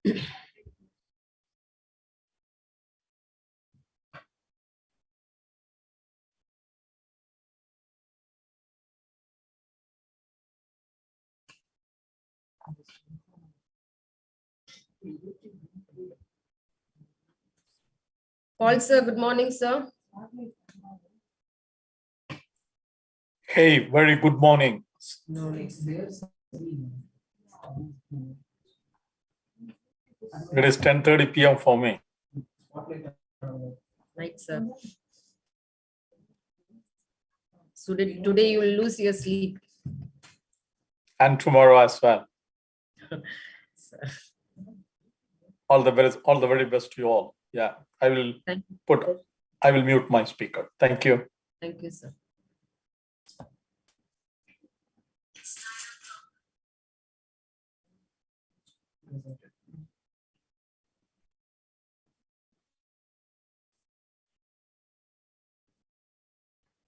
Paul sir, good morning, sir. Hey, very good morning. It is 10:30 p.m. for me. Right, sir. So today you will lose your sleep. And tomorrow as well. Sir. All the very best to you all. Yeah, I will mute my speaker. Thank you. Thank you, sir.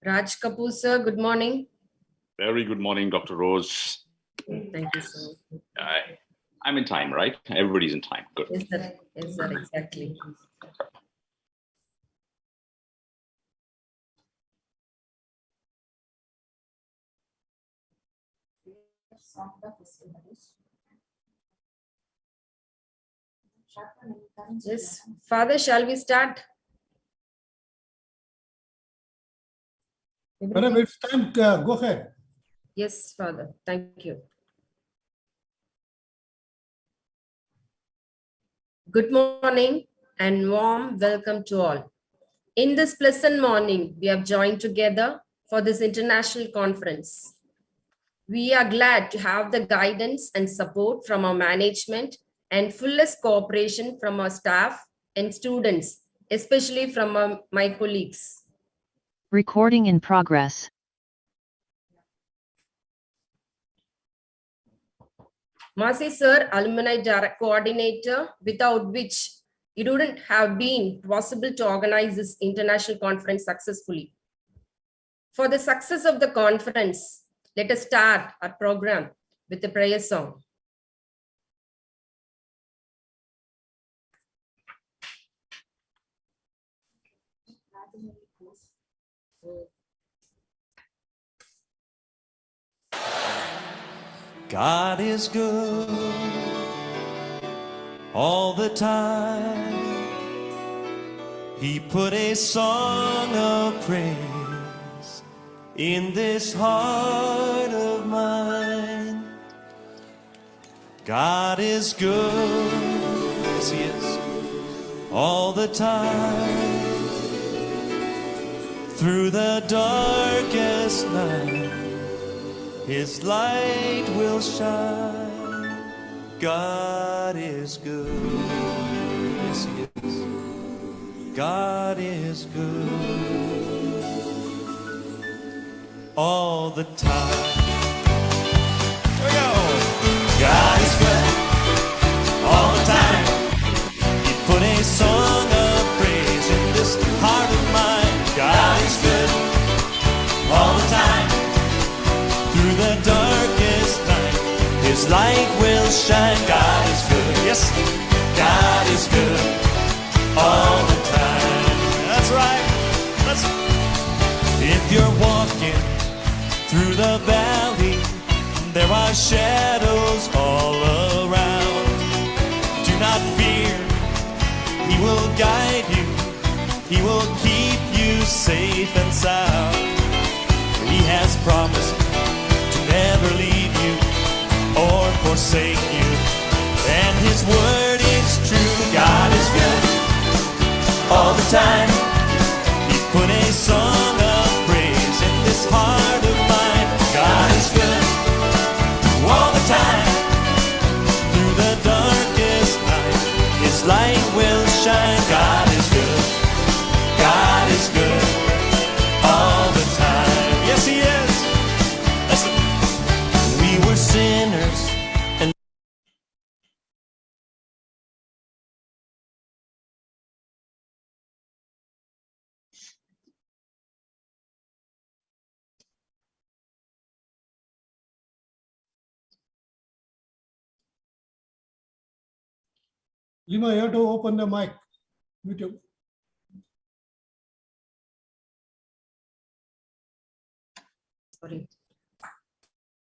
Raj Kapoor, sir, good morning. Very good morning, Dr. Rose. Thank you, sir. I'm in time, right? Everybody's in time. Good. Yes, sir, exactly. Yes, Father, shall we start? Whenever it's time, go ahead. Yes, Father. Thank you. Good morning and warm welcome to all. In this pleasant morning, we have joined together for this international conference. We are glad to have the guidance and support from our management and fullest cooperation from our staff and students, especially from my colleagues. Recording in progress. Masi sir, alumni coordinator, without which it wouldn't have been possible to organize this international conference successfully. For the success of the conference, let us start our program with a prayer song. God is good all the time. He put a song of praise in this heart of mine. God is good, yes He is, all the time. Through the darkest night, His light will shine. God is good, yes He is. God is good all the time. Here we go. God is good all the time. He put a song of praise in this heart of mine. God is good all the time. Through the darkest night, His light will shine. God is good. Yes, God is good all the time. That's right. If you're walking through the valley, there are shadows all around. Do not fear. He will guide you. He will keep you safe and sound. He has promised to never leave you or forsake you. And His word is true. God is good all the time. He put a song of praise in this heart of mine. God is good all the time. Through the darkest night, His light will shine. God is good. God is good all the time. Yes, He is. Lima, you have to open the mic. YouTube. Sorry.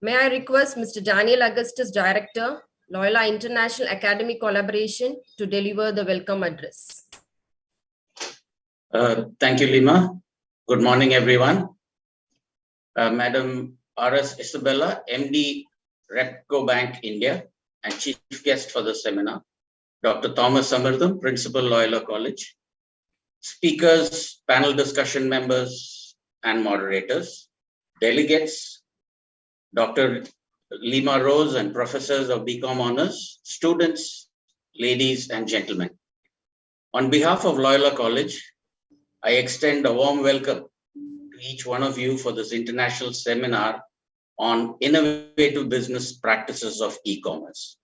May I request Mr. Daniel Augustus, Director, Loyola International Academy Collaboration, to deliver the welcome address. Thank you, Lima. Good morning, everyone. Madam R.S. Isabella, MD, Repco Bank, India, and Chief Guest for the seminar. Dr. Thomas Amardam, Principal, Loyola College. Speakers, panel discussion members, and moderators. Delegates, Dr. Lima Rose and professors of BCom Honors, students, ladies and gentlemen. On behalf of Loyola College, I extend a warm welcome to each one of you for this international seminar on innovative business practices of e-commerce.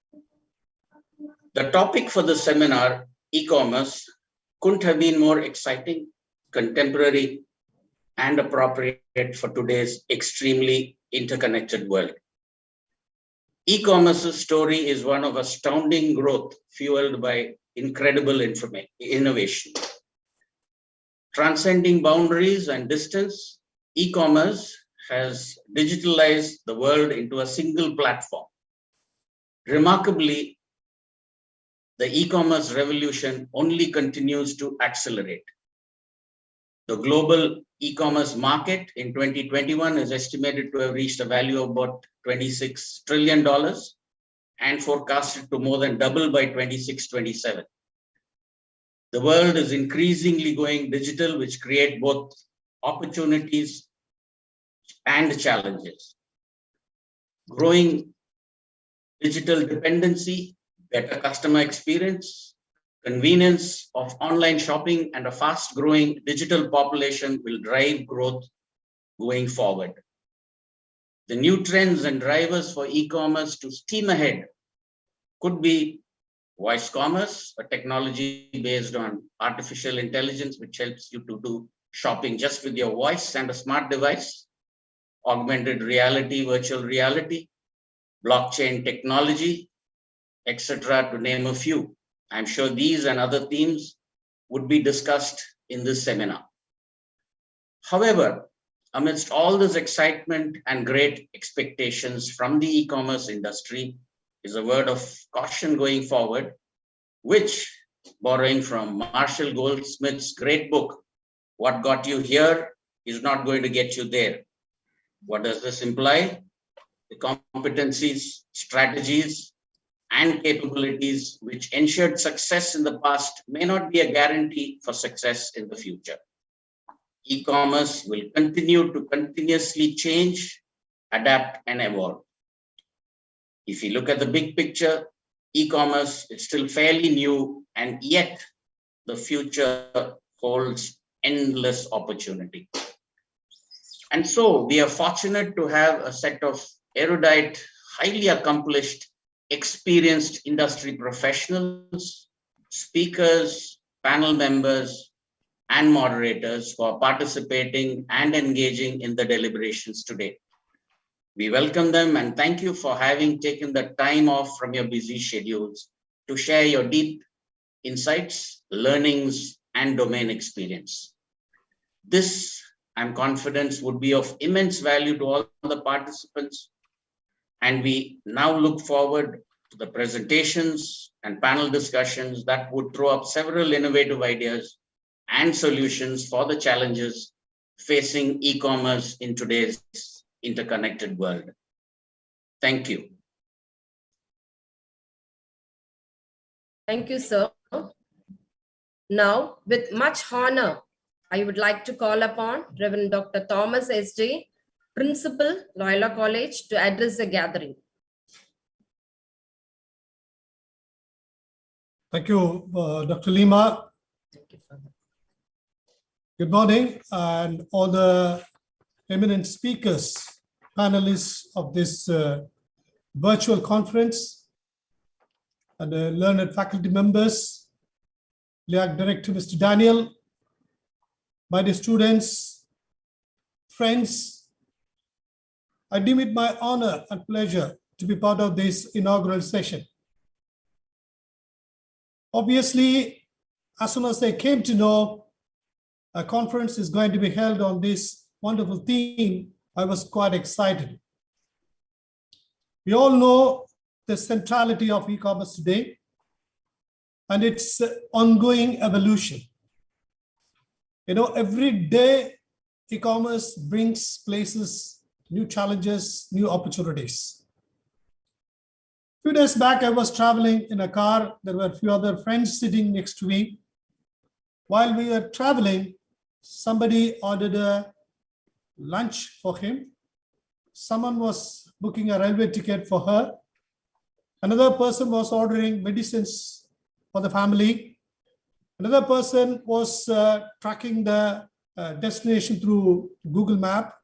The topic for the seminar, e-commerce, couldn't have been more exciting, contemporary, and appropriate for today's extremely interconnected world. E-commerce's story is one of astounding growth fueled by incredible innovation. Transcending boundaries and distance, e-commerce has digitalized the world into a single platform. Remarkably, the e-commerce revolution only continues to accelerate. The global e-commerce market in 2021 is estimated to have reached a value of about $26 trillion and forecasted to more than double by 26-27. The world is increasingly going digital, which create both opportunities and challenges. Growing digital dependency, better customer experience, convenience of online shopping, and a fast-growing digital population will drive growth going forward. The new trends and drivers for e-commerce to steam ahead could be voice commerce, a technology based on artificial intelligence, which helps you to do shopping just with your voice and a smart device, augmented reality, virtual reality, blockchain technology, etc., to name a few. I'm sure these and other themes would be discussed in this seminar. However, amidst all this excitement and great expectations from the e-commerce industry is a word of caution going forward, which, borrowing from Marshall Goldsmith's great book, What Got You Here is Not Going to Get You There. What does this imply? The competencies, strategies, and capabilities which ensured success in the past may not be a guarantee for success in the future. E-commerce will continue to continuously change, adapt, and evolve. If you look at the big picture, e-commerce is still fairly new, and yet the future holds endless opportunity. And so we are fortunate to have a set of erudite, highly accomplished, experienced industry professionals, speakers, panel members, and moderators who are participating and engaging in the deliberations today. We welcome them and thank you for having taken the time off from your busy schedules to share your deep insights, learnings, and domain experience. This, I'm confident, would be of immense value to all the participants. And we now look forward to the presentations and panel discussions that would throw up several innovative ideas and solutions for the challenges facing e-commerce in today's interconnected world. Thank you. Thank you, sir. Now, with much honor, I would like to call upon Reverend Dr. Thomas S.J., Principal, Loyola College, to address the gathering. Thank you, Dr. Lima. Thank you, Father. Good morning, and all the eminent speakers, panelists of this virtual conference, and the learned faculty members, LIAC Director Mr. Daniel, my dear students, friends, I deem it my honor and pleasure to be part of this inaugural session. Obviously, as soon as I came to know a conference is going to be held on this wonderful theme, I was quite excited. We all know the centrality of e-commerce today and its ongoing evolution. Every day, e-commerce brings places, new challenges, new opportunities. A few days back, I was traveling in a car. There were a few other friends sitting next to me. While we were traveling, somebody ordered a lunch for him. Someone was booking a railway ticket for her. Another person was ordering medicines for the family. Another person was tracking the destination through Google Map.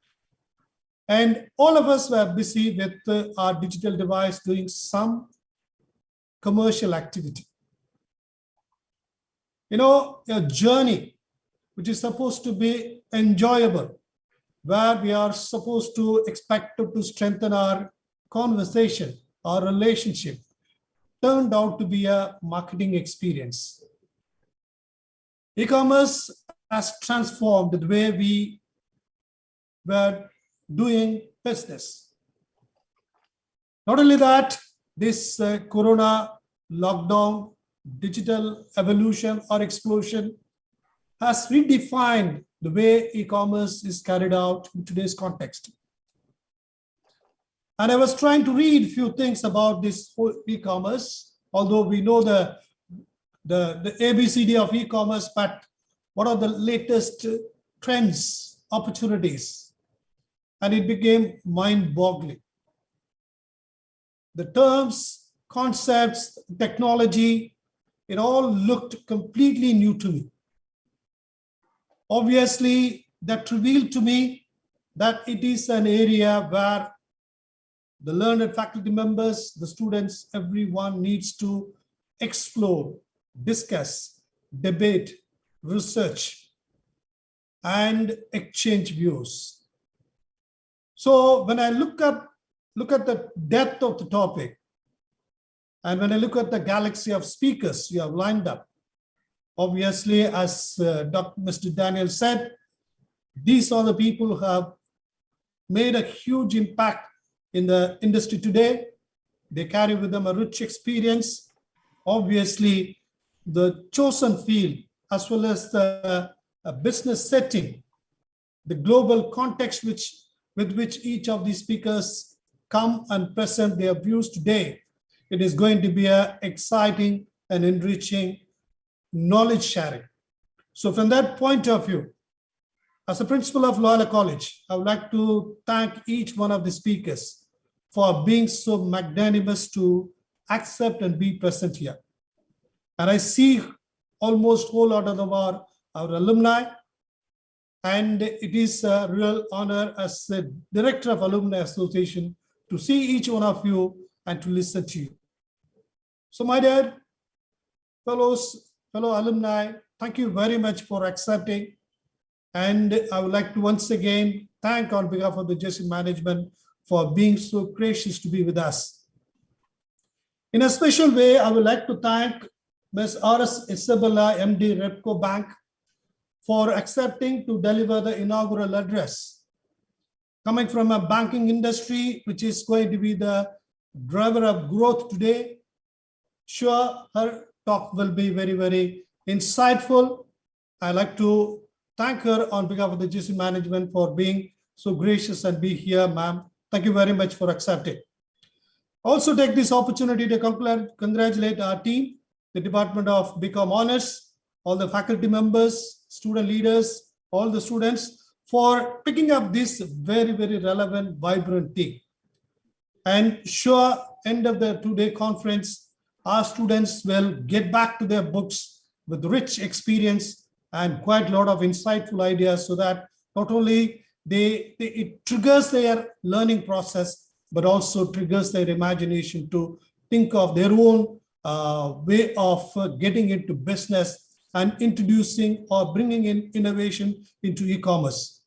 And all of us were busy with our digital device doing some commercial activity. A journey which is supposed to be enjoyable, where we are supposed to expect to strengthen our conversation, our relationship, turned out to be a marketing experience. E-commerce has transformed the way we were doing business. Not only that, this corona lockdown, digital evolution or explosion has redefined the way e-commerce is carried out in today's context. And I was trying to read a few things about this whole e-commerce, although we know the ABCD of e-commerce, but what are the latest trends, opportunities? And it became mind-boggling. The terms, concepts, technology, it all looked completely new to me. Obviously, that revealed to me that it is an area where the learned faculty members, the students, everyone needs to explore, discuss, debate, research, and exchange views. So when I look at the depth of the topic, and when I look at the galaxy of speakers you have lined up, obviously, as Mr. Daniel said, these are the people who have made a huge impact in the industry today. They carry with them a rich experience. Obviously, the chosen field, as well as the business setting, the global context with which each of these speakers come and present their views today, it is going to be an exciting and enriching knowledge sharing. So from that point of view, as a principal of Loyola College, I would like to thank each one of the speakers for being so magnanimous to accept and be present here. And I see almost a whole lot of them are our alumni, and it is a real honor as the Director of Alumni Association to see each one of you and to listen to you. So my dear fellow alumni, thank you very much for accepting. And I would like to once again thank on behalf of the JC management for being so gracious to be with us. In a special way, I would like to thank Ms. R.S. Isabella, MD, Repco Bank, for accepting to deliver the inaugural address. Coming from a banking industry, which is going to be the driver of growth today, sure, her talk will be very, very insightful. I'd like to thank her on behalf of the GC management for being so gracious and be here, ma'am. Thank you very much for accepting. Also take this opportunity to congratulate our team, the Department of BCom Honors, all the faculty members, student leaders, all the students for picking up this very, very relevant, vibrant theme. And sure, end of the two-day conference, our students will get back to their books with rich experience and quite a lot of insightful ideas, so that not only it triggers their learning process, but also triggers their imagination to think of their own way of getting into business and introducing or bringing in innovation into e-commerce.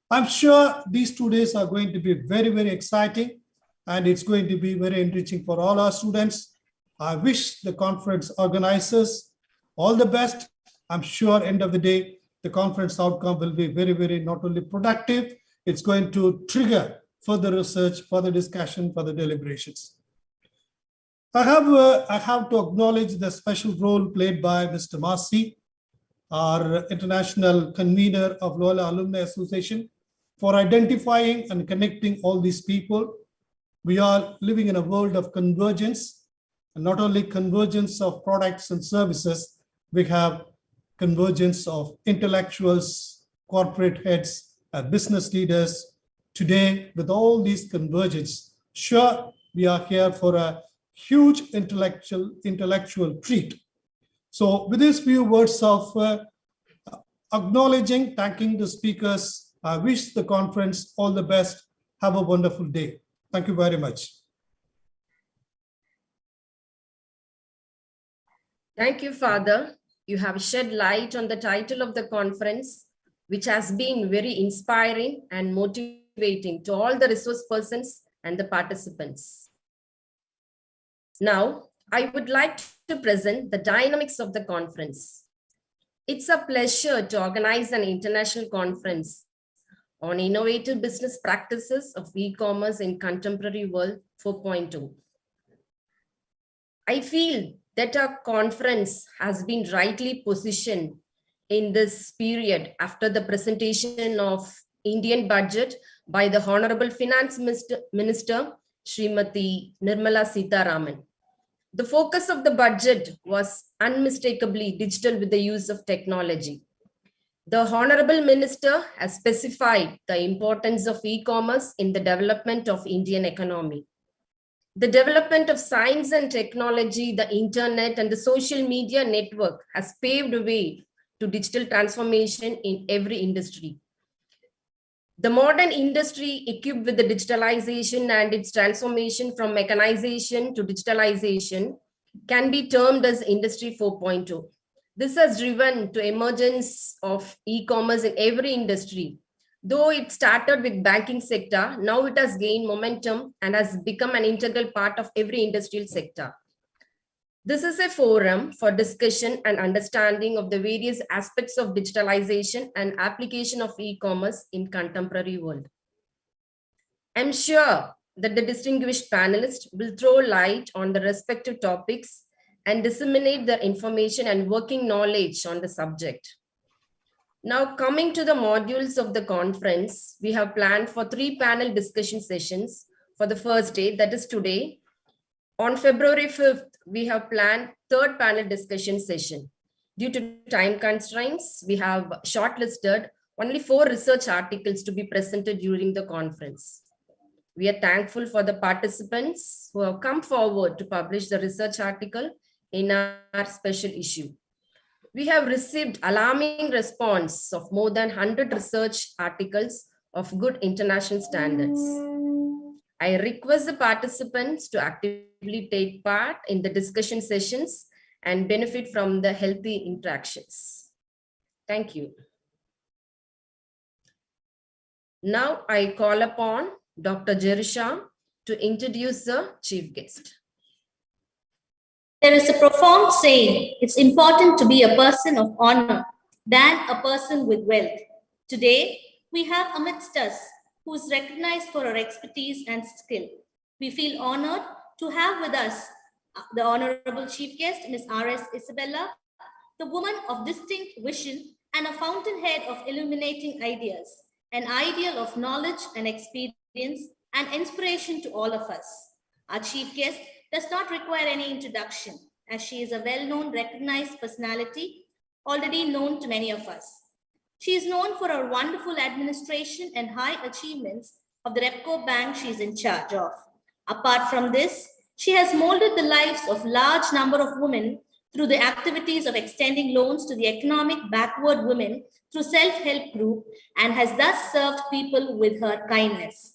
I'm sure these 2 days are going to be very, very exciting, and it's going to be very enriching for all our students. I wish the conference organizers all the best. I'm sure end of the day, the conference outcome will be very, very not only productive, it's going to trigger further research, further discussion, further deliberations. I have to acknowledge the special role played by Mr. Marcy, our international convener of Loyola Alumni Association, for identifying and connecting all these people. We are living in a world of convergence, and not only convergence of products and services, we have convergence of intellectuals, corporate heads, business leaders. Today, with all these convergence, sure, we are here for a huge intellectual treat. So with these few words of acknowledging, thanking the speakers, I wish the conference all the best. Have a wonderful day. Thank you very much. Thank you, Father. You have shed light on the title of the conference, which has been very inspiring and motivating to all the resource persons and the participants. Now, I would like to present the dynamics of the conference. It's a pleasure to organize an international conference on innovative business practices of e-commerce in contemporary world 4.0. I feel that our conference has been rightly positioned in this period after the presentation of Indian budget by the Honorable Finance Minister, Srimati Nirmala Sitharaman. The focus of the budget was unmistakably digital with the use of technology. The Honorable Minister has specified the importance of e-commerce in the development of Indian economy. The development of science and technology, the internet and the social media network has paved the way to digital transformation in every industry. The modern industry equipped with the digitalization and its transformation from mechanization to digitalization can be termed as Industry 4.0. This has driven to emergence of e-commerce in every industry. Though it started with banking sector, now it has gained momentum and has become an integral part of every industrial sector. This is a forum for discussion and understanding of the various aspects of digitalization and application of e-commerce in contemporary world. I'm sure that the distinguished panelists will throw light on the respective topics and disseminate their information and working knowledge on the subject. Now, coming to the modules of the conference, we have planned for 3 panel discussion sessions for the first day, that is today. On February 5th, we have planned 3rd panel discussion session. Due to time constraints, we have shortlisted only 4 research articles to be presented during the conference. We are thankful for the participants who have come forward to publish the research article in our special issue. We have received alarming response of more than 100 research articles of good international standards. I request the participants to actively take part in the discussion sessions and benefit from the healthy interactions. Thank you. Now I call upon Dr. Jerisha to introduce the chief guest. There is a profound saying, it's important to be a person of honor than a person with wealth. Today, we have amidst us who is recognized for her expertise and skill. We feel honored to have with us the Honorable Chief Guest, Ms. R.S. Isabella, the woman of distinct vision and a fountainhead of illuminating ideas, an ideal of knowledge and experience and inspiration to all of us. Our chief guest does not require any introduction, as she is a well-known, recognized personality, already known to many of us. She is known for her wonderful administration and high achievements of the Repco Bank she is in charge of. Apart from this, she has molded the lives of a large number of women through the activities of extending loans to the economic backward women through self-help group and has thus served people with her kindness.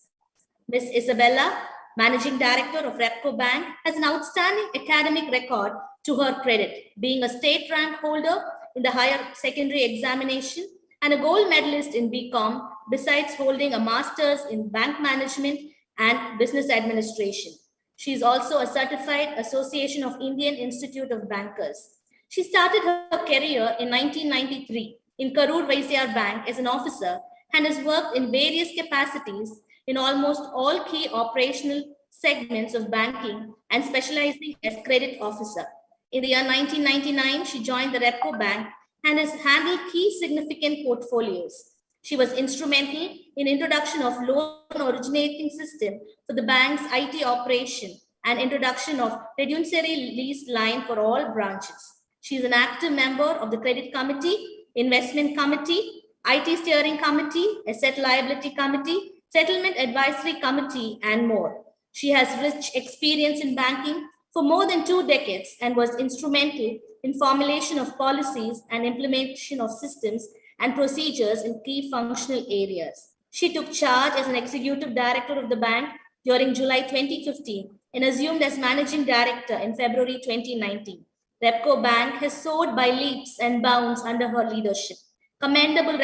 Ms. Isabella, Managing Director of Repco Bank, has an outstanding academic record to her credit, being a state rank holder in the higher secondary examination and a gold medalist in BCom, besides holding a master's in bank management and business administration. She is also a certified Association of Indian Institute of Bankers. She started her career in 1993 in Karur Vysya Bank as an officer and has worked in various capacities in almost all key operational segments of banking and specializing as credit officer. In the year 1999, she joined the Repco Bank and has handled key significant portfolios. She was instrumental in introduction of loan originating system for the bank's IT operation and introduction of fiduciary lease line for all branches. She is an active member of the Credit Committee, Investment Committee, IT Steering Committee, Asset Liability Committee, Settlement Advisory Committee, and more. She has rich experience in banking for more than 2 decades and was instrumental in formulation of policies and implementation of systems and procedures in key functional areas. She took charge as an executive director of the bank during July 2015 and assumed as managing director in February 2019. Repco Bank has soared by leaps and bounds under her leadership. Commendable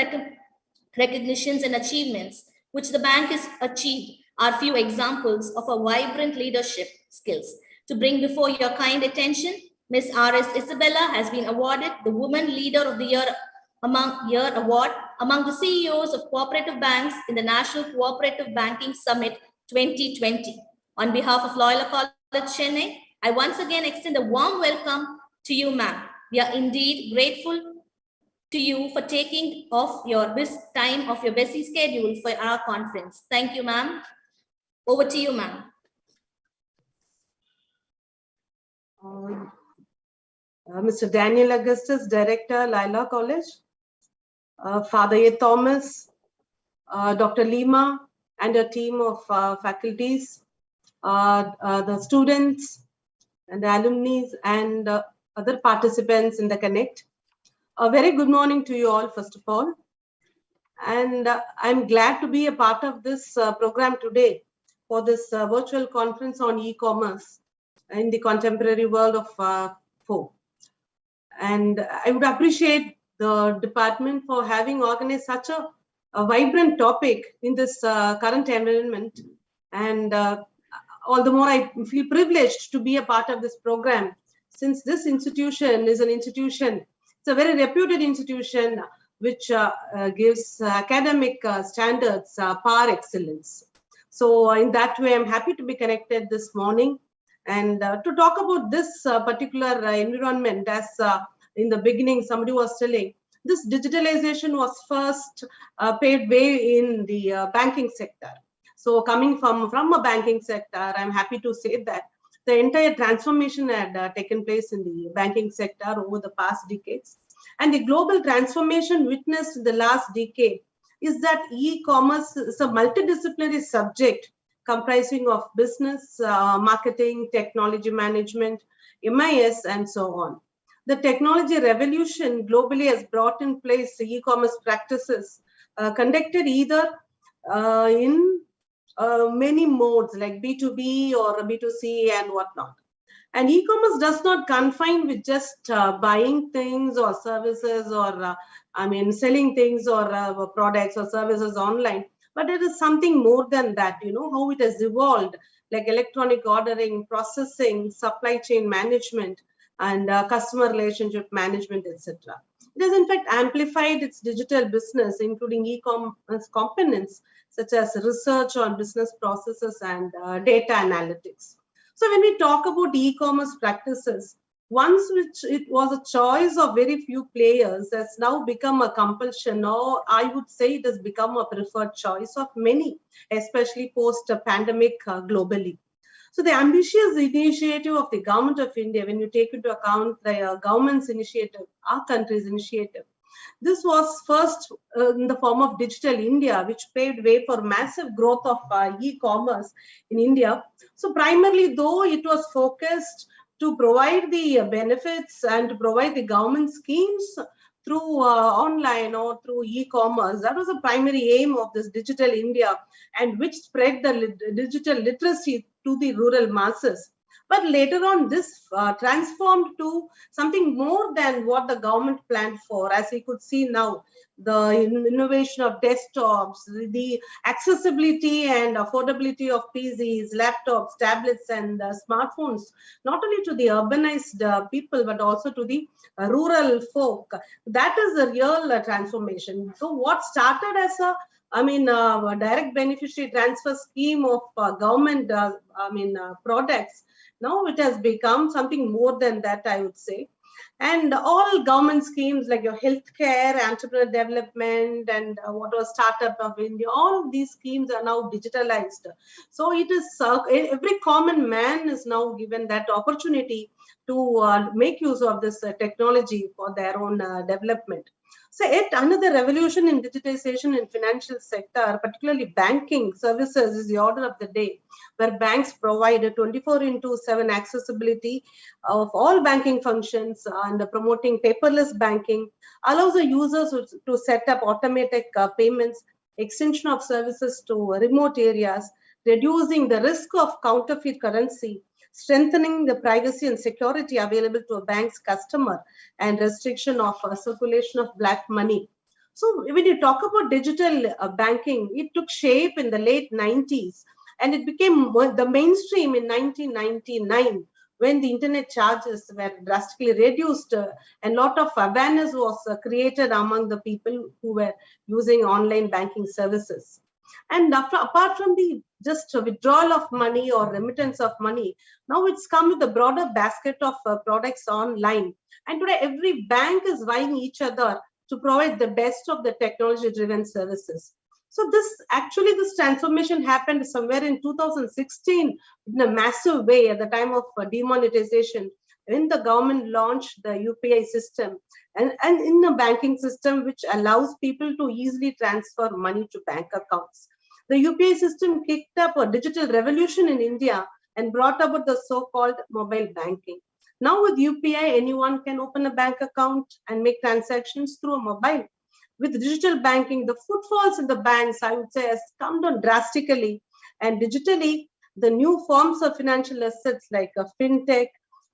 recognitions and achievements which the bank has achieved are few examples of a vibrant leadership skills. To bring before your kind attention, Ms. R.S. Isabella has been awarded the Woman Leader of the Year Award among the CEOs of cooperative banks in the National Cooperative Banking Summit 2020. On behalf of Loyola College, Chennai, I once again extend a warm welcome to you, ma'am. We are indeed grateful to you for taking off your time of your busy schedule for our conference. Thank you, ma'am. Over to you, ma'am. Mr. Daniel Augustus, Director, Loyola College, Father A. Thomas, Dr. Lima, and a team of faculties, the students, and the alumni, and other participants in the Connect. A very good morning to you all, first of all. And I'm glad to be a part of this program today for this virtual conference on e-commerce in the contemporary world of FO. And I would appreciate the department for having organized such a vibrant topic in this current environment. And all the more I feel privileged to be a part of this program, since this institution is an institution, it's a very reputed institution which gives academic standards par excellence. So in that way, I'm happy to be connected this morning and to talk about this particular environment. As in the beginning, somebody was telling, this digitalization was first paved way in the banking sector. So coming from a banking sector, I'm happy to say that the entire transformation had taken place in the banking sector over the past decades. And the global transformation witnessed in the last decade is that e-commerce is a multidisciplinary subject comprising of business, marketing, technology management, MIS, and so on. The technology revolution globally has brought in place e-commerce practices conducted either in many modes like B2B or B2C and whatnot. And e-commerce does not confine with just buying things or services or selling things or products or services online, but it is something more than that. You know how it has evolved, like electronic ordering, processing, supply chain management, and customer relationship management, etc. It has in fact amplified its digital business, including e-commerce components such as research on business processes and data analytics. So when we talk about e-commerce practices, once which it was a choice of very few players, has now become a compulsion, or I would say it has become a preferred choice of many, especially post-pandemic globally. So the ambitious initiative of the Government of India, when you take into account the government's initiative, our country's initiative, this was first in the form of Digital India, which paved way for massive growth of e-commerce in India. So primarily, though it was focused to provide the benefits and to provide the government schemes through online or through e-commerce, that was the primary aim of this Digital India, and which spread the digital literacy to the rural masses. But later on, this transformed to something more than what the government planned for. As we could see now, the innovation of desktops, the accessibility and affordability of PCs, laptops, tablets, and smartphones, not only to the urbanized people, but also to the rural folk. That is a real transformation. So what started as a direct beneficiary transfer scheme of government, products, now it has become something more than that, I would say. And all government schemes like your healthcare, entrepreneur development, and what was Startup of India, all these schemes are now digitalized. So it is every common man is now given that opportunity to make use of this technology for their own development. So yet another revolution in digitization in financial sector, particularly banking services, is the order of the day, where banks provide a 24/7 accessibility of all banking functions and promoting paperless banking, allows the users to set up automatic payments, extension of services to remote areas, reducing the risk of counterfeit currency, strengthening the privacy and security available to a bank's customer, and restriction of circulation of black money. So when you talk about digital banking, it took shape in the late 90s and it became the mainstream in 1999 when the internet charges were drastically reduced and a lot of awareness was created among the people who were using online banking services. And apart from the just withdrawal of money or remittance of money, now it's come with a broader basket of products online. And today, every bank is vying each other to provide the best of the technology-driven services. So this transformation happened somewhere in 2016 in a massive way at the time of demonetization, when the government launched the UPI system and in the banking system, which allows people to easily transfer money to bank accounts. The UPI system kicked up a digital revolution in India and brought about the so-called mobile banking. Now with UPI, anyone can open a bank account and make transactions through a mobile. With digital banking, the footfalls in the banks, I would say, has come down drastically. And digitally, the new forms of financial assets like fintech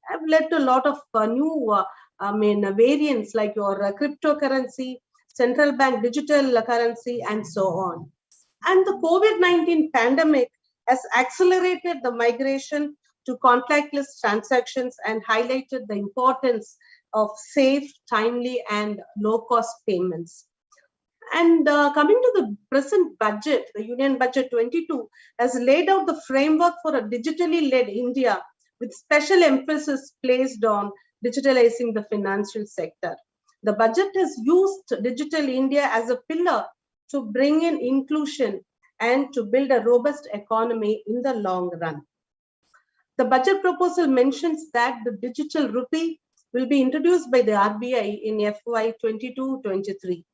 have led to a lot of new variants like your cryptocurrency, central bank digital currency, and so on. And the COVID-19 pandemic has accelerated the migration to contactless transactions and highlighted the importance of safe, timely, and low-cost payments. And coming to the present budget, the Union Budget 22 has laid out the framework for a digitally led India with special emphasis placed on digitalizing the financial sector. The budget has used Digital India as a pillar to bring in inclusion and to build a robust economy in the long run. The budget proposal mentions that the digital rupee will be introduced by the RBI in FY 22-23.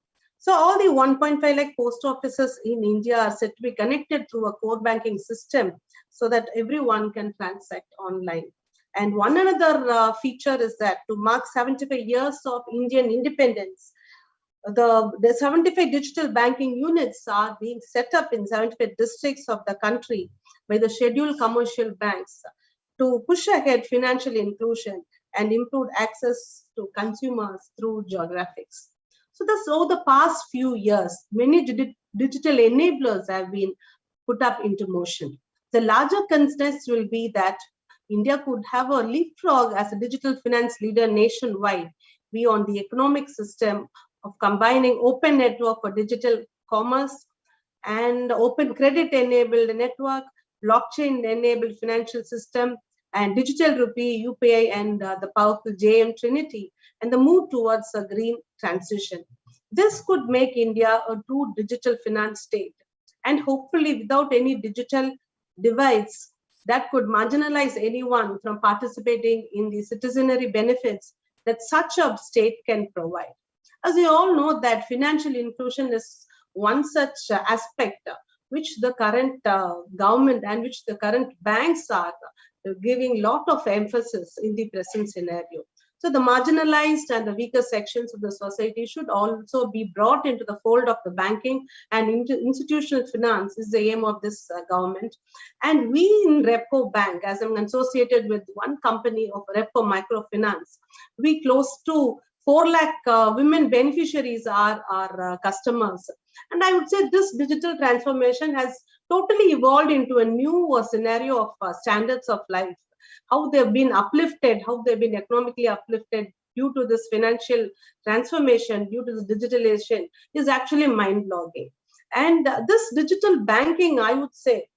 So all the 1.5 lakh post offices in India are said to be connected through a core banking system so that everyone can transact online. And one another feature is that to mark 75 years of Indian independence, the 75 digital banking units are being set up in 75 districts of the country by the scheduled commercial banks to push ahead financial inclusion and improve access to consumers through geographics. So over the past few years, many digital enablers have been put up into motion. The larger context will be that India could have a leapfrog as a digital finance leader nationwide beyond the economic system of combining open network for digital commerce and open credit enabled network, blockchain enabled financial system, and digital rupee, UPI, and the powerful JM Trinity, and the move towards a green transition. This could make India a true digital finance state, and hopefully without any digital divides that could marginalize anyone from participating in the citizenry benefits that such a state can provide. As we all know that financial inclusion is one such aspect which the current government and which the current banks are giving a lot of emphasis in the present scenario. So the marginalized and the weaker sections of the society should also be brought into the fold of the banking and into institutional finance is the aim of this government. And we in Repco Bank, as I'm associated with one company of Repco Microfinance, we close to 4 lakh women beneficiaries are our customers. And I would say this digital transformation has totally evolved into a new scenario of standards of life. How they've been uplifted, how they've been economically uplifted due to this financial transformation, due to this digitalization is actually mind-boggling. And this digital banking, I would say,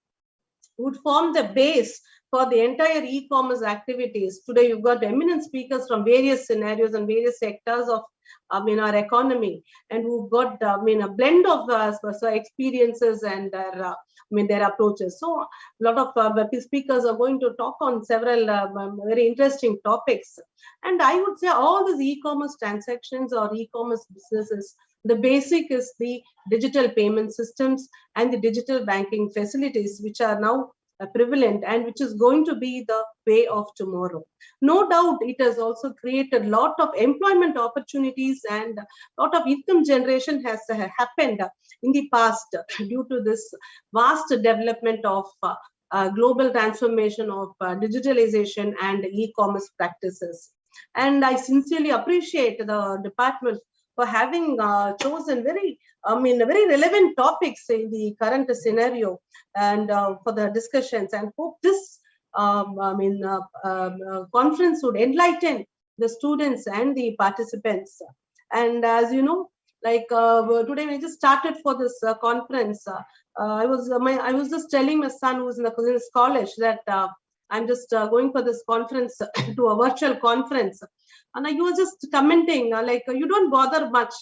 would form the base for the entire e-commerce activities. Today, you've got eminent speakers from various scenarios and various sectors of our economy, and we've got a blend of experiences and their approaches. So a lot of speakers are going to talk on several very interesting topics. And I would say all these e-commerce transactions or e-commerce businesses, the basic is the digital payment systems and the digital banking facilities, which are now prevalent and which is going to be the way of tomorrow. No doubt, it has also created a lot of employment opportunities and a lot of income generation has happened in the past due to this vast development of global transformation of digitalization and e-commerce practices. And I sincerely appreciate the department for having chosen very relevant topics in the current scenario and for the discussions, and hope this conference would enlighten the students and the participants. And as you know, like today we just started for this conference. I was just telling my son who's in the college that I'm just going for this conference to a virtual conference. And you were just commenting, you don't bother much.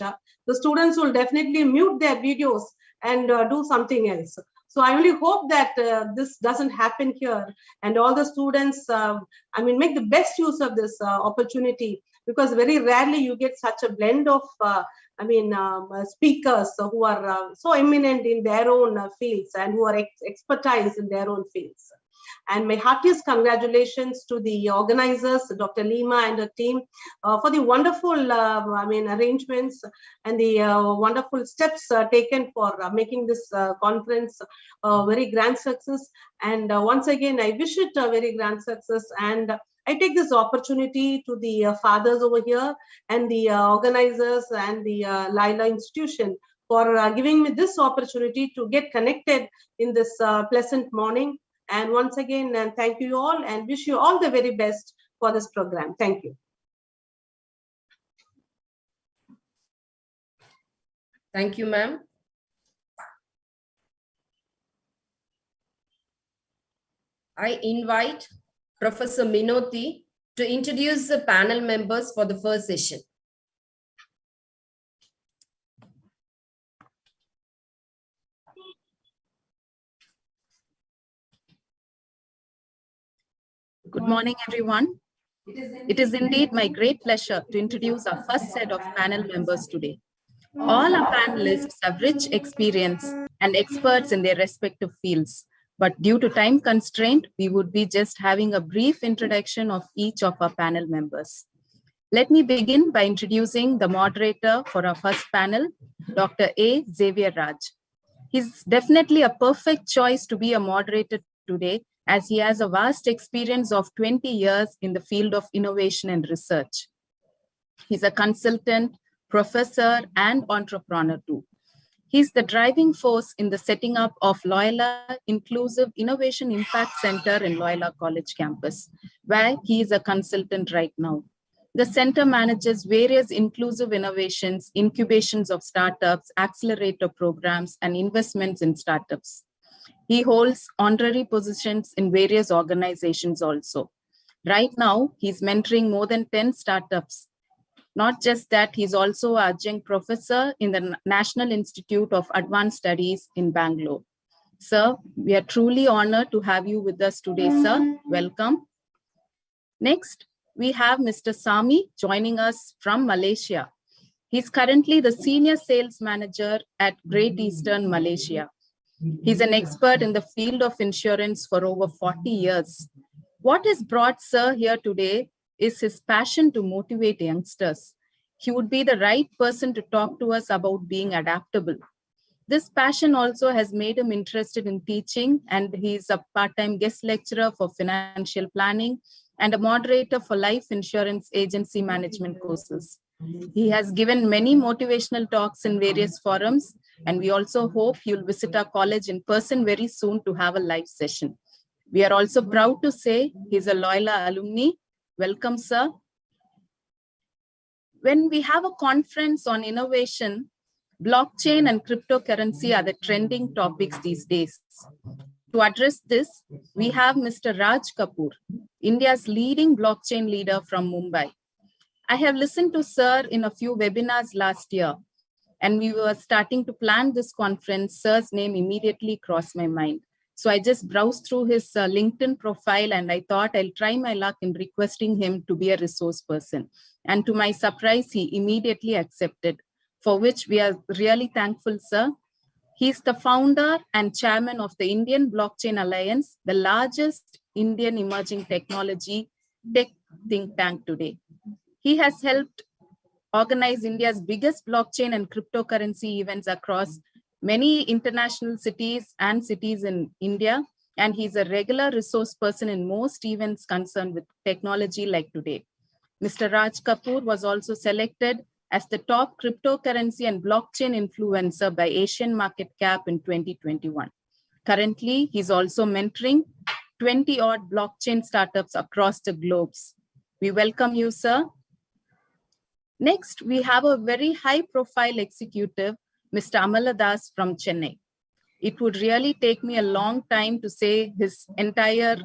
The students will definitely mute their videos and do something else. So I only hope that this doesn't happen here, and all the students, make the best use of this opportunity, because very rarely you get such a blend of, speakers who are so eminent in their own fields and who are expertise in their own fields. And my heartiest congratulations to the organizers, Dr. Lima and her team, for the wonderful, arrangements and the wonderful steps taken for making this conference a very grand success. And once again, I wish it a very grand success. And I take this opportunity to the fathers over here and the organizers and the Loyola institution for giving me this opportunity to get connected in this pleasant morning. And once again, thank you all and wish you all the very best for this program. Thank you. Thank you, ma'am. I invite Professor Minoti to introduce the panel members for the first session. Good morning, everyone. It is indeed my great pleasure to introduce our first set of panel members today. All our panelists have rich experience and experts in their respective fields, but due to time constraint, we would be just having a brief introduction of each of our panel members. Let me begin by introducing the moderator for our first panel, Dr. A. Xavier Raj. He's definitely a perfect choice to be a moderator today, as he has a vast experience of 20 years in the field of innovation and research. He's a consultant, professor, and entrepreneur too. He's the driving force in the setting up of Loyola Inclusive Innovation Impact Center in Loyola College campus, where he is a consultant right now. The center manages various inclusive innovations, incubations of startups, accelerator programs, and investments in startups. He holds honorary positions in various organizations also. Right now, he's mentoring more than 10 startups. Not just that, he's also an adjunct professor in the National Institute of Advanced Studies in Bangalore. Sir, we are truly honored to have you with us today, sir. Welcome. Next, we have Mr. Sami joining us from Malaysia. He's currently the Senior Sales Manager at Great Eastern Malaysia. He's an expert in the field of insurance for over 40 years. What has brought Sir here today is his passion to motivate youngsters. He would be the right person to talk to us about being adaptable. This passion also has made him interested in teaching, and he is a part-time guest lecturer for financial planning and a moderator for life insurance agency management courses. He has given many motivational talks in various forums, and we also hope you'll visit our college in person very soon to have a live session. We are also proud to say he's a Loyola alumni. Welcome, sir. When we have a conference on innovation, blockchain and cryptocurrency are the trending topics these days. To address this, we have Mr. Raj Kapoor, India's leading blockchain leader from Mumbai. I have listened to Sir in a few webinars last year, and we were starting to plan this conference. Sir's name immediately crossed my mind. So I just browsed through his LinkedIn profile, and I thought I'll try my luck in requesting him to be a resource person. And to my surprise, he immediately accepted, for which we are really thankful, sir. He's the founder and chairman of the Indian Blockchain Alliance, the largest Indian emerging technology tech think tank today. He has helped organize India's biggest blockchain and cryptocurrency events across many international cities and cities in India. And he's a regular resource person in most events concerned with technology like today. Mr. Raj Kapoor was also selected as the top cryptocurrency and blockchain influencer by Asian Market Cap in 2021. Currently, he's also mentoring 20-odd blockchain startups across the globes. We welcome you, sir. Next, we have a very high-profile executive, Mr. Amaladas from Chennai. It would really take me a long time to say his entire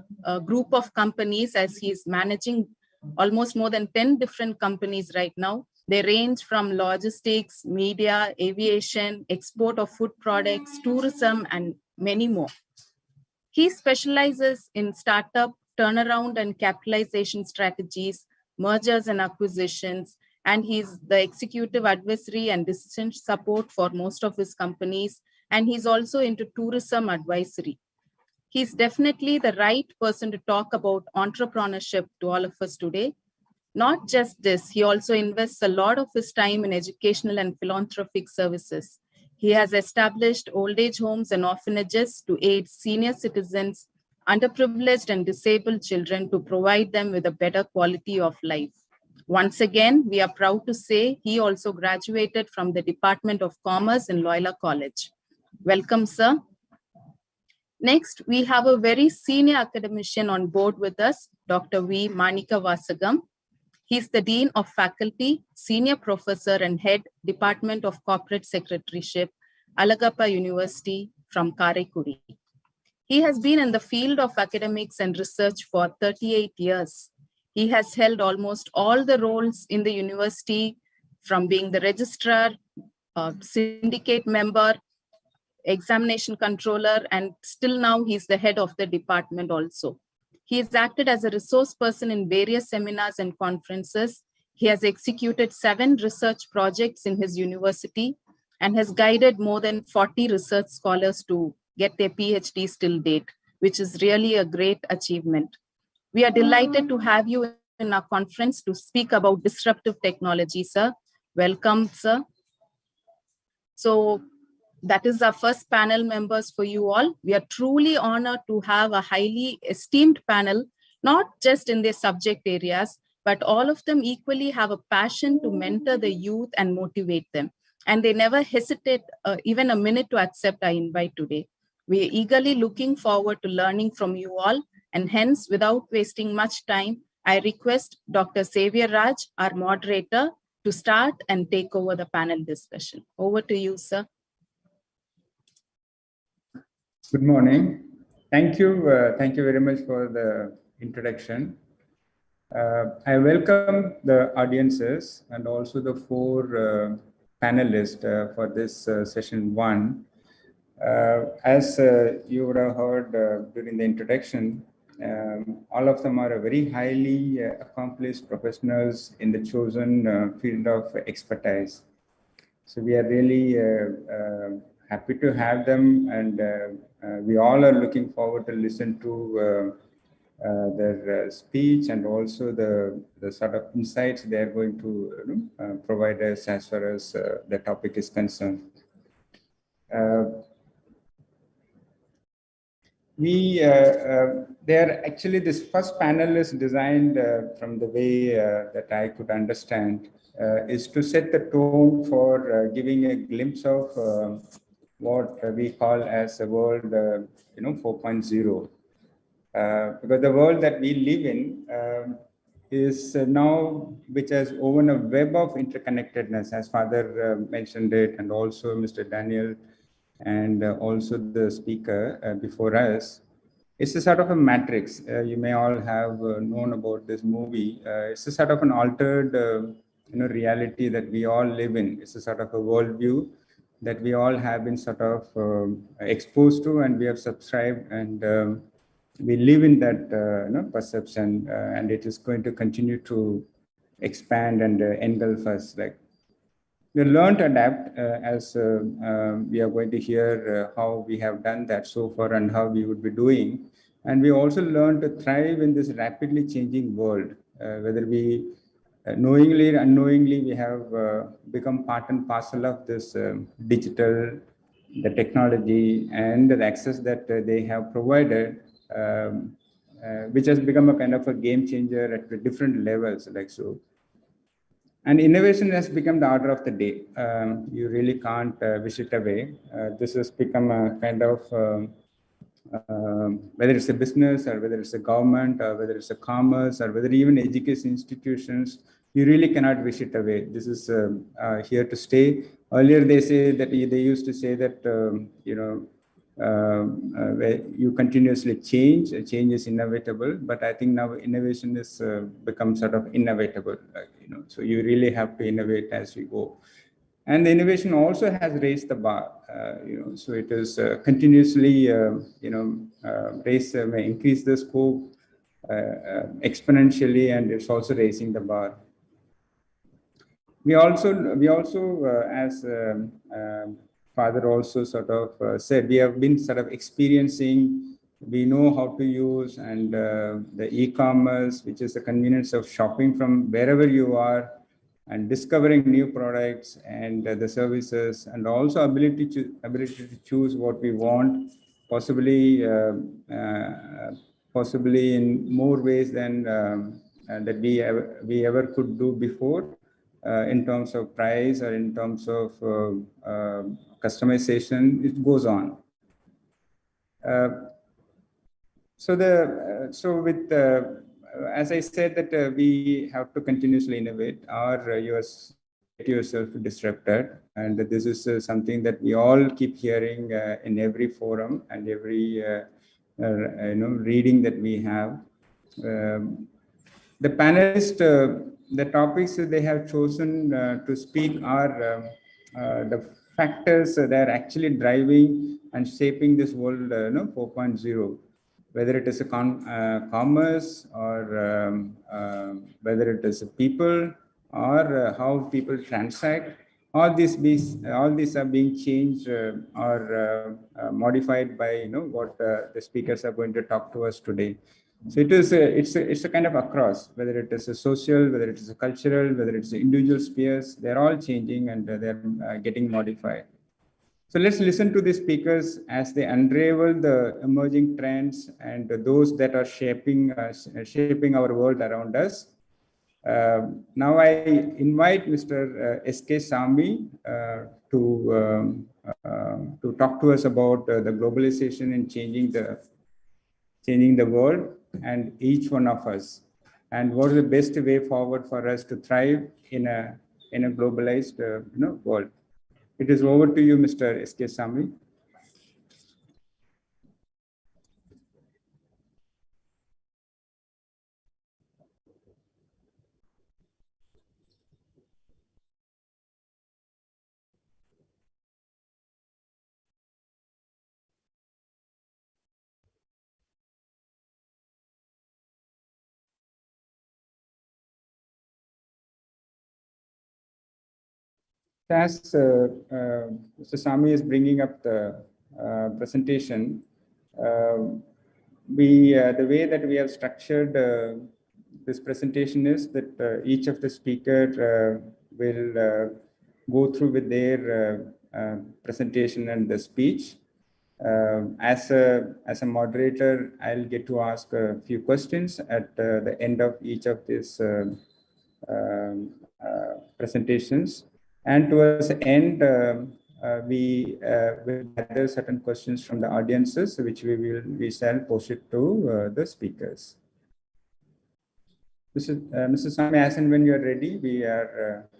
group of companies, as he's managing almost more than 10 different companies right now. They range from logistics, media, aviation, export of food products, tourism, and many more. He specializes in startup, turnaround, and capitalization strategies, mergers and acquisitions, and he's the executive advisory and decision support for most of his companies, and he's also into tourism advisory. He's definitely the right person to talk about entrepreneurship to all of us today. Not just this, he also invests a lot of his time in educational and philanthropic services. He has established old age homes and orphanages to aid senior citizens, underprivileged and disabled children, to provide them with a better quality of life. Once again, we are proud to say he also graduated from the Department of Commerce in Loyola College. Welcome, sir. Next, we have a very senior academician on board with us, Dr. V. Manika Vasagam. He's the Dean of Faculty, Senior Professor and Head, Department of Corporate Secretaryship, Alagappa University from Karaikudi. He has been in the field of academics and research for 38 years. He has held almost all the roles in the university, from being the registrar, syndicate member, examination controller, and still now he's the head of the department also. He has acted as a resource person in various seminars and conferences. He has executed 7 research projects in his university and has guided more than 40 research scholars to get their PhDs till date, which is really a great achievement. We are delighted to have you in our conference to speak about disruptive technology, sir. Welcome, sir. So that is our first panel members for you all. We are truly honored to have a highly esteemed panel, not just in their subject areas, but all of them equally have a passion to mentor the youth and motivate them. And they never hesitate even a minute to accept our invite today. We are eagerly looking forward to learning from you all. And hence, without wasting much time, I request Dr. Xavier Raj, our moderator, to start and take over the panel discussion. Over to you, sir. Good morning. Thank you. Thank you very much for the introduction. I welcome the audiences and also the 4 panelists for this session 1. As you would have heard during the introduction, all of them are very highly accomplished professionals in the chosen field of expertise. So we are really happy to have them, and we all are looking forward to listen to their speech and also the sort of insights they are going to provide us as far as the topic is concerned. They're actually, this first panel is designed from the way that I could understand, is to set the tone for giving a glimpse of what we call as a world, 4.0. Because the world that we live in is now, which has woven a web of interconnectedness, as Father mentioned it, and also Mr. Daniel, and also the speaker before us. It's a sort of a matrix. You may all have known about this movie. It's a sort of an altered reality that we all live in. It's a sort of a worldview that we all have been sort of exposed to, and we have subscribed, and we live in that perception, and it is going to continue to expand and engulf us. Like, we learn to adapt as we are going to hear how we have done that so far and how we would be doing. And we also learn to thrive in this rapidly changing world, whether we knowingly or unknowingly, we have become part and parcel of this digital, the technology and the access that they have provided, which has become a kind of a game changer at different levels, like so. And innovation has become the order of the day. You really can't wish it away. This has become a kind of, whether it's a business or whether it's a government or whether it's a commerce or whether even education institutions, you really cannot wish it away. This is here to stay. Earlier, they used to say that, where you continuously change is inevitable, but I think now innovation is become sort of inevitable, so you really have to innovate as we go. And the innovation also has raised the bar, so it is continuously, increase the scope exponentially, and it's also raising the bar. We also, as Father also sort of said, we have been sort of experiencing, we know how to use, and the e-commerce, which is the convenience of shopping from wherever you are and discovering new products and the services, and also ability to choose what we want, possibly in more ways than that we ever could do before. In terms of price or in terms of customization, it goes on. As I said, that we have to continuously innovate, or get yourself disrupted, and this is something that we all keep hearing in every forum and every reading that we have. The panelists, the topics that they have chosen to speak are the factors that are actually driving and shaping this world 4.0, whether it is a commerce, or whether it is a people, or how people transact. All these are being changed or modified by what the speakers are going to talk to us today. So it's a kind of across, whether it is a social, whether it is a cultural, whether it's individual spheres, they're all changing and they're getting modified. So let's listen to the speakers as they unravel the emerging trends and those that are shaping our world around us. Now I invite Mr. S.K. Sami to talk to us about the globalization and changing the world and each one of us, and what is the best way forward for us to thrive in a globalized world. It is over to you, Mr. S.K. Sami. As Mr. Sami is bringing up the presentation, the way that we have structured this presentation is that each of the speaker will go through with their presentation and the speech. As a moderator, I'll get to ask a few questions at the end of each of these presentations. And towards the end, we will gather certain questions from the audiences, which we shall post it to the speakers. Mr. Swami, as and when you are ready, we are.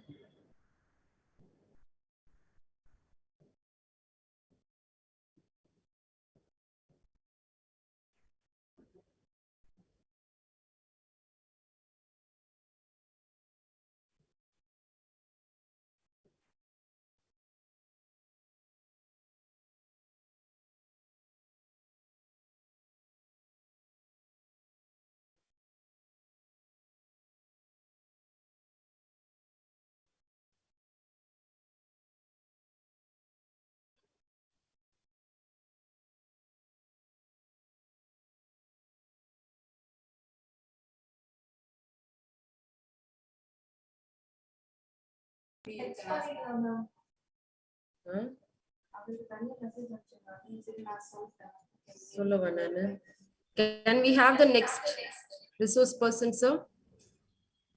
Can we have the next resource person, sir?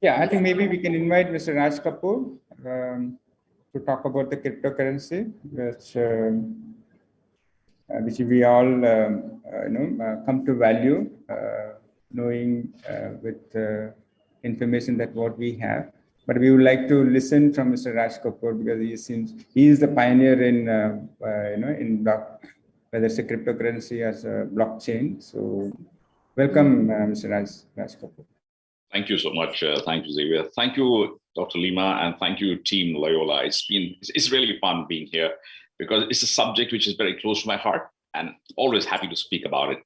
Yeah, I think maybe we can invite Mr. Raj Kapoor to talk about the cryptocurrency, which we all come to value, knowing with information that what we have. But we would like to listen from Mr. Raj Kapoor because he is the pioneer in in whether it's a cryptocurrency as a blockchain. So, welcome, Mr. Raj Kapoor. Thank you so much. Thank you, Xavier. Thank you, Dr. Lima, and thank you, Team Loyola. It's really fun being here because it's a subject which is very close to my heart, and always happy to speak about it.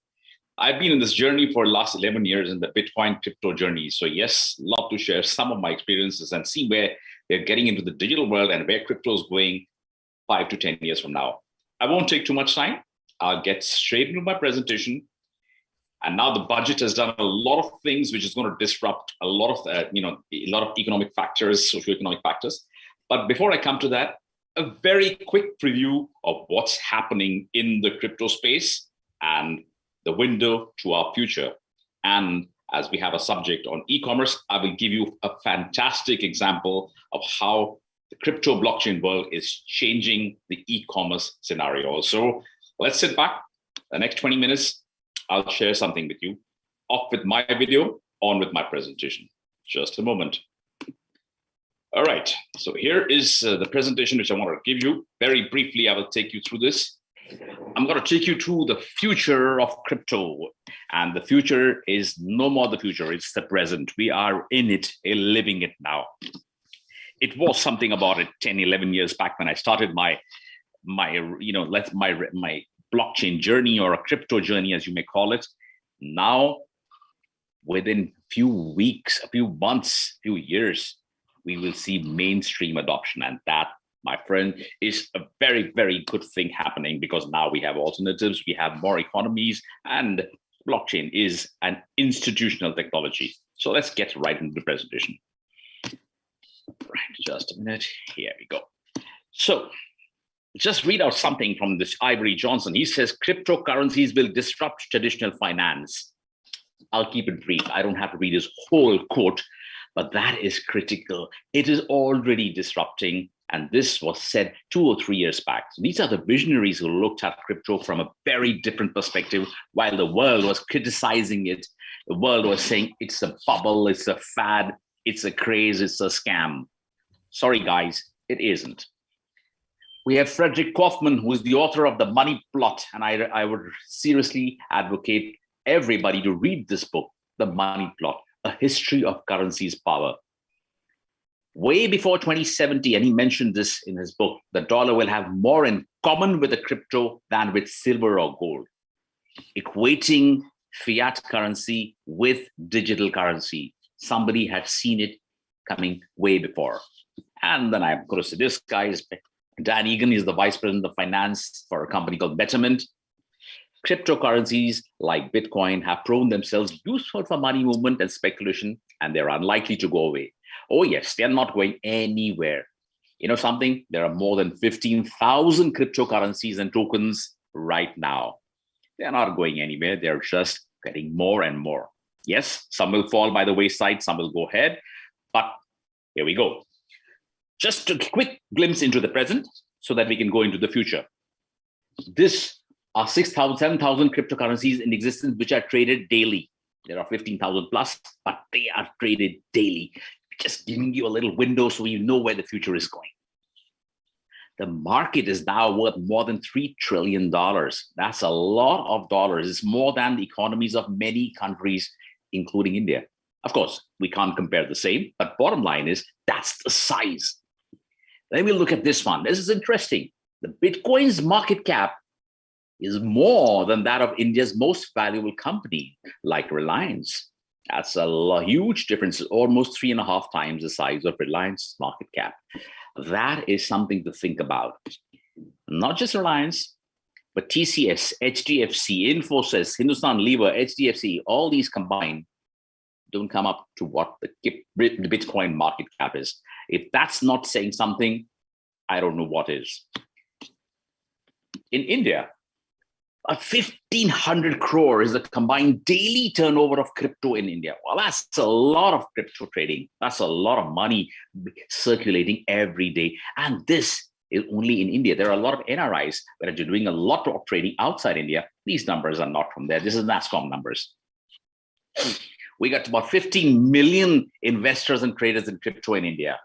I've been in this journey for the last 11 years in the Bitcoin crypto journey. So yes, love to share some of my experiences and see where they're getting into the digital world and where crypto is going 5 to 10 years from now. I won't take too much time. I'll get straight into my presentation. And now the budget has done a lot of things which is going to disrupt a lot of economic factors, socioeconomic factors. But before I come to that, a very quick preview of what's happening in the crypto space and the window to our future. And as we have a subject on e-commerce, I will give you a fantastic example of how the crypto blockchain world is changing the e-commerce scenario. So let's sit back. The next 20 minutes, I'll share something with you. Off with my video, on with my presentation. Just a moment. All right, so here is the presentation which I want to give you. Very briefly, I will take you through this. I'm going to take you to the future of crypto. And the future is no more the future, it's the present. We are in it, living it now. It was something about it 10, 11 years back when I started my blockchain journey, or a crypto journey, as you may call it. Now, within few weeks, a few months, few years, we will see mainstream adoption. And that, my friend, is a very, very good thing happening, because now we have alternatives, we have more economies, and blockchain is an institutional technology. So let's get right into the presentation. Right, just a minute. Here we go. So just read out something from this Ivory Johnson. He says, cryptocurrencies will disrupt traditional finance. I'll keep it brief. I don't have to read his whole quote, but that is critical. It is already disrupting. And this was said 2 or 3 years back. So these are the visionaries who looked at crypto from a very different perspective. While the world was criticizing it, the world was saying it's a bubble, it's a fad, it's a craze, it's a scam. Sorry, guys, it isn't. We have Frederick Kaufman, who is the author of The Money Plot. And I would seriously advocate everybody to read this book, The Money Plot, A History of Currency's Power. Way before 2070, and he mentioned this in his book, the dollar will have more in common with a crypto than with silver or gold, equating fiat currency with digital currency. Somebody had seen it coming way before. And then I'm going to say this guy is Dan Egan. He's the vice president of finance for a company called Betterment. Cryptocurrencies like Bitcoin have proven themselves useful for money movement and speculation, and they're unlikely to go away. Oh yes, they're not going anywhere. You know something? There are more than 15,000 cryptocurrencies and tokens right now. They're not going anywhere. They're just getting more and more. Yes, some will fall by the wayside, some will go ahead, but here we go. Just a quick glimpse into the present so that we can go into the future. This are 6,000, 7,000 cryptocurrencies in existence which are traded daily. There are 15,000 plus, but they are traded daily. Just giving you a little window so you know where the future is going. The market is now worth more than $3 trillion. That's a lot of dollars. It's more than the economies of many countries, including India. Of course, we can't compare the same, but bottom line is that's the size. Then we look at this one. This is interesting. The Bitcoin's market cap is more than that of India's most valuable company, like Reliance. That's a huge difference, almost 3.5 times the size of Reliance's market cap. That is something to think about. Not just Reliance, but TCS, HDFC, Infosys, Hindustan Lever, HDFC, all these combined don't come up to what the Bitcoin market cap is. If that's not saying something, I don't know what is. In India, 1,500 crore is the combined daily turnover of crypto in India. Well, that's a lot of crypto trading. That's a lot of money circulating every day. And this is only in India. There are a lot of NRIs that are doing a lot of trading outside India. These numbers are not from there. This is NASCOM numbers. We got about 15 million investors and traders in crypto in India.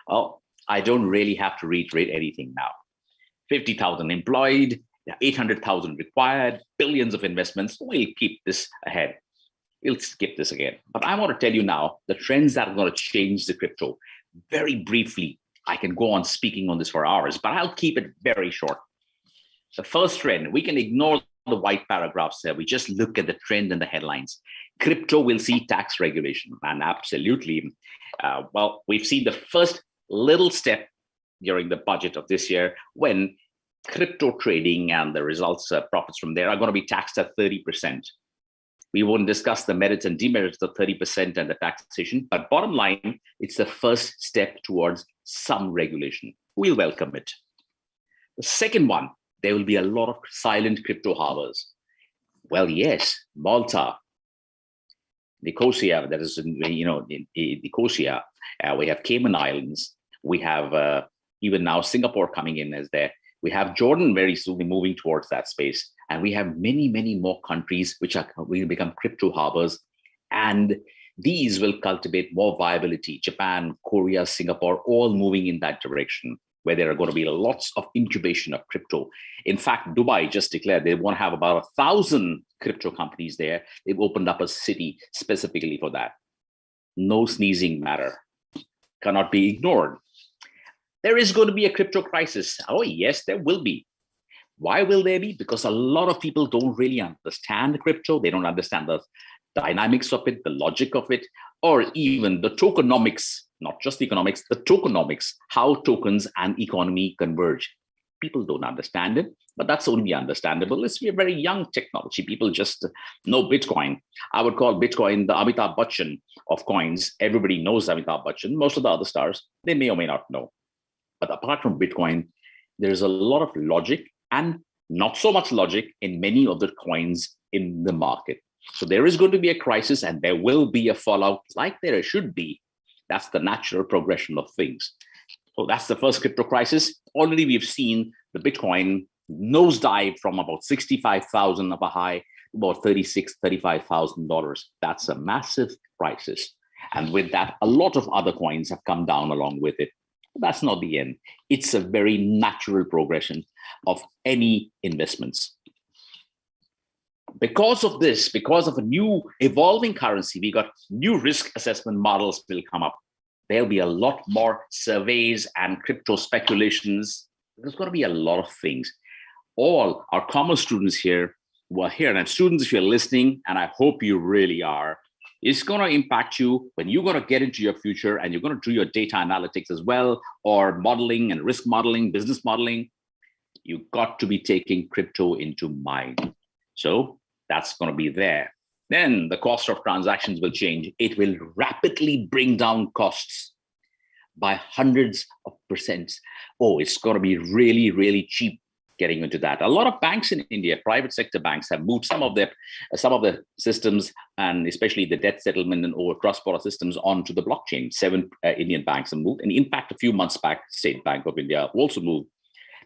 Well, I don't really have to reiterate anything now. 50,000 employed, 800,000 required, billions of investments. We'll keep this ahead. We'll skip this again. But I want to tell you now the trends that are going to change the crypto. Very briefly, I can go on speaking on this for hours, but I'll keep it very short. The first trend, we can ignore the white paragraphs there. We just look at the trend and the headlines. Crypto will see tax regulation, and absolutely. Well, we've seen the first little step during the budget of this year when crypto trading and the results, profits from there are going to be taxed at 30%. We won't discuss the merits and demerits of 30% and the taxation, but bottom line, it's the first step towards some regulation. We'll welcome it. The second one, there will be a lot of silent crypto harbors. Well, yes, Malta, Nicosia, that is, in Nicosia, we have Cayman Islands, we have even now Singapore coming in as there. We have Jordan very soon moving towards that space. And we have many, many more countries which will become crypto harbors. And these will cultivate more viability. Japan, Korea, Singapore, all moving in that direction, where there are going to be lots of incubation of crypto. In fact, Dubai just declared they want to have about 1,000 crypto companies there. They've opened up a city specifically for that. No sneezing matter. Cannot be ignored. There is going to be a crypto crisis. Oh, yes, there will be. Why will there be? Because a lot of people don't really understand crypto. They don't understand the dynamics of it, the logic of it, or even the tokenomics, not just economics, the tokenomics, how tokens and economy converge. People don't understand it, but that's only understandable. It's a very young technology. People just know Bitcoin. I would call Bitcoin the Amitabh Bachchan of coins. Everybody knows Amitabh Bachchan. Most of the other stars, they may or may not know. But apart from Bitcoin, there's a lot of logic and not so much logic in many of the coins in the market. So there is going to be a crisis and there will be a fallout like there should be. That's the natural progression of things. So that's the first crypto crisis. Already we've seen the Bitcoin nosedive from about 65,000 of a high to about $36,000, $35,000. That's a massive crisis. And with that, a lot of other coins have come down along with it. That's not the end. It's a very natural progression of any investments. Because of this, because of a new evolving currency, we got new risk assessment models will come up. There'll be a lot more surveys and crypto speculations. There's going to be a lot of things. All our commerce students here who are here, and students, if you're listening, and I hope you really are, it's going to impact you when you're going to get into your future and you're going to do your data analytics as well, or modeling and risk modeling, business modeling. You've got to be taking crypto into mind. So that's going to be there. Then the cost of transactions will change. It will rapidly bring down costs by hundreds of percents. Oh, it's going to be really, really cheap getting into that. A lot of banks in India, private sector banks, have moved some of the systems, and especially the debt settlement and over cross-border systems, onto the blockchain. 7 Indian banks have moved. And in fact, a few months back, State Bank of India also moved.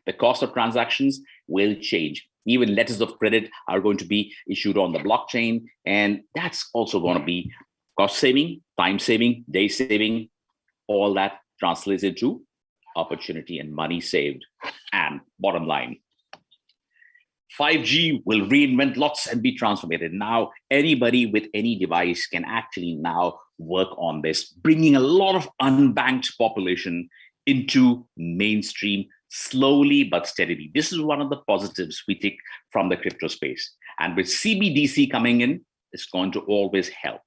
The cost of transactions will change. Even letters of credit are going to be issued on the blockchain. And that's also going to be cost saving, time saving, day saving. All that translates into opportunity and money saved. And bottom line, 5G will reinvent lots and be transformative. Now, anybody with any device can actually now work on this, bringing a lot of unbanked population into mainstream slowly but steadily. This is one of the positives we take from the crypto space. And with CBDC coming in, it's going to always help.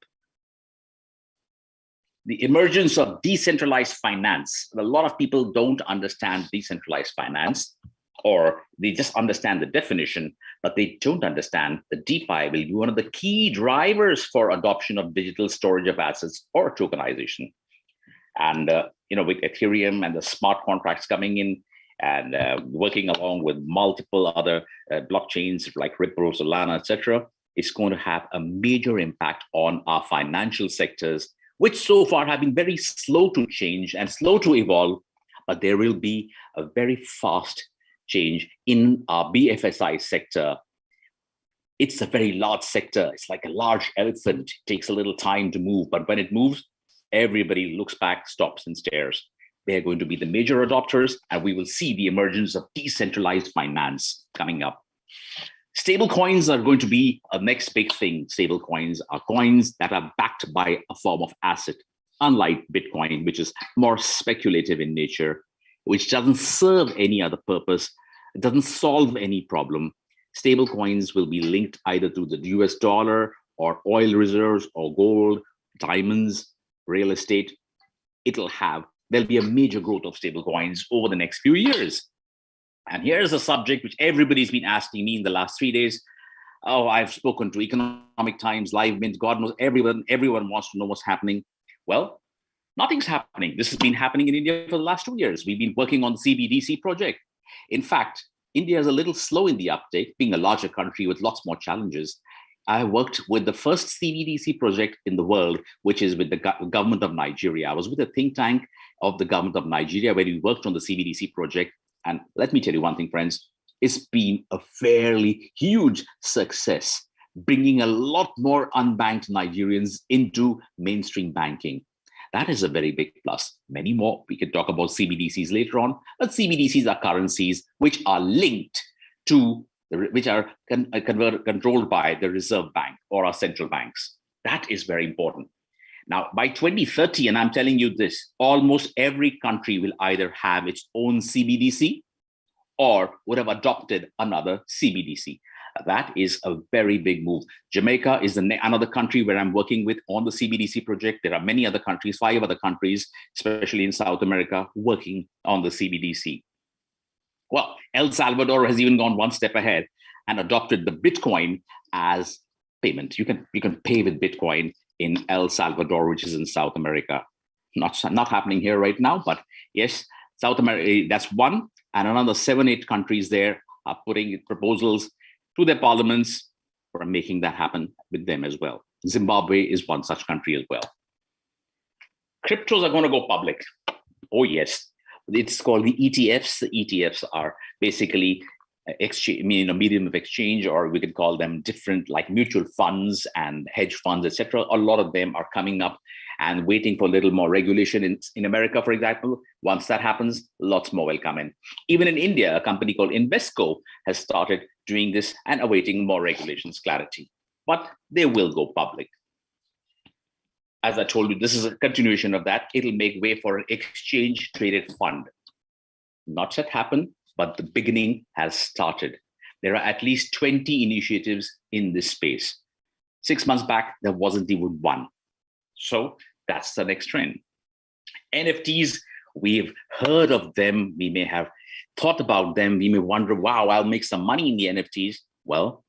The emergence of decentralized finance. A lot of people don't understand decentralized finance, or they just understand the definition, but they don't understand that DeFi will be one of the key drivers for adoption of digital storage of assets or tokenization. And with Ethereum and the smart contracts coming in, and working along with multiple other blockchains like Ripple, Solana, etc., it's going to have a major impact on our financial sectors, which so far have been very slow to change and slow to evolve, but there will be a very fast change in our BFSI sector. It's a very large sector. It's like a large elephant. It takes a little time to move, but when it moves, everybody looks back, stops and stares. They're going to be the major adopters, and we will see the emergence of decentralized finance coming up. Stable coins are going to be a next big thing. Stable coins are coins that are backed by a form of asset, unlike Bitcoin, which is more speculative in nature, which doesn't serve any other purpose. It doesn't solve any problem. Stable coins will be linked either to the US dollar or oil reserves or gold, diamonds, real estate. There'll be a major growth of stable coins over the next few years. And here's a subject which everybody's been asking me in the last 3 days. Oh, I've spoken to Economic Times, Live Mint, God knows, everyone wants to know what's happening. Well, nothing's happening. This has been happening in India for the last 2 years. We've been working on the CBDC project. In fact, India is a little slow in the uptake, being a larger country with lots more challenges. I worked with the first CBDC project in the world, which is with the government of Nigeria. I was with a think tank of the government of Nigeria where we worked on the CBDC project. And let me tell you one thing, friends, it's been a fairly huge success, bringing a lot more unbanked Nigerians into mainstream banking. That is a very big plus. Many more. We can talk about CBDCs later on, but CBDCs are currencies which are linked to, which are controlled by the Reserve Bank or our central banks. That is very important. Now, by 2030, and I'm telling you this, almost every country will either have its own CBDC or would have adopted another CBDC. That is a very big move. Jamaica is another country where I'm working with on the CBDC project. There are many other countries, 5 other countries, especially in South America, working on the CBDC. Well, El Salvador has even gone one step ahead and adopted the Bitcoin as payment. You can pay with Bitcoin in El Salvador, which is in South America. Not happening here right now, but yes, South America, that's one. And another 7, 8 countries there are putting proposals to their parliaments for making that happen with them as well. Zimbabwe is one such country as well. Cryptos are going to go public. Oh, yes. It's called the ETFs. The ETFs are basically medium of exchange, or we could call them different, like mutual funds and hedge funds, etc. A lot of them are coming up and waiting for a little more regulation in America, for example. Once that happens, lots more will come in. Even in India, a company called Invesco has started doing this and awaiting more regulations clarity. But they will go public. As I told you, this is a continuation of that. It'll make way for an exchange-traded fund. Not yet happened, but the beginning has started. There are at least 20 initiatives in this space. 6 months back, there wasn't even one. So that's the next trend. NFTs, we've heard of them. We may have thought about them. We may wonder, wow, I'll make some money in the NFTs. Well,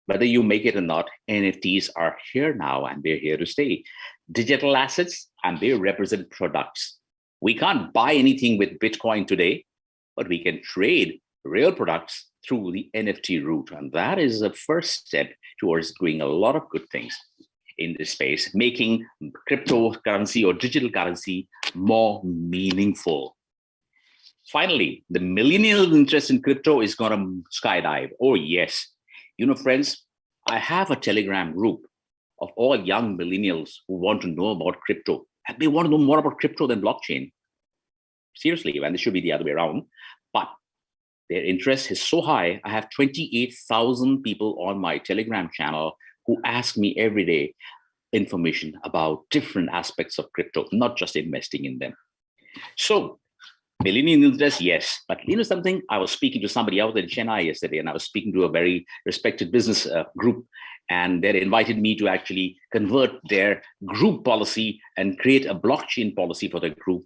Whether you make it or not, NFTs are here now and they're here to stay. Digital assets, and they represent products. We can't buy anything with Bitcoin today, but we can trade real products through the NFT route. And that is the first step towards doing a lot of good things in this space, making cryptocurrency or digital currency more meaningful. Finally, the millennial interest in crypto is going to skydive. Oh, yes. You know, friends, I have a Telegram group of all young millennials who want to know about crypto. And they want to know more about crypto than blockchain. Seriously, and it should be the other way around. But their interest is so high. I have 28,000 people on my Telegram channel who ask me every day information about different aspects of crypto, not just investing in them. So, millennial interest, yes. But you know something? I was speaking to somebody out in Chennai yesterday, and I was speaking to a very respected business group, and they invited me to actually convert their group policy and create a blockchain policy for their group.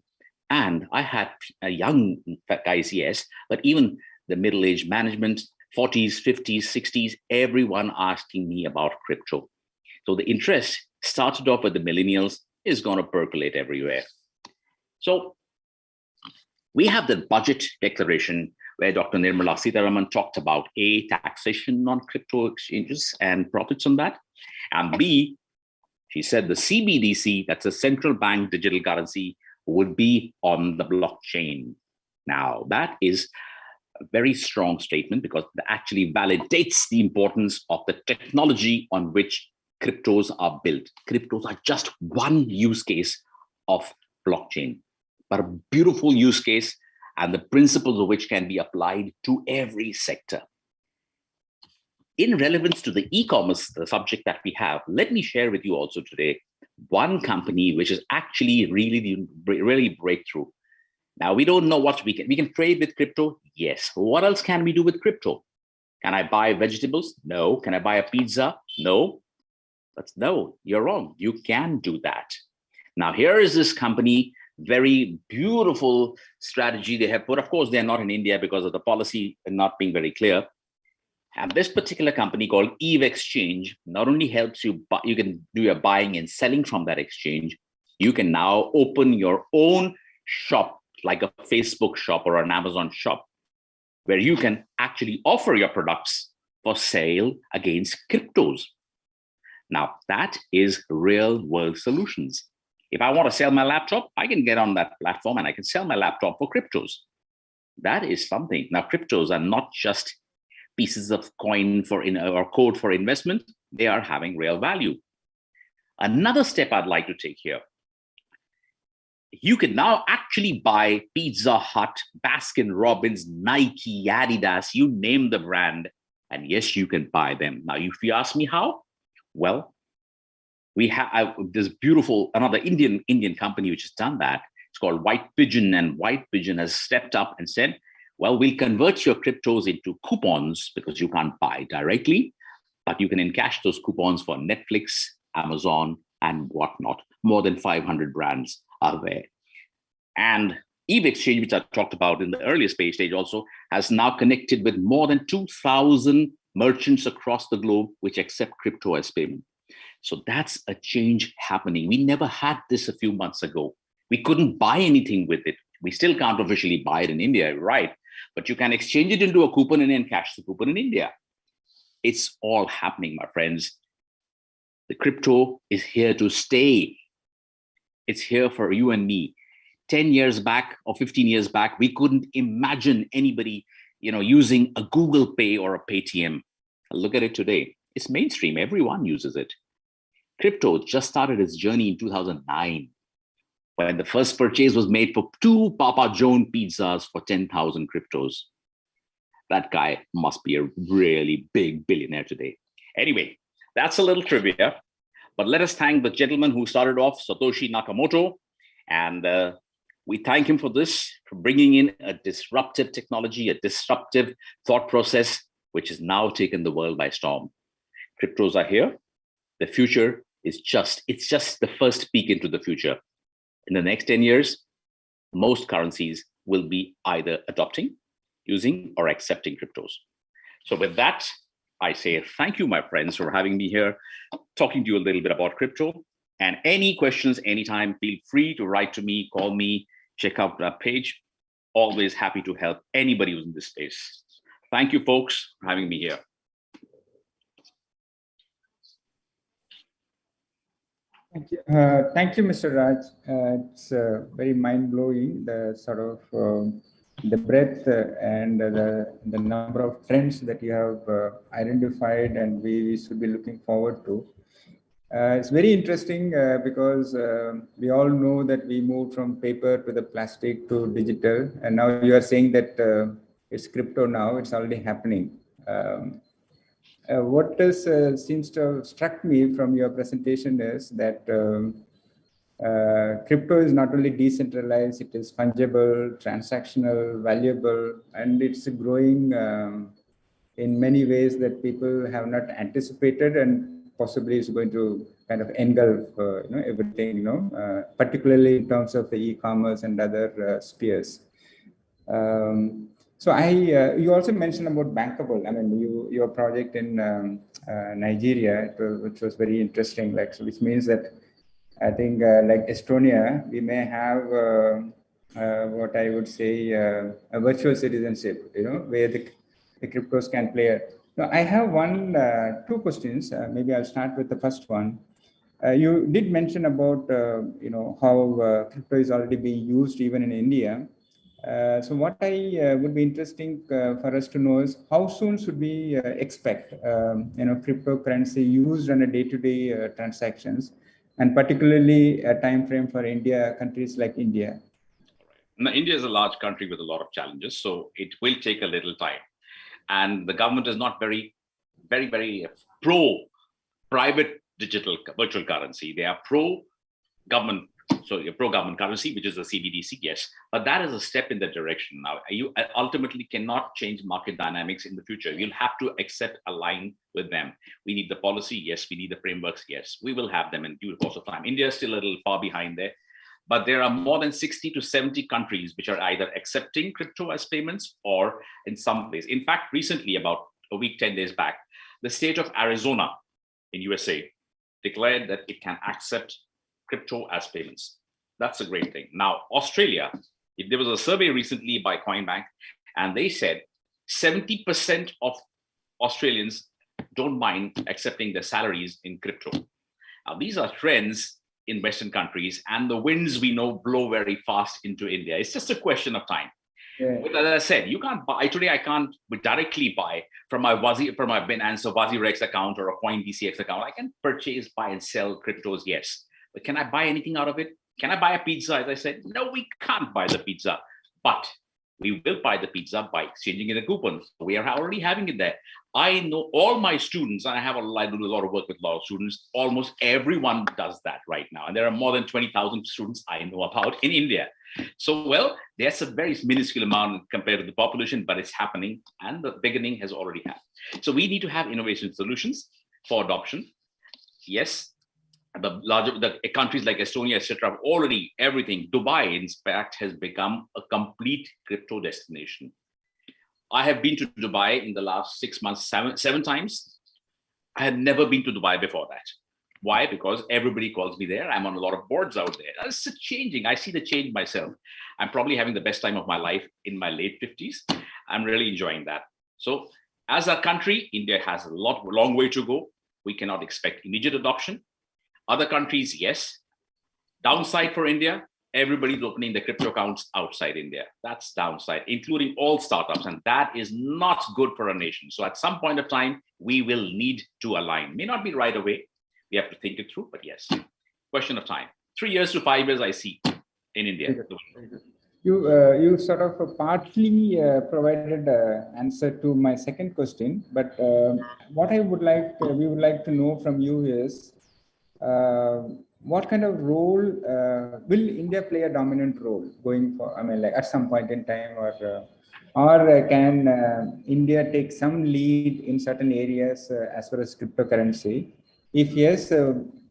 And I had young guys, yes, but even the middle-aged management, 40s, 50s, 60s, everyone asking me about crypto. So the interest started off with the millennials, is going to percolate everywhere. So we have the budget declaration where Dr. Nirmala Sitharaman talked about A, taxation on crypto exchanges and profits on that. And B, she said the CBDC, that's a central bank digital currency, would be on the blockchain. Now, that is a very strong statement because it actually validates the importance of the technology on which cryptos are built. Cryptos are just one use case of blockchain, but a beautiful use case, and the principles of which can be applied to every sector. In relevance to the e-commerce, the subject that we have, let me share with you also today one company which is actually really breakthrough. Now, we don't know what we can trade with crypto. Yes. What else can we do with crypto? Can I buy vegetables? No. Can I buy a pizza? No. But no, you're wrong. You can do that. Now, here is this company, very beautiful strategy they have put. Of course, they're not in India because of the policy not being very clear. And this particular company called Eve Exchange not only helps you, but you can do your buying and selling from that exchange. You can now open your own shop, like a Facebook shop or an Amazon shop, where you can actually offer your products for sale against cryptos. Now, that is real world solutions. If I want to sell my laptop, I can get on that platform and I can sell my laptop for cryptos. That is something. Now, cryptos are not just pieces of coin or code for investment. They are having real value. Another step I'd like to take here. You can now actually buy Pizza Hut, Baskin Robbins, Nike, Adidas, you name the brand. And yes, you can buy them. Now, if you ask me how, well, we have this beautiful, another Indian company which has done that. It's called White Pigeon, and White Pigeon has stepped up and said, well, we'll convert your cryptos into coupons because you can't buy directly, but you can encash those coupons for Netflix, Amazon, and whatnot. More than 500 brands are there. And Eve Exchange, which I talked about in the earlier stage also, has now connected with more than 2,000 merchants across the globe which accept crypto as payment. So that's a change happening. We never had this a few months ago. We couldn't buy anything with it. We still can't officially buy it in India, right? But you can exchange it into a coupon and encash the coupon in India. It's all happening, my friends. The crypto is here to stay. It's here for you and me. 10 years back or 15 years back, we couldn't imagine anybody, using a Google Pay or a Paytm. Look at it today. It's mainstream. Everyone uses it. Crypto just started its journey in 2009 when the first purchase was made for 2 Papa John pizzas for 10,000 cryptos. That guy must be a really big billionaire today. Anyway, that's a little trivia. But let us thank the gentleman who started off, Satoshi Nakamoto. And we thank him for this, for bringing in a disruptive technology, a disruptive thought process, which has now taken the world by storm. Cryptos are here. The future is just the first peek into the future. In the next 10 years, most currencies will be either adopting, using, or accepting cryptos. So with that, I say thank you, my friends, for having me here, talking to you a little bit about crypto. And any questions, anytime, feel free to write to me, call me, check out that page. Always happy to help anybody who's in this space. Thank you, folks, for having me here. Thank you, Mr. Raj. It's very mind-blowing, the sort of the breadth and the number of trends that you have identified and we should be looking forward to. It's very interesting because we all know that we moved from paper to the plastic to digital, and now you are saying that it's crypto now, it's already happening. What seems to have struck me from your presentation is that crypto is not only decentralized, it is fungible, transactional, valuable, and it's growing in many ways that people have not anticipated, and possibly is going to kind of engulf everything, particularly in terms of the e-commerce and other spheres. So you also mentioned about bankable. I mean, your project in Nigeria, which was very interesting, which means that I think like Estonia, we may have what I would say a virtual citizenship, where the cryptos can play. Now, I have two questions. Maybe I'll start with the first one. You did mention about how crypto is already being used even in India. So what I would be interesting for us to know is how soon should we expect cryptocurrency used on a day-to-day transactions, and particularly a time frame for India, countries like India. Now, India is a large country with a lot of challenges, so it will take a little time. And the government is not very pro-private digital virtual currency. They are pro-government. So your pro-government currency, which is the CBDC, yes, but that is a step in that direction. Now, you ultimately cannot change market dynamics in the future. You'll have to align with them. We need the policy, yes. We need the frameworks, yes. We will have them in due course of time. India is still a little far behind there, but there are more than 60 to 70 countries which are either accepting crypto as payments or in some place. In fact, recently, about a week, 10 days back, the state of Arizona in USA declared that it can accept crypto as payments. That's a great thing. Now, Australia, there was a survey recently by Coinbank, and they said 70% of Australians don't mind accepting their salaries in crypto. Now, these are trends in Western countries, and the winds we know blow very fast into India. It's just a question of time. Yeah. But as I said, you can't buy today. I can't directly buy from my Binance or WazirX account or a CoinBCX account. I can purchase, buy, and sell cryptos, yes. But can I buy anything out of it? Can I buy a pizza? As I said, no, we can't buy the pizza, but we will buy the pizza by exchanging in a coupon. We are already having it there. I know all my students, and I do a lot of work with a lot of students. Almost everyone does that right now. And there are more than 20,000 students I know about in India. So, well, there's a very minuscule amount compared to the population, but it's happening, and the beginning has already happened. So we need to have innovation solutions for adoption. Yes. The countries like Estonia, etc., have already everything. Dubai, in fact, has become a complete crypto destination. I have been to Dubai in the last 6 months, seven times. I had never been to Dubai before that. Why? Because everybody calls me there. I'm on a lot of boards out there. It's changing. I see the change myself. I'm probably having the best time of my life in my late 50s. I'm really enjoying that. So as a country, India has a long way to go. We cannot expect immediate adoption. Other countries, yes. Downside for India, everybody's opening the crypto accounts outside India. That's downside, including all startups. And that is not good for a nation. So at some point of time, we will need to align. May not be right away. We have to think it through, but yes, question of time. 3 years to 5 years, I see in India. You sort of partly provided an answer to my second question, but what we would like to know from you is, what kind of role will India play a dominant role going for? I mean, like at some point in time, or can India take some lead in certain areas as far as cryptocurrency? If yes,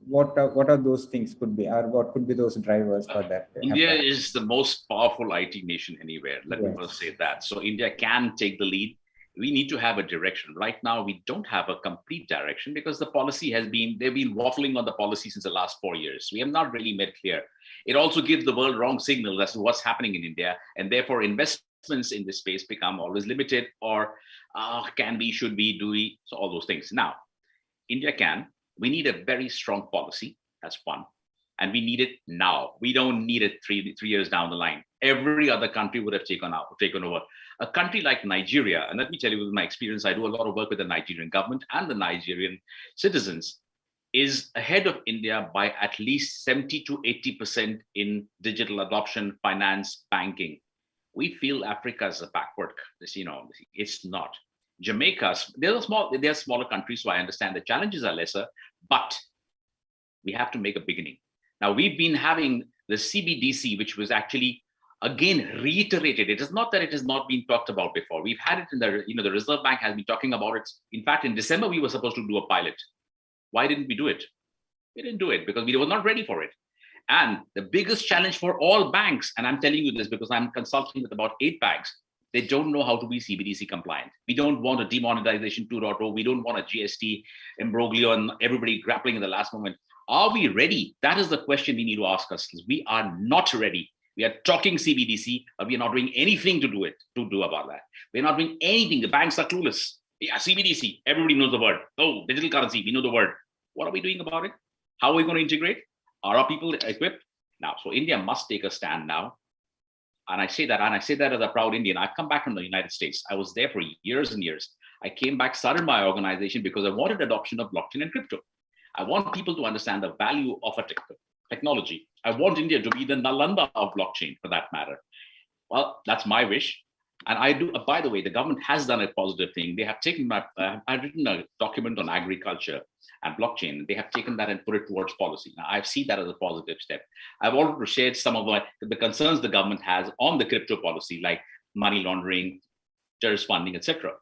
what are those things could be, or what could be those drivers for that? India is the most powerful IT nation anywhere. Let me first say that. So India can take the lead. we need to have a direction. Right now, we don't have a complete direction because the policy they've been waffling on the policy since the last 4 years. We have not really made clear. It also gives the world wrong signal as to what's happening in India, and therefore investments in this space become always limited, or can be, should be, do we, so all those things. Now, we need a very strong policy, that's one, and we need it now. We don't need it three years down the line. Every other country would have taken over. A country like Nigeria, and let me tell you with my experience, I do a lot of work with the Nigerian government and the Nigerian citizens, is ahead of India by at least 70 to 80% in digital adoption, finance, banking. We feel Africa is a backward. It's not. Jamaica, they're smaller countries, so I understand the challenges are lesser, but we have to make a beginning. Now, we've been having the CBDC, which was actually, again, reiterated. It is not that it has not been talked about before. We've had it in the Reserve Bank has been talking about it. In fact, in December, we were supposed to do a pilot. Why didn't we do it? We didn't do it because we were not ready for it. And the biggest challenge for all banks, and I'm telling you this because I'm consulting with about 8 banks, they don't know how to be CBDC compliant. We don't want a demonetization 2.0. We don't want a GST imbroglio and everybody grappling in the last moment. Are we ready? That is the question we need to ask ourselves. We are not ready. We are talking CBDC, but we are not doing anything to do about that. We're not doing anything. The banks are clueless. Yeah, CBDC, everybody knows the word. Oh, digital currency, we know the word. What are we doing about it? How are we going to integrate? Are our people equipped? Now, so India must take a stand now. And I say that as a proud Indian. I've come back from the United States. I was there for years and years. I came back, started my organization because I wanted adoption of blockchain and crypto. I want people to understand the value of a technology. I want India to be the Nalanda of blockchain, for that matter. Well, that's my wish. And I do, by the way, the government has done a positive thing. They have taken I've written a document on agriculture and blockchain. They have taken that and put it towards policy. Now, I see that as a positive step. I've already shared some of the concerns the government has on the crypto policy, like money laundering, terrorist funding, etc.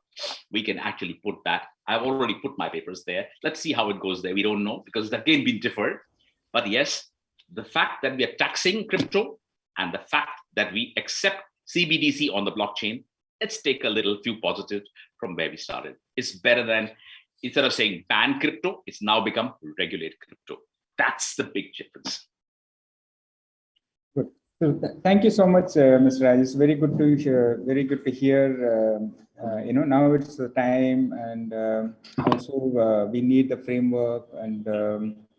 We can actually put that. I've already put my papers there. Let's see how it goes there. We don't know because it's again been deferred. But yes, the fact that we are taxing crypto and the fact that we accept CBDC on the blockchain, let's take a few positives from where we started. It's better than, instead of saying ban crypto, it's now become regulate crypto. That's the big difference. Good. So thank you so much, Mr. Raj. It's very good to hear. Now it's the time, and also we need the framework, and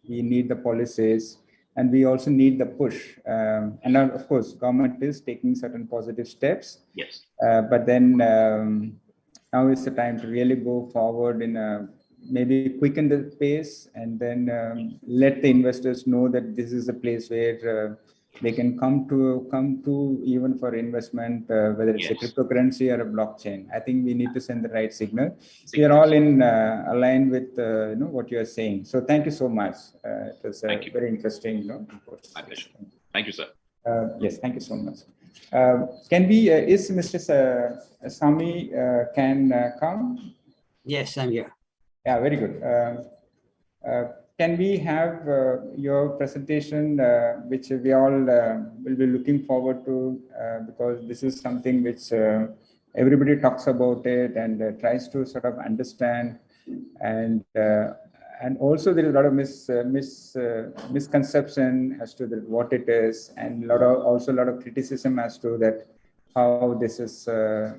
we need the policies. And we also need the push. And now, of course, government is taking certain positive steps. Yes. But then now is the time to really go forward in maybe quicken the pace, and then let the investors know that this is a place where they can come to even for investment, whether it's a cryptocurrency or a blockchain. I think we need to send the right signal. We are all in aligned with what you are saying. So thank you so much. It was very interesting. My pleasure. Thank you, sir. Yes, thank you so much. Can we? Is Mr. Sami can come? Yes, I'm here. Yeah, very good. Can we have your presentation, which we all will be looking forward to, because this is something which everybody talks about it and tries to sort of understand, and also there is a lot of misconception as to what it is, and also a lot of criticism as to that how this is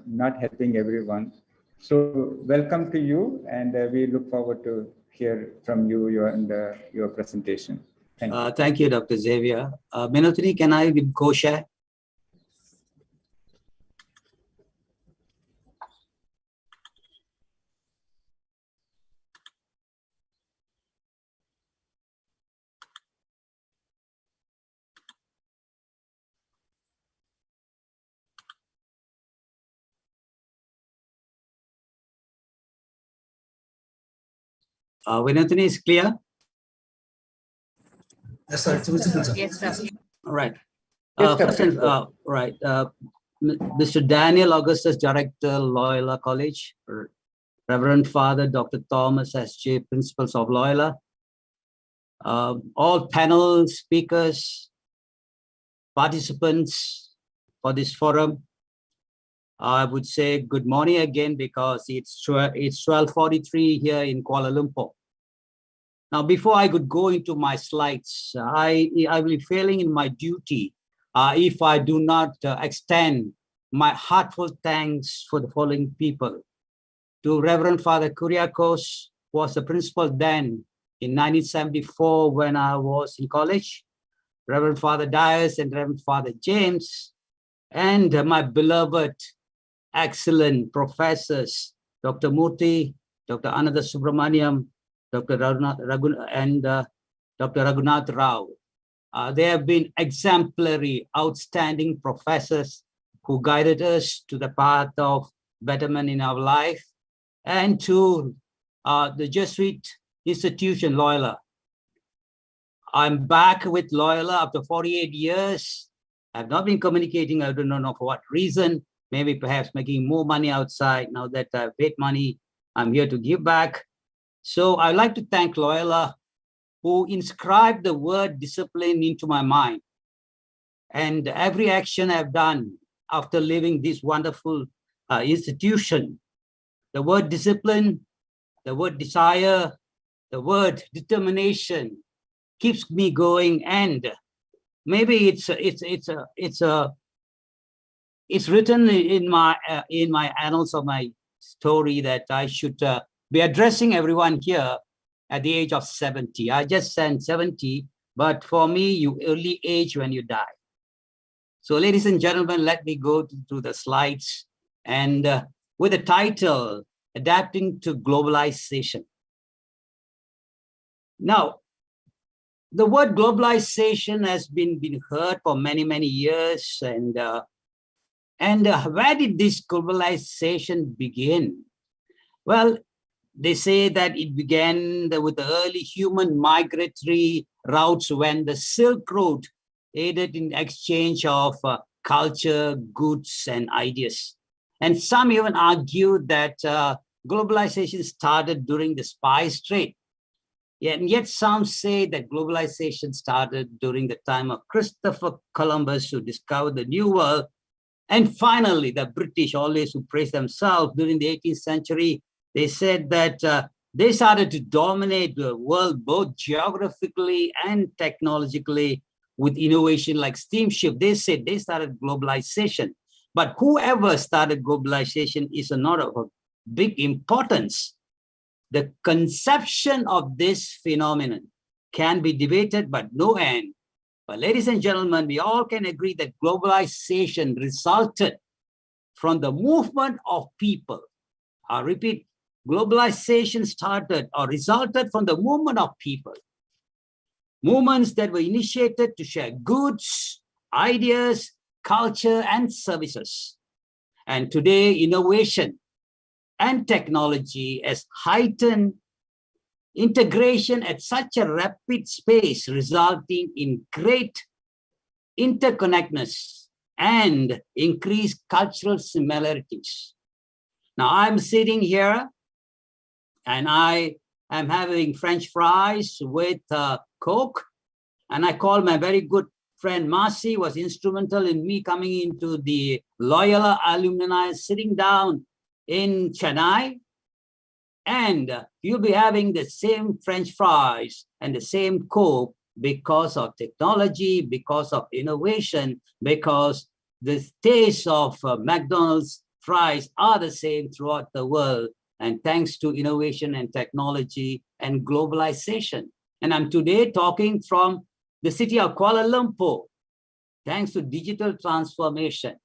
not helping everyone. So welcome to you, and we look forward to hear from you your presentation. Thank you. Thank you, Dr. Xavier. Minotini, can I co-share? Vinodini is clear? Yes, sir. It's visible, sir. Yes, sir. All right. Right. Mr. Daniel Augustus, Director, Loyola College. Reverend Father Dr. Thomas S.J., Principals of Loyola. All panel speakers, participants for this forum. I would say good morning again because it's 12:43 here in Kuala Lumpur. Now, before I could go into my slides, I will be failing in my duty if I do not extend my heartfelt thanks for the following people. To Reverend Father Kuriakos, who was the principal then in 1974 when I was in college, Reverend Father Dias and Reverend Father James, and my beloved, excellent professors, Dr. Murthy, Dr. Ananda Subramaniam, Dr. Dr. Raghunath Rao. They have been exemplary, outstanding professors who guided us to the path of betterment in our life, and to the Jesuit institution, Loyola. I'm back with Loyola after 48 years. I've not been communicating, I don't know for what reason, maybe perhaps making more money outside. Now that I've paid money, I'm here to give back. So I'd like to thank Loyola, who inscribed the word discipline into my mind. And every action I've done after leaving this wonderful institution, the word discipline, the word desire, the word determination keeps me going. And maybe it's written in my annals of my story that I should be addressing everyone here at the age of 70. I just turned 70, but for me, you early age when you die. So ladies and gentlemen, let me go to the slides, and with the title, Adapting to Globalization. Now, the word globalization has been heard for many, many years. And where did this globalization begin? Well, they say that it began with the early human migratory routes when the Silk Road aided in exchange of culture, goods, and ideas. And some even argue that globalization started during the spice trade. And yet some say that globalization started during the time of Christopher Columbus, who discovered the New World. And finally, the British, always who praise themselves during the 18th century, they said that they started to dominate the world both geographically and technologically with innovation like steamship. They said they started globalization. But whoever started globalization is not of a big importance. The conception of this phenomenon can be debated, but no end. But ladies and gentlemen, we all can agree that globalization resulted from the movement of people. I repeat, globalization started or resulted from the movement of people. Movements that were initiated to share goods, ideas, culture, and services. And today, innovation and technology has heightened integration at such a rapid pace, resulting in great interconnectedness and increased cultural similarities. Now, I'm sitting here and I am having French fries with Coke, and I call my very good friend Marcy, was instrumental in me coming into the Loyola alumni, sitting down in Chennai, and you'll be having the same French fries and the same Coke because of technology, because of innovation, because the taste of McDonald's fries are the same throughout the world, and thanks to innovation and technology and globalization. And I'm today talking from the city of Kuala Lumpur, thanks to digital transformation,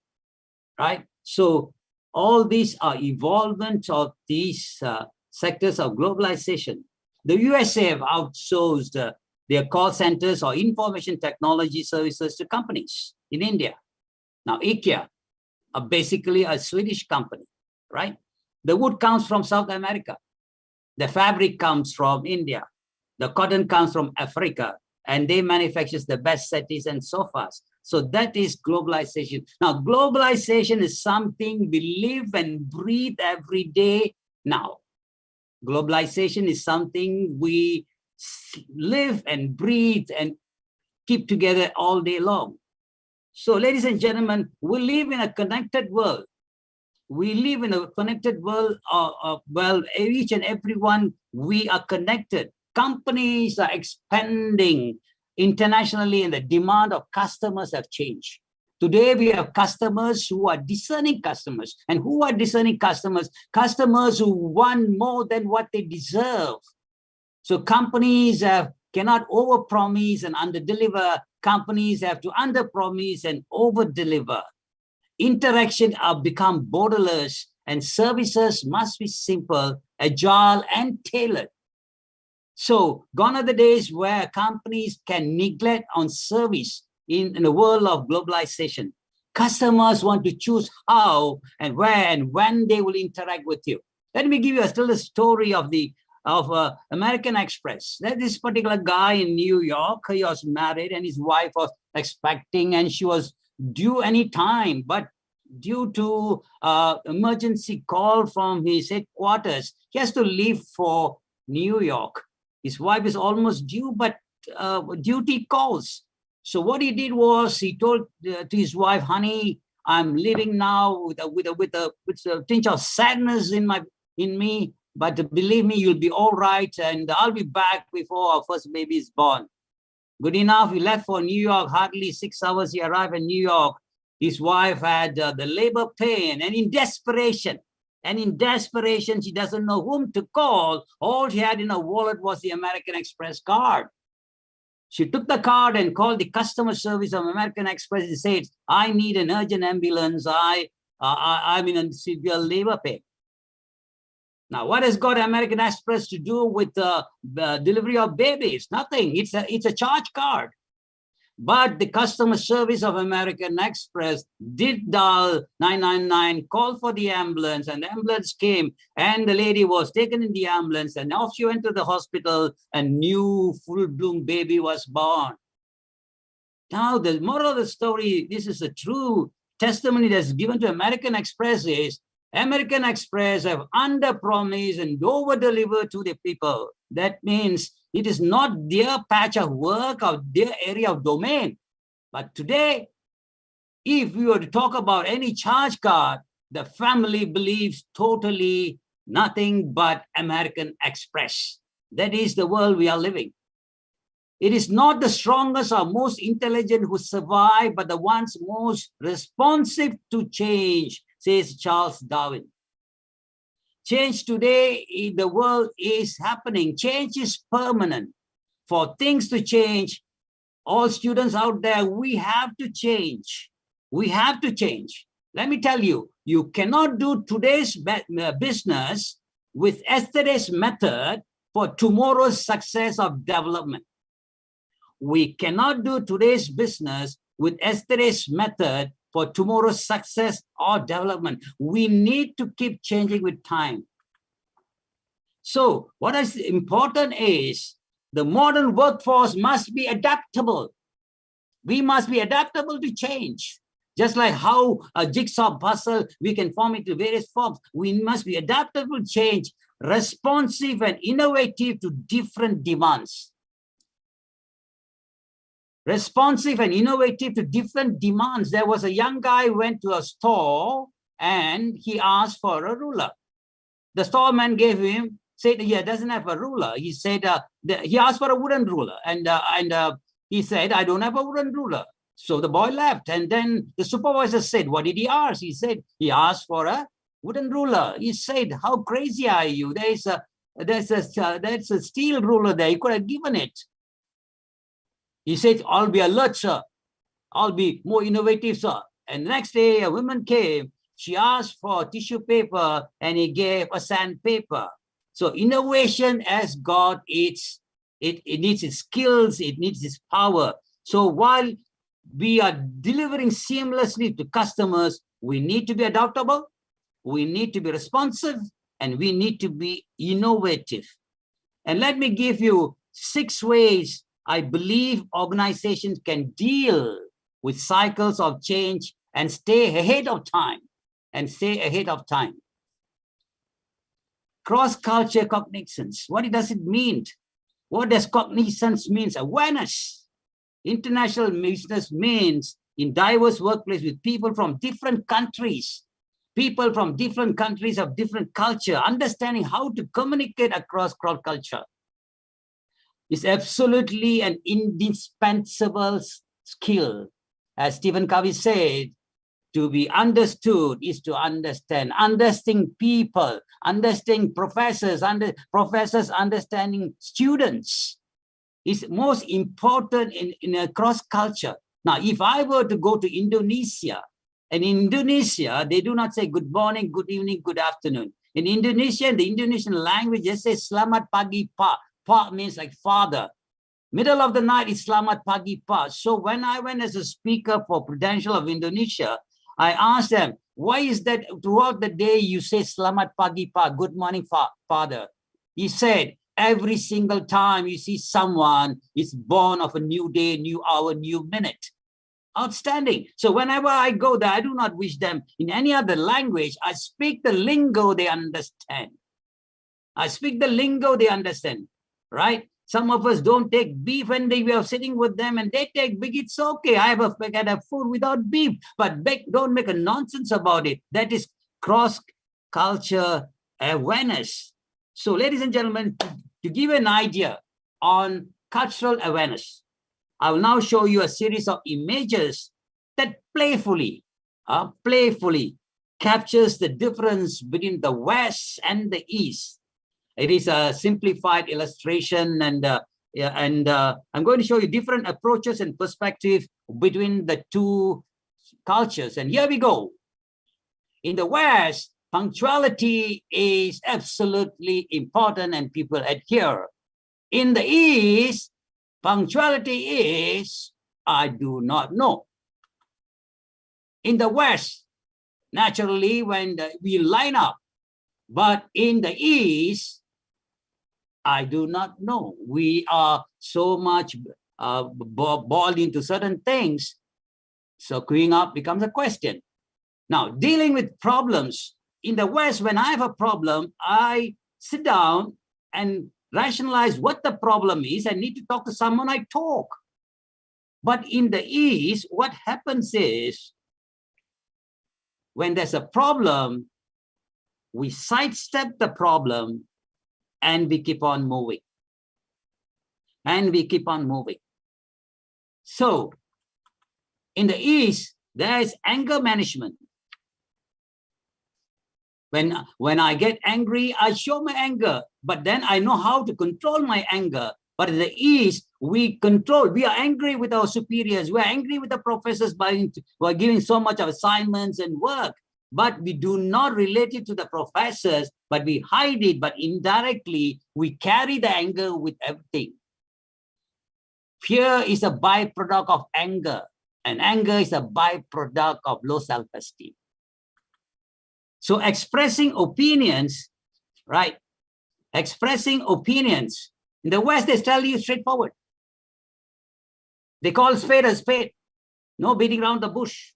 right? So all these are evolvement of these sectors of globalization. The USA have outsourced their call centers or information technology services to companies in India. Now, IKEA are basically a Swedish company, right? The wood comes from South America. The fabric comes from India. The cotton comes from Africa, and they manufacture the best settees and sofas. So that is globalization. Now, globalization is something we live and breathe every day now. Globalization is something we live and breathe and keep together all day long. So, ladies and gentlemen, we live in a connected world. We live in a connected world. Well, each and everyone, we are connected. Companies are expanding internationally, and the demand of customers have changed. Today, we have customers who are discerning customers. And who are discerning customers? Customers who want more than what they deserve. So companies cannot overpromise and underdeliver. Companies have to underpromise and overdeliver. Interaction have become borderless, and services must be simple, agile, and tailored. So gone are the days where companies can neglect on service in the world of globalization. Customers want to choose how and where and when they will interact with you. Let me give you still a story of American Express. There's this particular guy in New York. He was married and his wife was expecting, and she was due any time, but due to emergency call from his headquarters, he has to leave for New York. His wife is almost due, but duty calls. So what he did was he told to his wife, "Honey, I'm leaving now with a tinge of sadness in me, but believe me, you'll be all right, and I'll be back before our first baby is born." Good enough. He left for New York. Hardly 6 hours, he arrived in New York. His wife had the labor pain, and in desperation, she doesn't know whom to call. All she had in her wallet was the American Express card. She took the card and called the customer service of American Express and said, "I need an urgent ambulance. I'm in a severe labor pain." Now, what has got American Express to do with the delivery of babies? Nothing. It's a charge card. But the customer service of American Express did dial 999, call for the ambulance, and the ambulance came, and the lady was taken in the ambulance, and off she went to the hospital, and new full-bloom baby was born. Now, the moral of the story, this is a true testimony that's given to American Express, is American Express have under-promised and over-delivered to the people. That means it is not their patch of work or their area of domain. But today, if we were to talk about any charge card, the family believes totally nothing but American Express. That is the world we are living. It is not the strongest or most intelligent who survive, but the ones most responsive to change, says Charles Darwin. Change today in the world is happening. Change is permanent. For things to change, all students out there, we have to change. We have to change. Let me tell you, you cannot do today's business with yesterday's method for tomorrow's success of development. We cannot do today's business with yesterday's method for tomorrow's success or development. We need to keep changing with time. So what is important is the modern workforce must be adaptable. We must be adaptable to change. Just like how a jigsaw puzzle, we can form into various forms. We must be adaptable to change, responsive and innovative to different demands. Responsive and innovative to different demands. There was a young guy who went to a store and he asked for a ruler. The storeman gave him, said, "Yeah, doesn't have a ruler." He said, he asked for a wooden ruler. And he said, "I don't have a wooden ruler." So the boy left. And then the supervisor said, "What did he ask?" He said, "He asked for a wooden ruler." He said, "How crazy are you? There's a steel ruler there. You could have given it." He said, "I'll be alert, sir. I'll be more innovative, sir." And the next day, a woman came. She asked for tissue paper, and he gave a sandpaper. So innovation has got it needs its skills, it needs its power. So while we are delivering seamlessly to customers, we need to be adaptable, we need to be responsive, and we need to be innovative. And let me give you 6 ways I believe organizations can deal with cycles of change and stay ahead of time. Cross-culture cognizance. What does it mean? What does cognizance mean? Awareness. International business means in diverse workplace with people from different countries. people from different countries of different culture, understanding how to communicate across crowd culture is absolutely an indispensable skill. As Stephen Covey said, to be understood is to understand. Understanding people, understanding professors, professors understanding students is most important in a cross culture. Now, if I were to go to Indonesia, and in Indonesia, they do not say good morning, good evening, good afternoon. In Indonesia, the Indonesian language just says selamat pagi, Pak. Pak means like father. Middle of the night is selamat pagi, Pak. So when I went as a speaker for Prudential of Indonesia, I asked them, why is that throughout the day you say selamat pagi, Pak, good morning, father? He said, every single time you see someone is born of a new day, new hour, new minute. Outstanding. So whenever I go there, I do not wish them in any other language. I speak the lingo they understand. I speak the lingo they understand, right? Some of us don't take beef when we are sitting with them and they take beef. It's okay. I can have food without beef, but don't make a nonsense about it. That is cross-culture awareness. So ladies and gentlemen, to give you an idea on cultural awareness, I will now show you a series of images that playfully captures the difference between the West and the East. It is a simplified illustration, and I'm going to show you different approaches and perspectives between the two cultures. And here we go. In the West, punctuality is absolutely important and people adhere. In the East, punctuality is, I do not know. In the West, naturally, when we line up, but in the East, I do not know. We are so much boiled into certain things. So queuing up becomes a question. Now, dealing with problems. In the West, when I have a problem, I sit down and rationalize what the problem is. I need to talk to someone, I talk. But in the East, what happens is, when there's a problem, we sidestep the problem and we keep on moving. And we keep on moving. So, in the East, there is anger management. When I get angry, I show my anger, but then I know how to control my anger. But in the East, we are angry with our superiors. We're angry with the professors by giving so much of assignments and work. But we do not relate it to the professors, but we hide it. But indirectly, we carry the anger with everything. Fear is a byproduct of anger, and anger is a byproduct of low self-esteem. So expressing opinions, right? Expressing opinions. In the West, they tell you straightforward. They call spade a spade. No beating around the bush.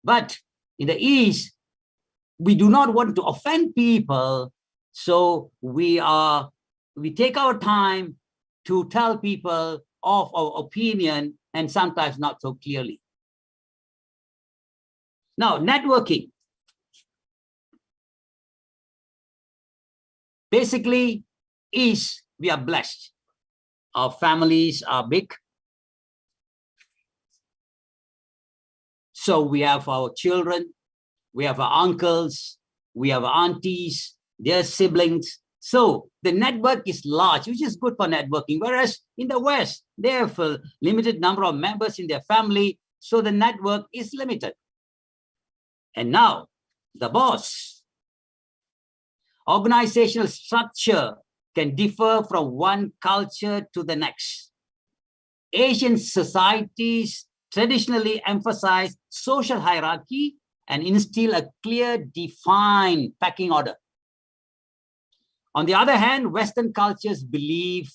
But in the East, we do not want to offend people. So we take our time to tell people of our opinion, and sometimes not so clearly. Now, networking. Basically, we are blessed. Our families are big. So we have our children, we have our uncles, we have our aunties, their siblings. So the network is large, which is good for networking. Whereas in the West, they have a limited number of members in their family. So the network is limited. And now, the boss. Organizational structure can differ from one culture to the next. Asian societies traditionally emphasize social hierarchy and instill a clear, defined pecking order. On the other hand, Western cultures believe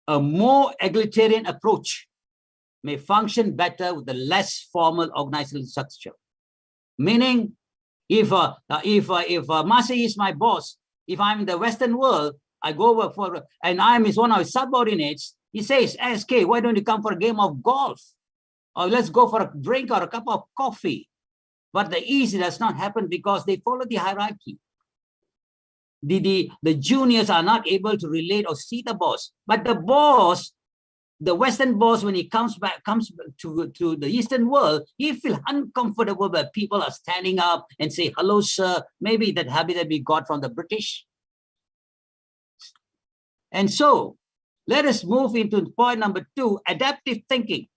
a more egalitarian approach may function better with a less formal organizational structure. Meaning, if Masi is my boss, if I'm in the Western world, I go work for, and I'm one of his subordinates, he says, SK, why don't you come for a game of golf? Or let's go for a drink or a cup of coffee. But the East does not happen because they follow the hierarchy. The juniors are not able to relate or see the boss. But the boss, the Western boss, when he comes to the Eastern world, he feels uncomfortable where people are standing up and say, hello, sir. Maybe that habit that we got from the British. And so let us move into point number 2, adaptive thinking.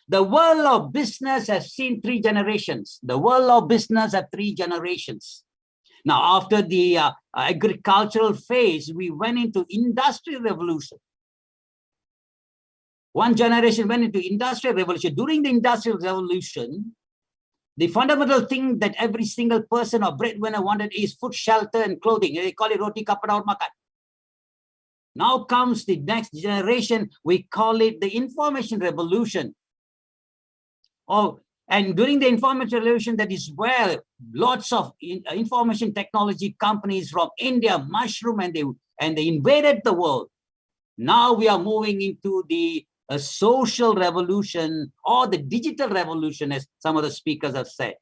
The world of business has seen 3 generations. The world of business has 3 generations. Now, after the agricultural phase, we went into industrial revolution. One generation went into industrial revolution. During the industrial revolution, the fundamental thing that every single person or breadwinner wanted is food, shelter, and clothing. They call it roti, kapda, aur makan. Now comes the next generation. We call it the information revolution. And during the information revolution, that is where lots of information technology companies from India mushroomed and they invaded the world. Now we are moving into the social revolution or the digital revolution, as some of the speakers have said.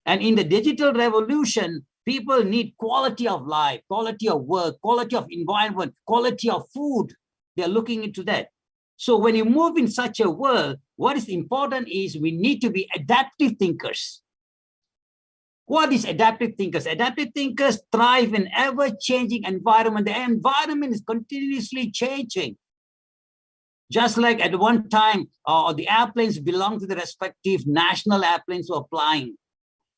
And in the digital revolution, people need quality of life, quality of work, quality of environment, quality of food. They are looking into that. So when you move in such a world, what is important is we need to be adaptive thinkers. What is adaptive thinkers? Adaptive thinkers thrive in ever-changing environment. The environment is continuously changing. Just like at one time, the airplanes belonged to the respective national airplanes who were flying.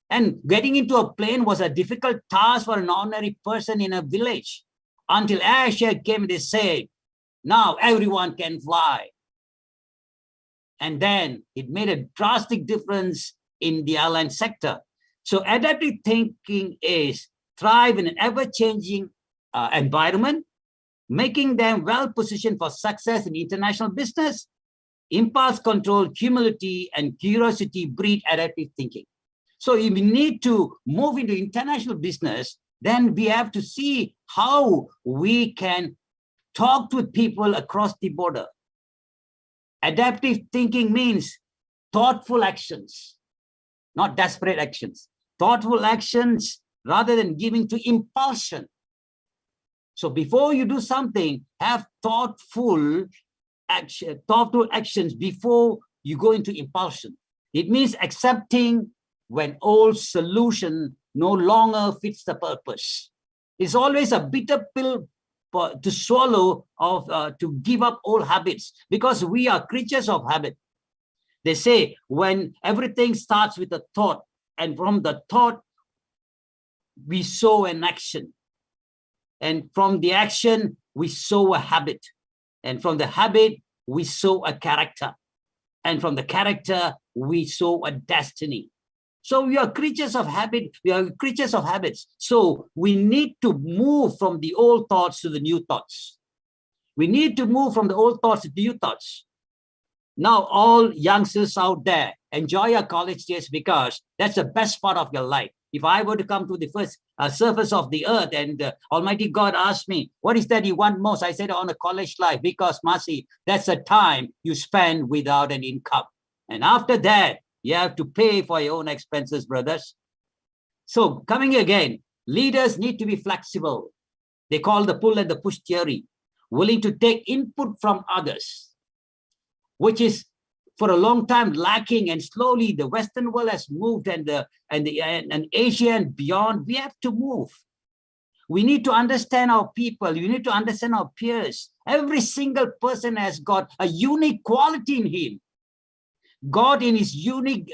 And getting into a plane was a difficult task for an ordinary person in a village. Until Asia came, they said, now everyone can fly. And then it made a drastic difference in the airline sector. So adaptive thinking is thrive in an ever-changing environment, making them well-positioned for success in international business. Impulse control, humility, and curiosity breed adaptive thinking. So if we need to move into international business, then we have to see how we can talk to people across the border. Adaptive thinking means thoughtful actions, not desperate actions. Thoughtful actions rather than giving to impulsion. So before you do something, have thoughtful actions before you go into impulsion. It means accepting when old solution no longer fits the purpose. It's always a bitter pill to swallow to give up old habits, because we are creatures of habit. They say when everything starts with a thought, and from the thought we sow an action, and from the action we sow a habit, and from the habit we sow a character, and from the character we sow a destiny. So we are creatures of habit. We are creatures of habits. So we need to move from the old thoughts to the new thoughts. We need to move from the old thoughts to new thoughts. Now, all youngsters out there, enjoy your college days, because that's the best part of your life. If I were to come to the first surface of the earth and Almighty God asked me, what is that you want most? I said, on a college life, because Masi, that's a time you spend without an income. And after that, you have to pay for your own expenses, brothers. So coming again, leaders need to be flexible. They call the pull and the push theory, willing to take input from others, which is for a long time lacking. And slowly the Western world has moved, and Asia and beyond, we have to move. We need to understand our people. We need to understand our peers. Every single person has got a unique quality in him. God in his unique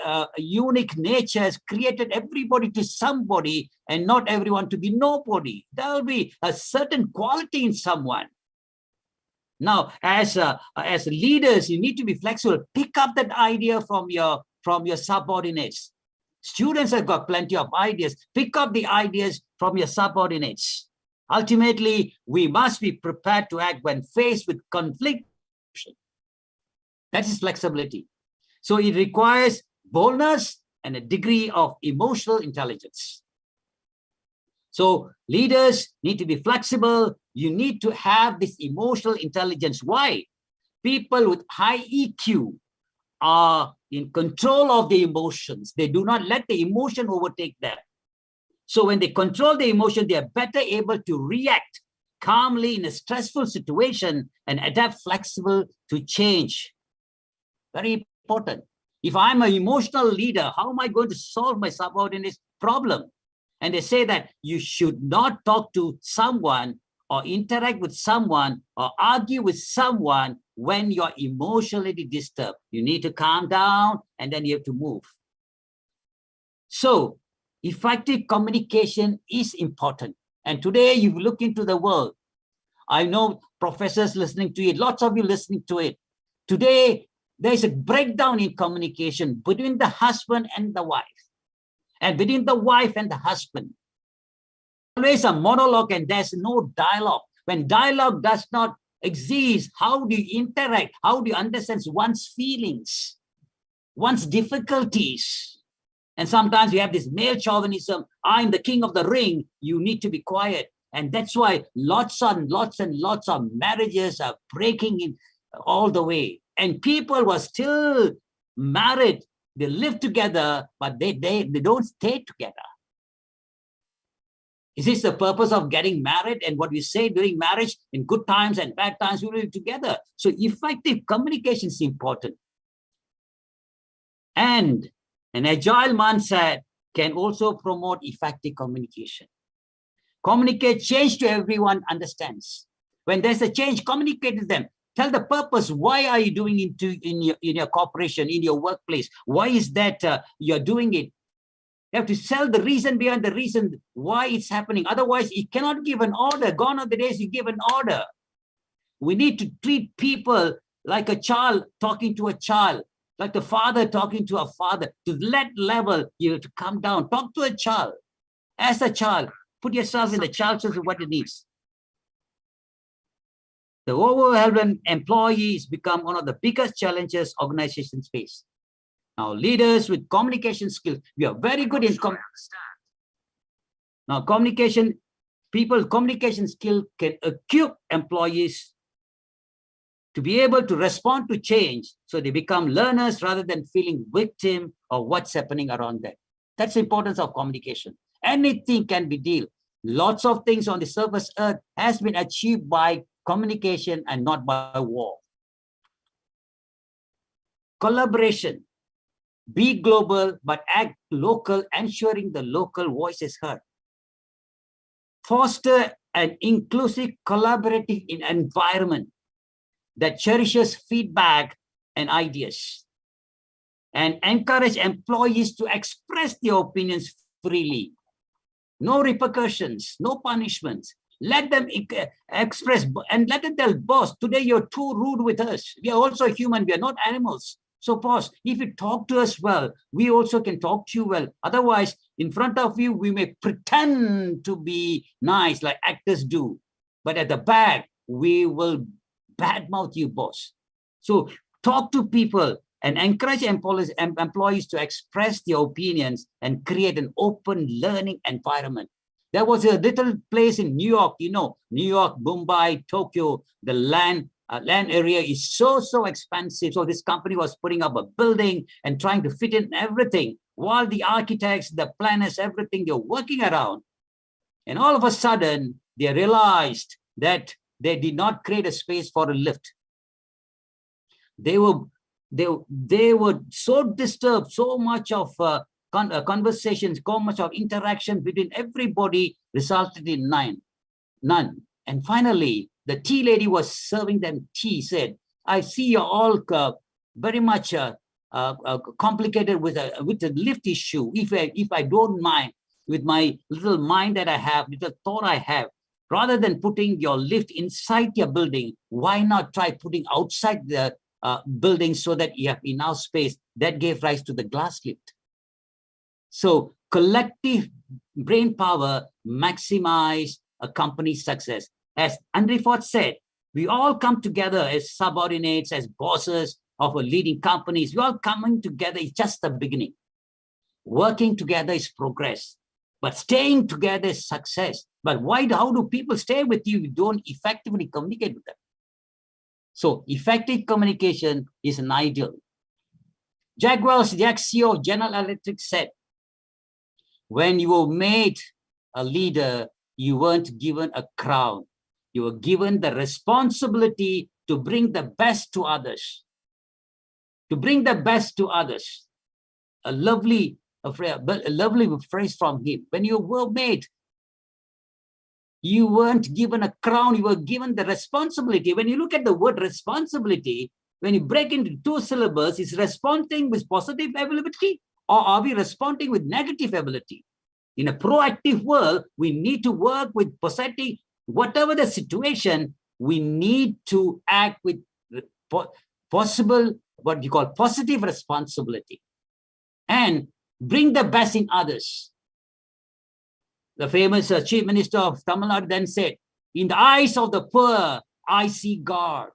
nature has created everybody to somebody and not everyone to be nobody. There will be a certain quality in someone. Now, as leaders, you need to be flexible. Pick up that idea from your subordinates. Students have got plenty of ideas. Pick up the ideas from your subordinates. Ultimately, we must be prepared to act when faced with conflict. That is flexibility. So it requires boldness and a degree of emotional intelligence. So leaders need to be flexible. You need to have this emotional intelligence. Why? People with high EQ are in control of the emotions. They do not let the emotion overtake them. So when they control the emotion, they are better able to react calmly in a stressful situation and adapt flexible to change. Very important. If I'm an emotional leader, how am I going to solve my subordinate's problem? And they say that you should not talk to someone or interact with someone or argue with someone when you're emotionally disturbed. You need to calm down and then you have to move. So effective communication is important. And today you look into the world. I know professors listening to it, lots of you listening to it. Today, there's a breakdown in communication between the husband and the wife, and between the wife and the husband. Always a monologue and there's no dialogue. When dialogue does not exist, how do you interact? How do you understand one's feelings, one's difficulties? And sometimes we have this male chauvinism. I'm the king of the ring. You need to be quiet. And that's why lots and lots of marriages are breaking in all the way. And people were still married. They live together, but they don't stay together. Is this the purpose of getting married? And what we say during marriage, in good times and bad times, we live together. So effective communication is important. And an agile mindset can also promote effective communication. Communicate change to everyone understands. When there's a change, communicate with them. Tell the purpose. Why are you doing it in your corporation, in your workplace? Why is that you're doing it? You have to sell the reason behind the reason why it's happening. Otherwise, you cannot give an order. Gone are the days you give an order. We need to treat people like a child talking to a child, like the father talking to a father. To that level, you have to come down. Talk to a child. As a child, put yourself in the child's shoes of what it needs. The overwhelmed employees become one of the biggest challenges organizations face. Now, leaders with communication skills, we are very good in now communication skill can equip employees to be able to respond to change, so they become learners rather than feeling victim of what's happening around them. That's the importance of communication. Anything can be dealt. Lots of things on the surface earth has been achieved by communication and not by war. Collaboration. Be global, but act local, ensuring the local voice is heard. Foster an inclusive, collaborative environment that cherishes feedback and ideas. And encourage employees to express their opinions freely. No repercussions, no punishments. Let them express and let them tell boss, today you're too rude with us. We are also human, we are not animals. So boss, if you talk to us well, we also can talk to you well. Otherwise, in front of you, we may pretend to be nice like actors do. But at the back, we will badmouth you, boss. So talk to people and encourage employees to express their opinions and create an open learning environment. There was a little place in New York, New York, Mumbai, Tokyo, the land area is so expensive. So this company was putting up a building and trying to fit in everything, while the architects, the planners, everything, they're working around. And all of a sudden, they realized that they did not create a space for a lift. They were so disturbed, so much of conversations, so much of interaction between everybody resulted in none. And finally, the tea lady was serving them tea, said, I see you're all very much complicated with the lift issue. If I don't mind, with my little mind that I have, little thought I have, rather than putting your lift inside your building, why not try putting outside the building so that you have enough space? That gave rise to the glass lift. So collective brain power maximize a company's success. As Henry Ford said, we all come together as subordinates, as bosses of a leading companies. We all coming together is just the beginning. Working together is progress, but staying together is success. But how do people stay with you if you don't effectively communicate with them? So effective communication is an ideal. Jack Welch, the ex-CEO of General Electric, said, when you were made a leader, you weren't given a crown. You were given the responsibility to bring the best to others. To bring the best to others. A lovely phrase from him. When you were made, you weren't given a crown, you were given the responsibility. When you look at the word responsibility, when you break into 2 syllables, is responding with positive ability, or are we responding with negative ability? In a proactive world, we need to work with positive, whatever the situation, we need to act with possible, what you call positive responsibility, and bring the best in others. The famous Chief Minister of Tamil Nadu then said, in the eyes of the poor, I see God.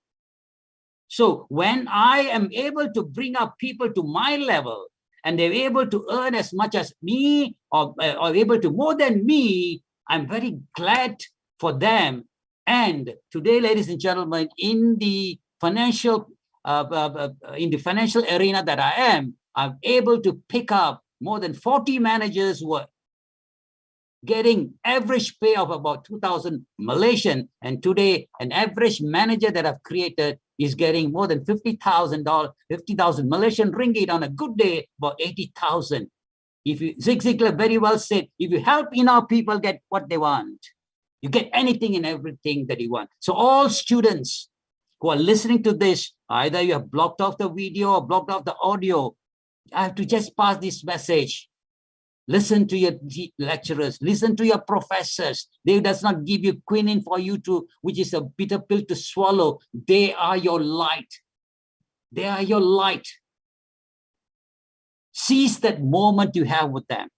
So when I am able to bring up people to my level, and they're able to earn as much as me, or able to more than me, I'm very glad for them. And today, ladies and gentlemen, in the financial arena that I am, I'm able to pick up more than 40 managers who are getting average pay of about 2,000 Malaysian. And today, an average manager that I've created is getting more than $50,000, 50,000 Malaysian ringgit on a good day, about 80,000. If you, Zig Ziglar very well said, if you help enough people get what they want, you get anything and everything that you want. So all students who are listening to this, either you have blocked off the video or blocked off the audio, I have to just pass this message. Listen to your lecturers, listen to your professors. They does not give you quinine for you to, which is a bitter pill to swallow. They are your light. They are your light. Seize that moment you have with them.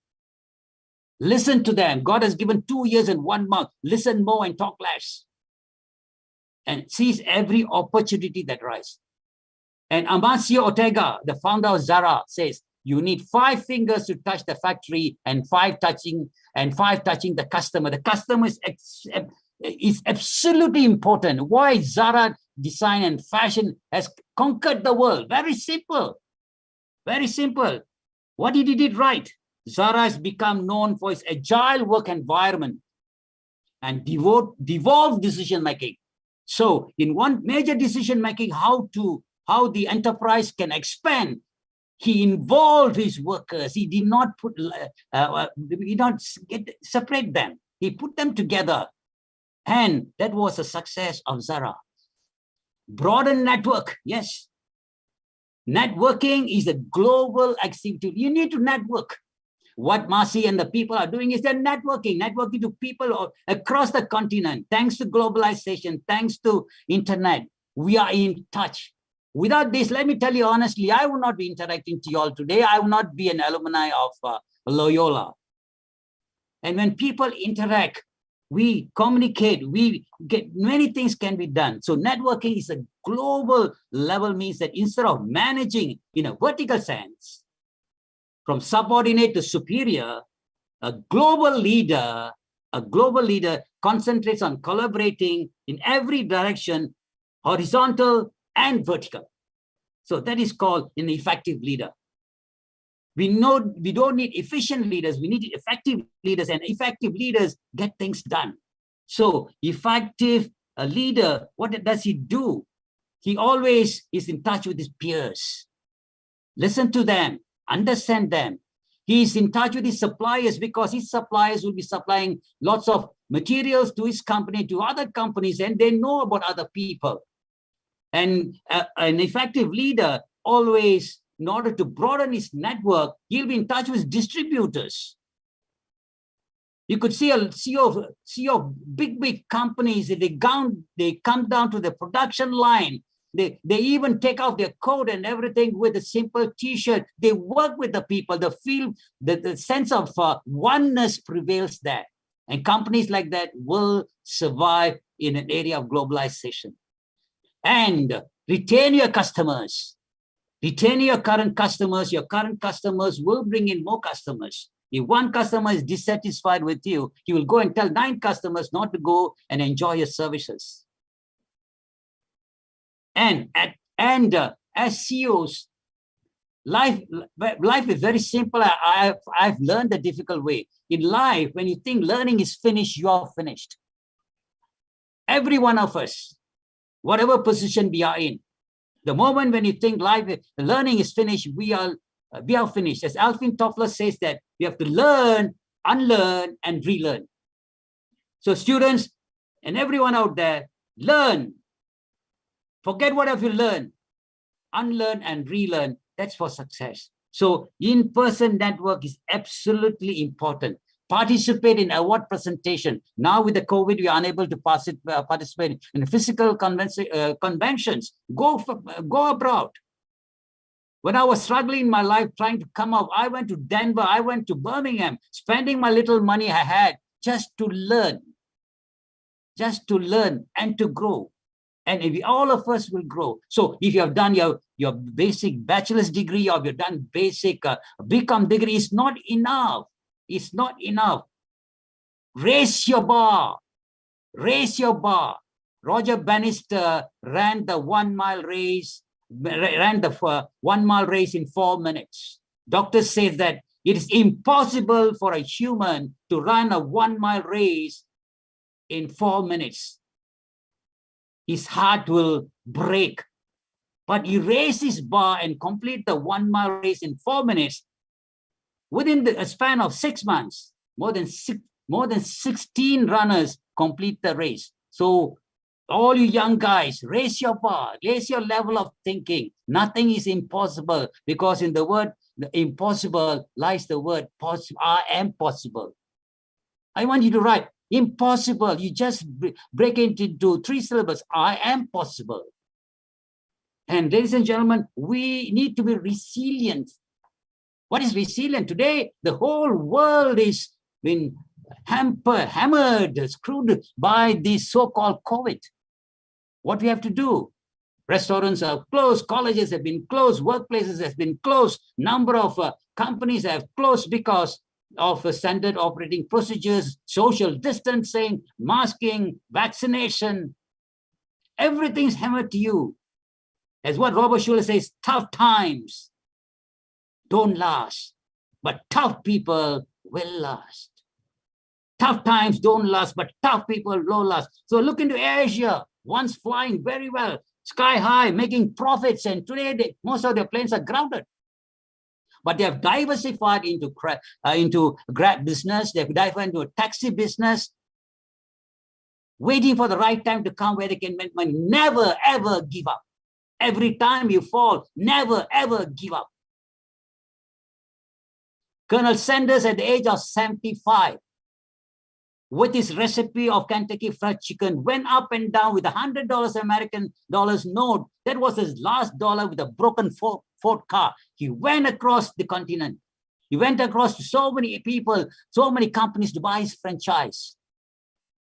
Listen to them. God has given 2 years and 1 month. Listen more and talk less. And seize every opportunity that rises. And Amancio Ortega, the founder of Zara, says, you need 5 fingers to touch the factory and 5 touching the customer. The customer is absolutely important. Why Zara design and fashion has conquered the world? Very simple. Very simple. What did he did right? Zara has become known for its agile work environment and devolved decision making. So in one major decision making, how the enterprise can expand, he involved his workers. He did not separate them. He put them together. And that was a success of Zara. Broaden network, yes. Networking is a global activity. You need to network. What Marcy and the people are doing is they're networking to people across the continent. Thanks to globalization, thanks to internet, we are in touch. Without this, let me tell you honestly, I would not be interacting to you all today. I would not be an alumni of Loyola. And when people interact, we communicate, we get many things can be done. So networking is a global level, means that instead of managing in a vertical sense, from subordinate to superior, a global leader concentrates on collaborating in every direction, horizontal and vertical. So that is called an effective leader. We know we don't need efficient leaders, we need effective leaders, and effective leaders get things done. So effective leader, what does he do? He always is in touch with his peers. Listen to them, understand them. He is in touch with his suppliers because his suppliers will be supplying lots of materials to his company, to other companies, and they know about other people. And an effective leader always, in order to broaden his network, he'll be in touch with distributors. You could see a CEO of big companies, they come down to the production line. They even take off their coat and everything with a simple t-shirt. They work with the people, the sense of oneness prevails there. And companies like that will survive in an area of globalization. And retain your customers. Retain your current customers. Your current customers will bring in more customers. If one customer is dissatisfied with you, he will go and tell 9 customers not to go and enjoy your services. And as CEOs, Life is very simple. I've learned the difficult way. In life, when you think learning is finished, you are finished. Every one of us, whatever position we are in, the moment when you think learning is finished, we are finished. As Alvin Toffler says that we have to learn, unlearn, and relearn. So students and everyone out there, learn. Forget what have you learned. Unlearn and relearn. That's for success. So in-person network is absolutely important. Participate in award presentation. Now with the COVID, we are unable to participate in physical conventions. Go abroad. When I was struggling in my life, trying to come up, I went to Denver, I went to Birmingham, spending my little money I had just to learn and to grow. And all of us will grow. So if you have done your basic bachelor's degree or you've done basic BCom degree, it's not enough. It's not enough. Raise your bar. Raise your bar. Roger Bannister ran the 1 mile race, in 4 minutes. Doctors say that it is impossible for a human to run a 1 mile race in 4 minutes. His heart will break. But he raised his bar and complete the 1 mile race in 4 minutes. Within a span of 6 months, more than 16 runners complete the race. So all you young guys, raise your bar, raise your level of thinking. Nothing is impossible, because in the word impossible lies the word possible. I am possible. I want you to write impossible. You just break it into 3 syllables. I am possible. And ladies and gentlemen, we need to be resilient. What is resilient? Today, the whole world is been hammered, screwed by this so-called COVID. What we have to do? Restaurants are closed, colleges have been closed, workplaces have been closed, number of companies have closed because of standard operating procedures, social distancing, masking, vaccination. Everything's hammered to you. As what Robert Schuller says, tough times don't last, but tough people will last. Tough times don't last, but tough people will last. So look into Asia, once flying very well, sky high, making profits, and today most of their planes are grounded. But they have diversified into Grab business, they've diversified into a taxi business, waiting for the right time to come where they can make money. Never, ever give up. Every time you fall, never, ever give up. Colonel Sanders, at the age of 75, with his recipe of Kentucky Fried Chicken, went up and down with $100 American dollars note. That was his last dollar with a broken Ford car. He went across the continent. He went across to so many people, so many companies to buy his franchise.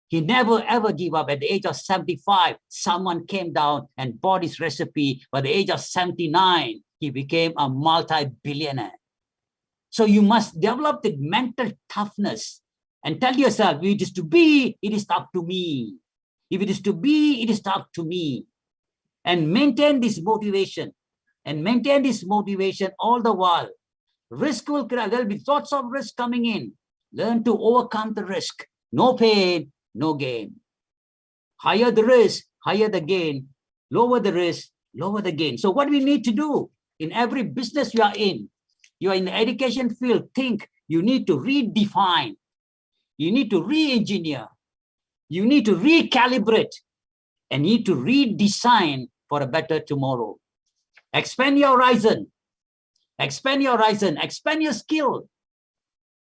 He never, ever gave up. At the age of 75, someone came down and bought his recipe. By the age of 79, he became a multi-billionaire. So you must develop the mental toughness and tell yourself, if it is to be, it is up to me. If it is to be, it is up to me. And maintain this motivation. And maintain this motivation all the while. Risk will come. There will be lots of risk coming in. Learn to overcome the risk. No pain, no gain. Higher the risk, higher the gain. Lower the risk, lower the gain. So what we need to do in every business you are in the education field, think you need to redefine. You need to re-engineer. You need to recalibrate and need to redesign for a better tomorrow. Expand your horizon. Expand your horizon. Expand your skill.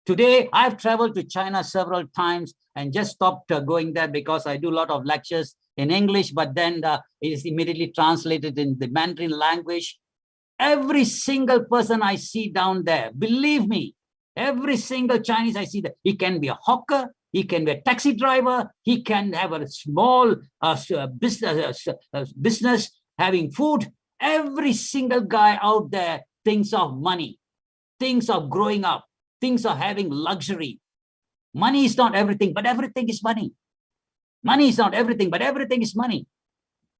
Today, I've traveled to China several times and just stopped going there because I do a lot of lectures in English, but then it is immediately translated in the Mandarin language. Every single person I see down there, believe me, every single Chinese I see there, he can be a hawker, he can be a taxi driver, he can have a small business having food. Every single guy out there thinks of money, thinks of growing up, thinks of having luxury. Money is not everything, but everything is money. Money is not everything, but everything is money.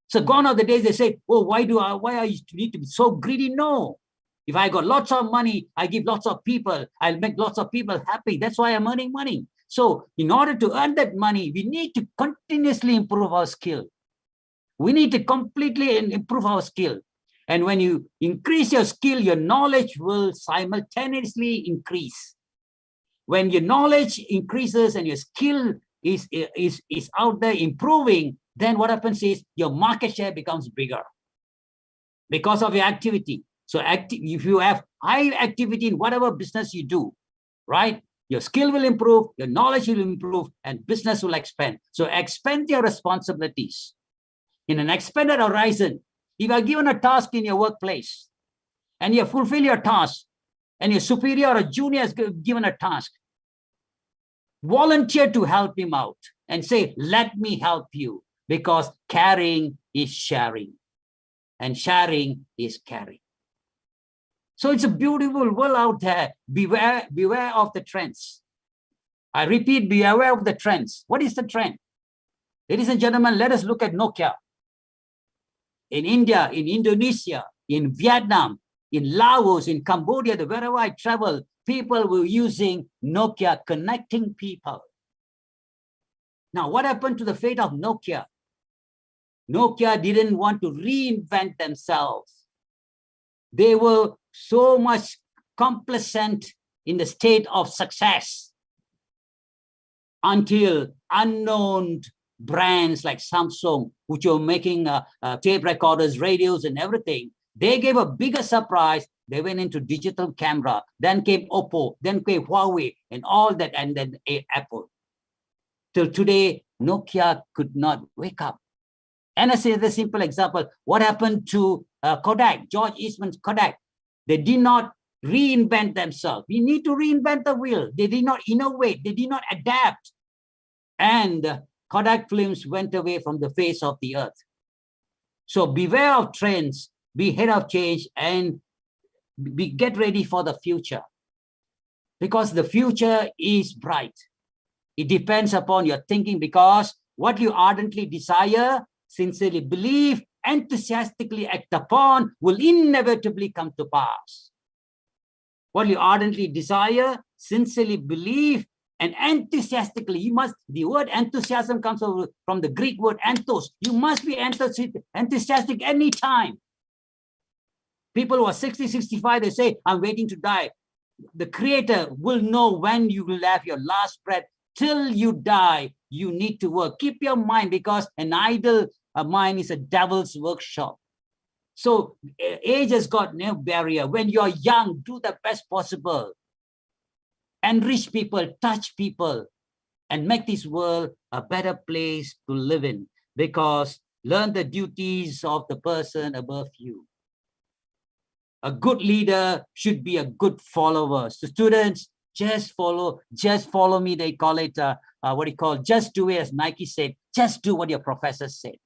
So gone are the days they say, oh, why are you need to be so greedy? No. If I got lots of money, I give lots of people, I'll make lots of people happy. That's why I'm earning money. So in order to earn that money, we need to continuously improve our skill. We need to completely improve our skill. And when you increase your skill, your knowledge will simultaneously increase. When your knowledge increases and your skill is out there improving, then what happens is your market share becomes bigger because of your activity. So if you have high activity in whatever business you do, right, your skill will improve, your knowledge will improve, and business will expand. So expand your responsibilities. In an expanded horizon, if you are given a task in your workplace and you fulfill your task and your superior or junior is given a task, volunteer to help him out and say, let me help you, because caring is sharing and sharing is caring. So it's a beautiful world out there. Beware of the trends. I repeat, be aware of the trends. What is the trend? Ladies and gentlemen, let us look at Nokia. In India, in Indonesia, in Vietnam, in Laos, in Cambodia, wherever I travel, people were using Nokia, connecting people. Now, what happened to the fate of Nokia? Nokia didn't want to reinvent themselves. They were so much complacent in the state of success until unknown brands like Samsung, which were making tape recorders, radios, and everything, they gave a bigger surprise. They went into digital camera. Then came Oppo, then came Huawei, and all that, and then Apple. Till today, Nokia could not wake up. And I say the simple example, what happened to Kodak, George Eastman's Kodak? They did not reinvent themselves. We need to reinvent the wheel. They did not innovate. They did not adapt. And Kodak films went away from the face of the earth. So beware of trends, be ahead of change, and get ready for the future. Because the future is bright. It depends upon your thinking, because what you ardently desire, sincerely believe, enthusiastically act upon will inevitably come to pass. What you ardently desire, sincerely believe, and enthusiastically, the word enthusiasm comes from the Greek word enthos. You must be enthusiastic anytime. People who are 60, 65, they say, I'm waiting to die. The Creator will know when you will have your last breath. Till you die, you need to work. Keep your mind, because an idle mind is a devil's workshop. So age has got no barrier. When you're young, do the best possible. Enrich people, touch people, and make this world a better place to live in, because learn the duties of the person above you. A good leader should be a good follower. So students, just follow me. They call it, just do it, as Nike said, just do what your professor said.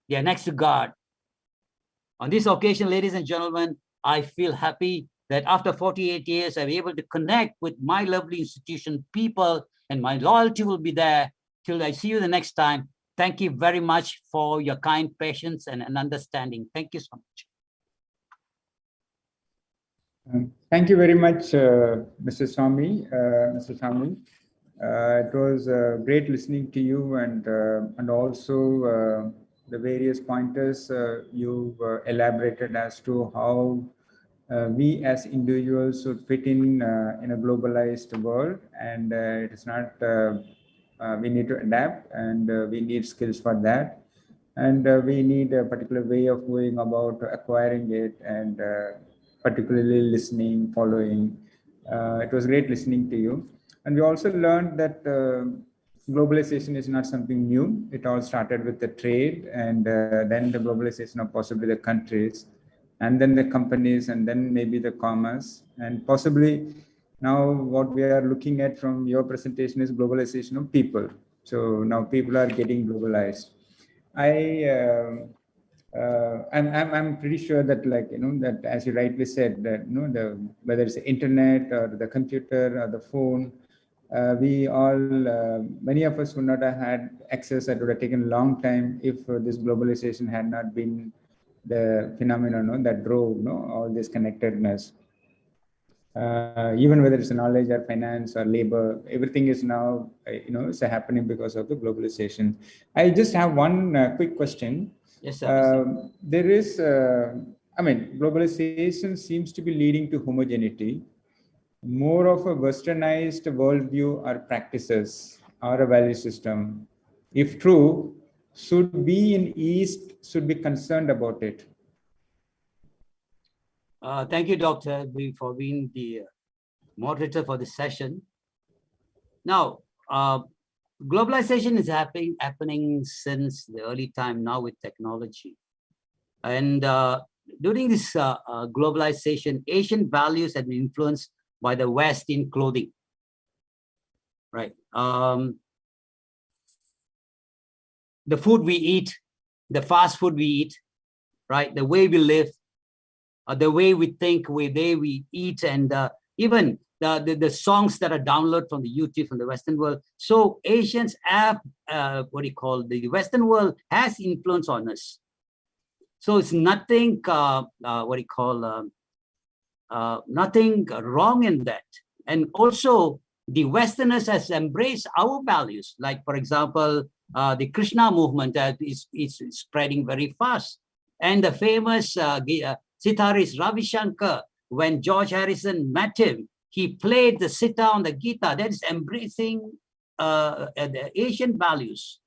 They are next to God. On this occasion, ladies and gentlemen, I feel happy that after 48 years, I'm able to connect with my lovely institution people, and my loyalty will be there till I see you the next time. Thank you very much for your kind patience and understanding. Thank you so much. Thank you very much, Mr. Swami. It was great listening to you, and also the various pointers you elaborated as to how we as individuals should fit in a globalized world, and it is not. We need to adapt, and we need skills for that, and we need a particular way of going about acquiring it, and particularly listening, following. It was great listening to you. And we also learned that globalization is not something new. It all started with the trade, and then the globalization of possibly the countries, and then the companies, and then maybe the commerce. And possibly now what we are looking at from your presentation is globalization of people. So now people are getting globalized. I'm pretty sure that, that as you rightly said, that whether it's the internet or the computer or the phone, we all, many of us would not have had access. That would have taken a long time if this globalization had not been the phenomenon that drove all this connectedness. Even whether it's knowledge or finance or labor, everything is now it's happening because of the globalization. I just have one quick question. Yes, sir. There is, globalization seems to be leading to homogeneity, more of a westernized worldview or practices or a value system. If true, should we in East should be concerned about it? Thank you, Doctor, for being the moderator for this session. Now, globalization is happening since the early time now with technology. And during this globalization, Asian values have been influenced by the West in clothing, right? The food we eat, the fast food we eat, right? The way we live, the way we think, the way we eat, and even the songs that are downloaded from the YouTube from the Western world. So Asians have, the Western world has influence on us. So it's nothing, nothing wrong in that. And also the Westerners has embraced our values. Like, for example, the Krishna movement is spreading very fast. And the famous sitarist Ravi Shankar, when George Harrison met him, he played the sitar on the guitar. That is embracing the Asian values.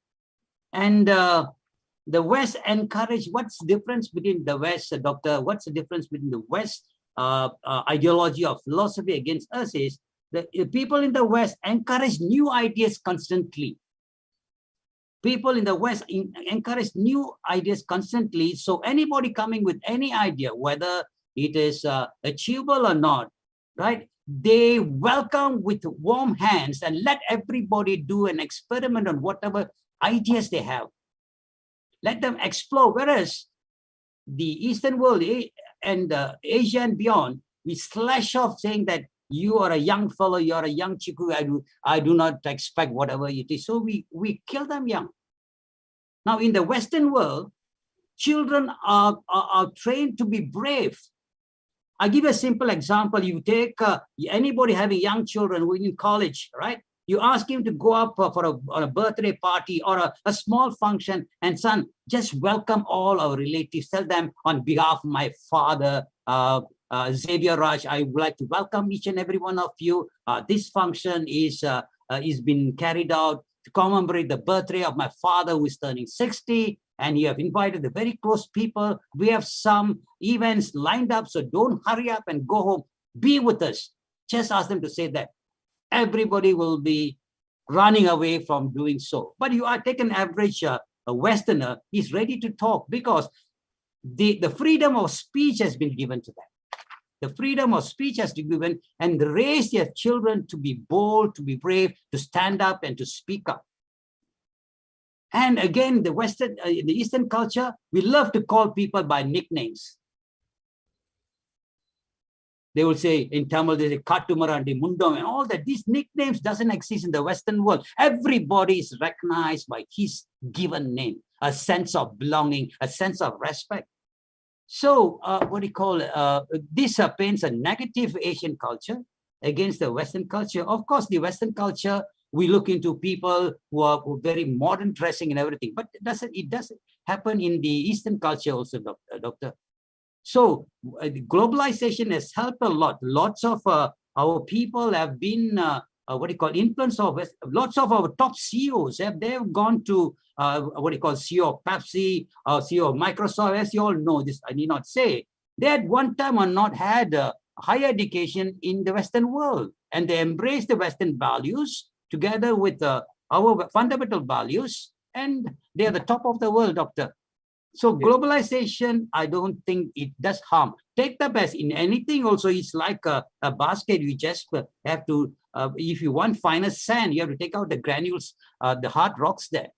And the West encourage, what's the difference between the West, Doctor? What's the difference between the West ideology of philosophy against us is that people in the West encourage new ideas constantly. People in the West encourage new ideas constantly. So anybody coming with any idea, whether it is achievable or not, right? They welcome with warm hands and let everybody do an experiment on whatever ideas they have. Let them explore. Whereas the Eastern world and Asia and beyond, we slash off saying that you are a young fellow, you are a young chiku, I do not expect whatever it is. So we kill them young. Now in the Western world, children are trained to be brave. I'll give you a simple example. You take anybody having young children who are in college, right? You ask him to go up for a birthday party or a small function, and son, just welcome all our relatives. Tell them on behalf of my father, Xavier Raj, I would like to welcome each and every one of you. This function is been carried out to commemorate the birthday of my father who is turning 60. And you have invited the very close people. We have some events lined up, so don't hurry up and go home. Be with us. Just ask them to say that. Everybody will be running away from doing so. But you are take an average a Westerner, he's ready to talk because the freedom of speech has been given to them. The freedom of speech has been given, and raise their children to be bold, to be brave, to stand up and to speak up. And again, the Eastern culture, we love to call people by nicknames. They will say in Tamil, they say Katumarandi, Mundam, and all that. These nicknames doesn't exist in the Western world. Everybody is recognized by his given name, a sense of belonging, a sense of respect. So this paints a negative Asian culture against the Western culture. Of course, the Western culture, we look into people who are very modern dressing and everything, but it doesn't happen in the Eastern culture also, Doctor. So globalization has helped a lot. Lots of our people have been influence of lots of our top CEOs they've gone to CEO of Pepsi, CEO of Microsoft. As you all know, this I need not say. They at one time or not had higher education in the Western world, and they embraced the Western values together with our fundamental values, and they are the top of the world, Doctor. So globalization, I don't think it does harm. Take the best in anything. Also, it's like a basket. You just have to, if you want finer sand, you have to take out the granules, the hard rocks there.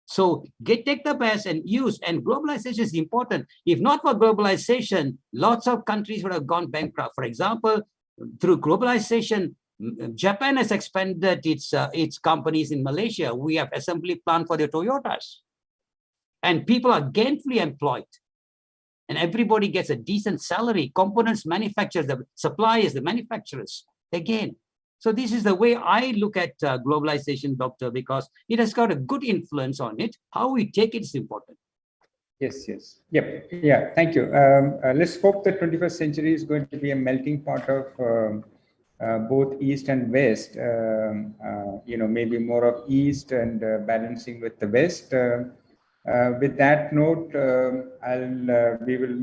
So take the best and use. And globalization is important. If not for globalization, lots of countries would have gone bankrupt. For example, through globalization, Japan has expanded its companies in Malaysia. We have assembly plant for the Toyotas. And people are gainfully employed. and everybody gets a decent salary. Components manufacturers, the suppliers, the manufacturers, again. So this is the way I look at globalization, Doctor, because it has got a good influence on it. How we take it is important. Yes, yes. Yep. Yeah, thank you. Let's hope the 21st century is going to be a melting pot of both East and West. Maybe more of East and balancing with the West. With that note, we'll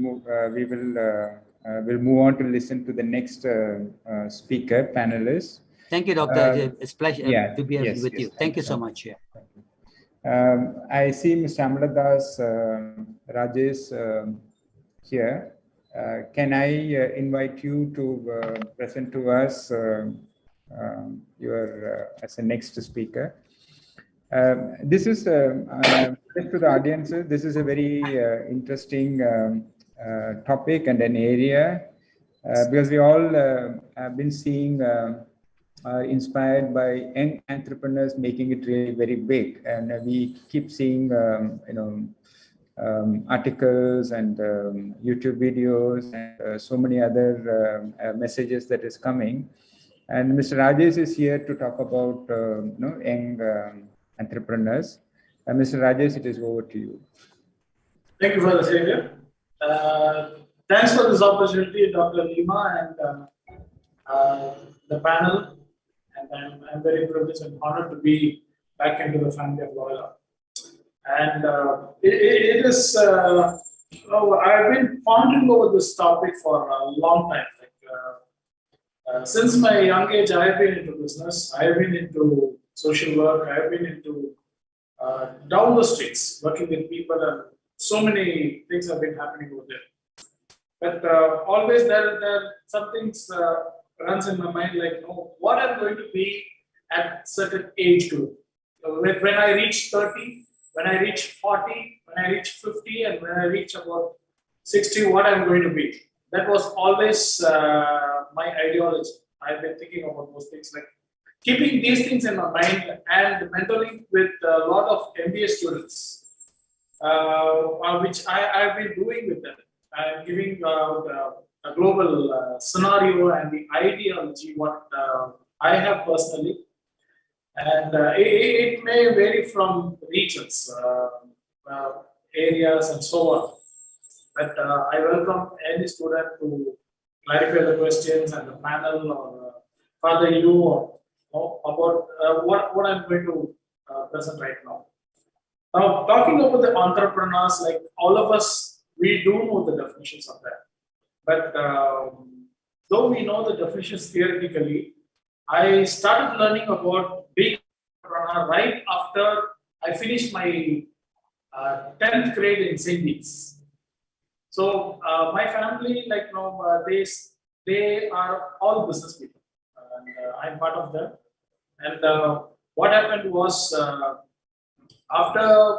move on to listen to the next speaker, panelist. Thank you, Doctor. It's a pleasure to be with you. Thank you so much. Yeah. I see Mr. Amaladas Rajesh here. Can I invite you to present to us your as a next speaker? This is just to the audience. This is a very interesting topic and an area because we all have been seeing. Are inspired by young entrepreneurs making it really very big, and we keep seeing articles and YouTube videos and so many other messages that is coming. And Mr. Rajesh is here to talk about young entrepreneurs. Mr. Rajesh, it is over to you. Thank you for the savior. Thanks for this opportunity, Dr. Lima, and the panel. And I'm very privileged and honored to be back into the family of Loyola. And it is, I've been pondering over this topic for a long time. Since my young age, I have been into business, I have been into social work, I have been into down the streets, working with people, and so many things have been happening over there. But always there some things runs in my mind, like, what I'm going to be at certain age group. When I reach 30, when I reach 40, when I reach 50, and when I reach about 60, what I'm going to be. That was always my ideology. I've been thinking about those things, like keeping these things in my mind and mentoring with a lot of MBA students, which I've been doing with them. I'm giving a global scenario and the ideology, what I have personally. And it may vary from regions, areas, and so on. But I welcome any student to clarify the questions and the panel or Father you or about what I'm going to present right now. Now, talking about the entrepreneurs, like all of us, we do know the definitions of that. But though we know the definitions theoretically, I started learning about being an entrepreneur right after I finished my 10th grade in St. Beats. So my family, like, they are all business people, and I'm part of them. And what happened was, after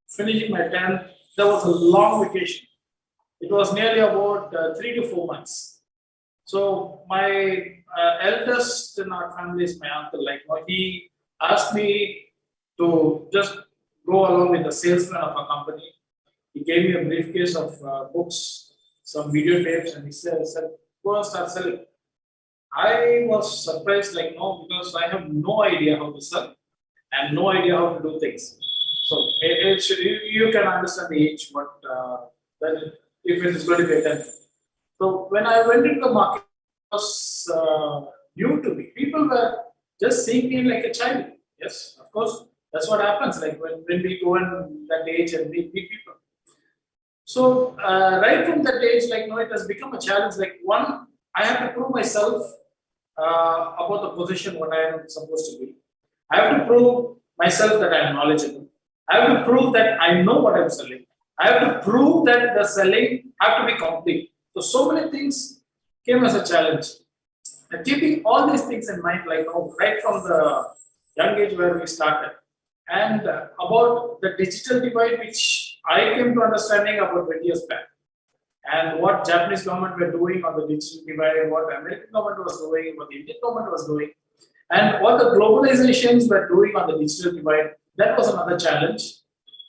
finishing my 10th, there was a long vacation. It was nearly about 3 to 4 months. So my eldest in our family is my uncle. Like, he asked me to just go along with the salesman of a company. He gave me a briefcase of books, some videotapes, and he said, go and start selling. I was surprised, like, no, because I have no idea how to sell and no idea how to do things. So you can understand the age, but if it is going to be attentive. So when I went into the market, it was new to me. People were just seeing me like a child. Yes, of course, that's what happens, like when we go in that age and meet people. So right from that age, like, it has become a challenge. Like, one, I have to prove myself about the position what I am supposed to be. I have to prove myself that I am knowledgeable. I have to prove that I know what I'm selling. I have to prove that the selling have to be complete. So many things came as a challenge. And keeping all these things in mind, like, right from the young age where we started, and about the digital divide, which I came to understanding about 20 years back, and what Japanese government were doing on the digital divide, what the American government was doing, what the Indian government was doing, and what the globalizations were doing on the digital divide. That was another challenge.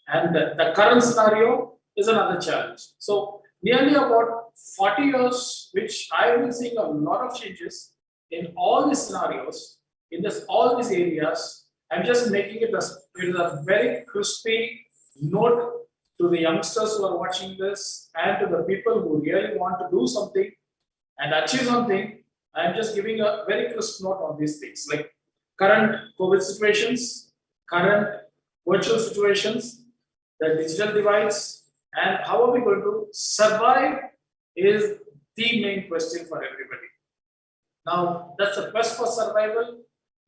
And the current scenario is another challenge. So nearly about 40 years, which I have been seeing a lot of changes in all these scenarios, in all these areas. I'm just making it with a very crispy note to the youngsters who are watching this and to the people who really want to do something and achieve something. I'm just giving a very crisp note on these things, like current COVID situations, current virtual situations, the digital divides, and how are we going to survive is the main question for everybody. Now, that's the quest for survival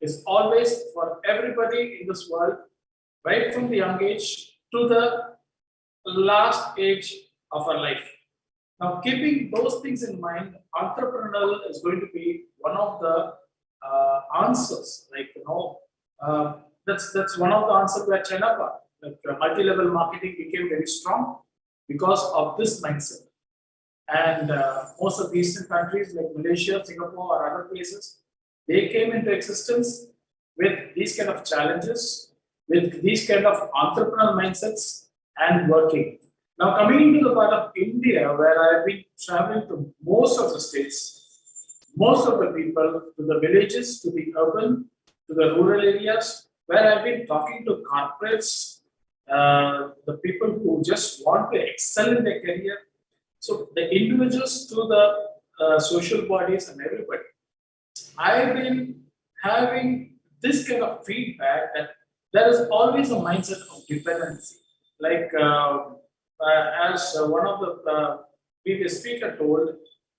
is always for everybody in this world, right from the young age to the last age of our life. Now, keeping those things in mind, entrepreneurial is going to be one of the answers. Like that's one of the answers where Chennai, like multi-level marketing became very strong because of this mindset. And most of the Eastern countries like Malaysia, Singapore, or other places, they came into existence with these kind of challenges, with these kind of entrepreneurial mindsets and working. Now, coming into the part of India, where I've been traveling to most of the states, most of the people, to the villages, to the urban, to the rural areas, where I've been talking to corporates, the people who just want to excel in their career. So the individuals to the social bodies and everybody. I've been having this kind of feedback that there is always a mindset of dependency. Like as one of the previous speaker told,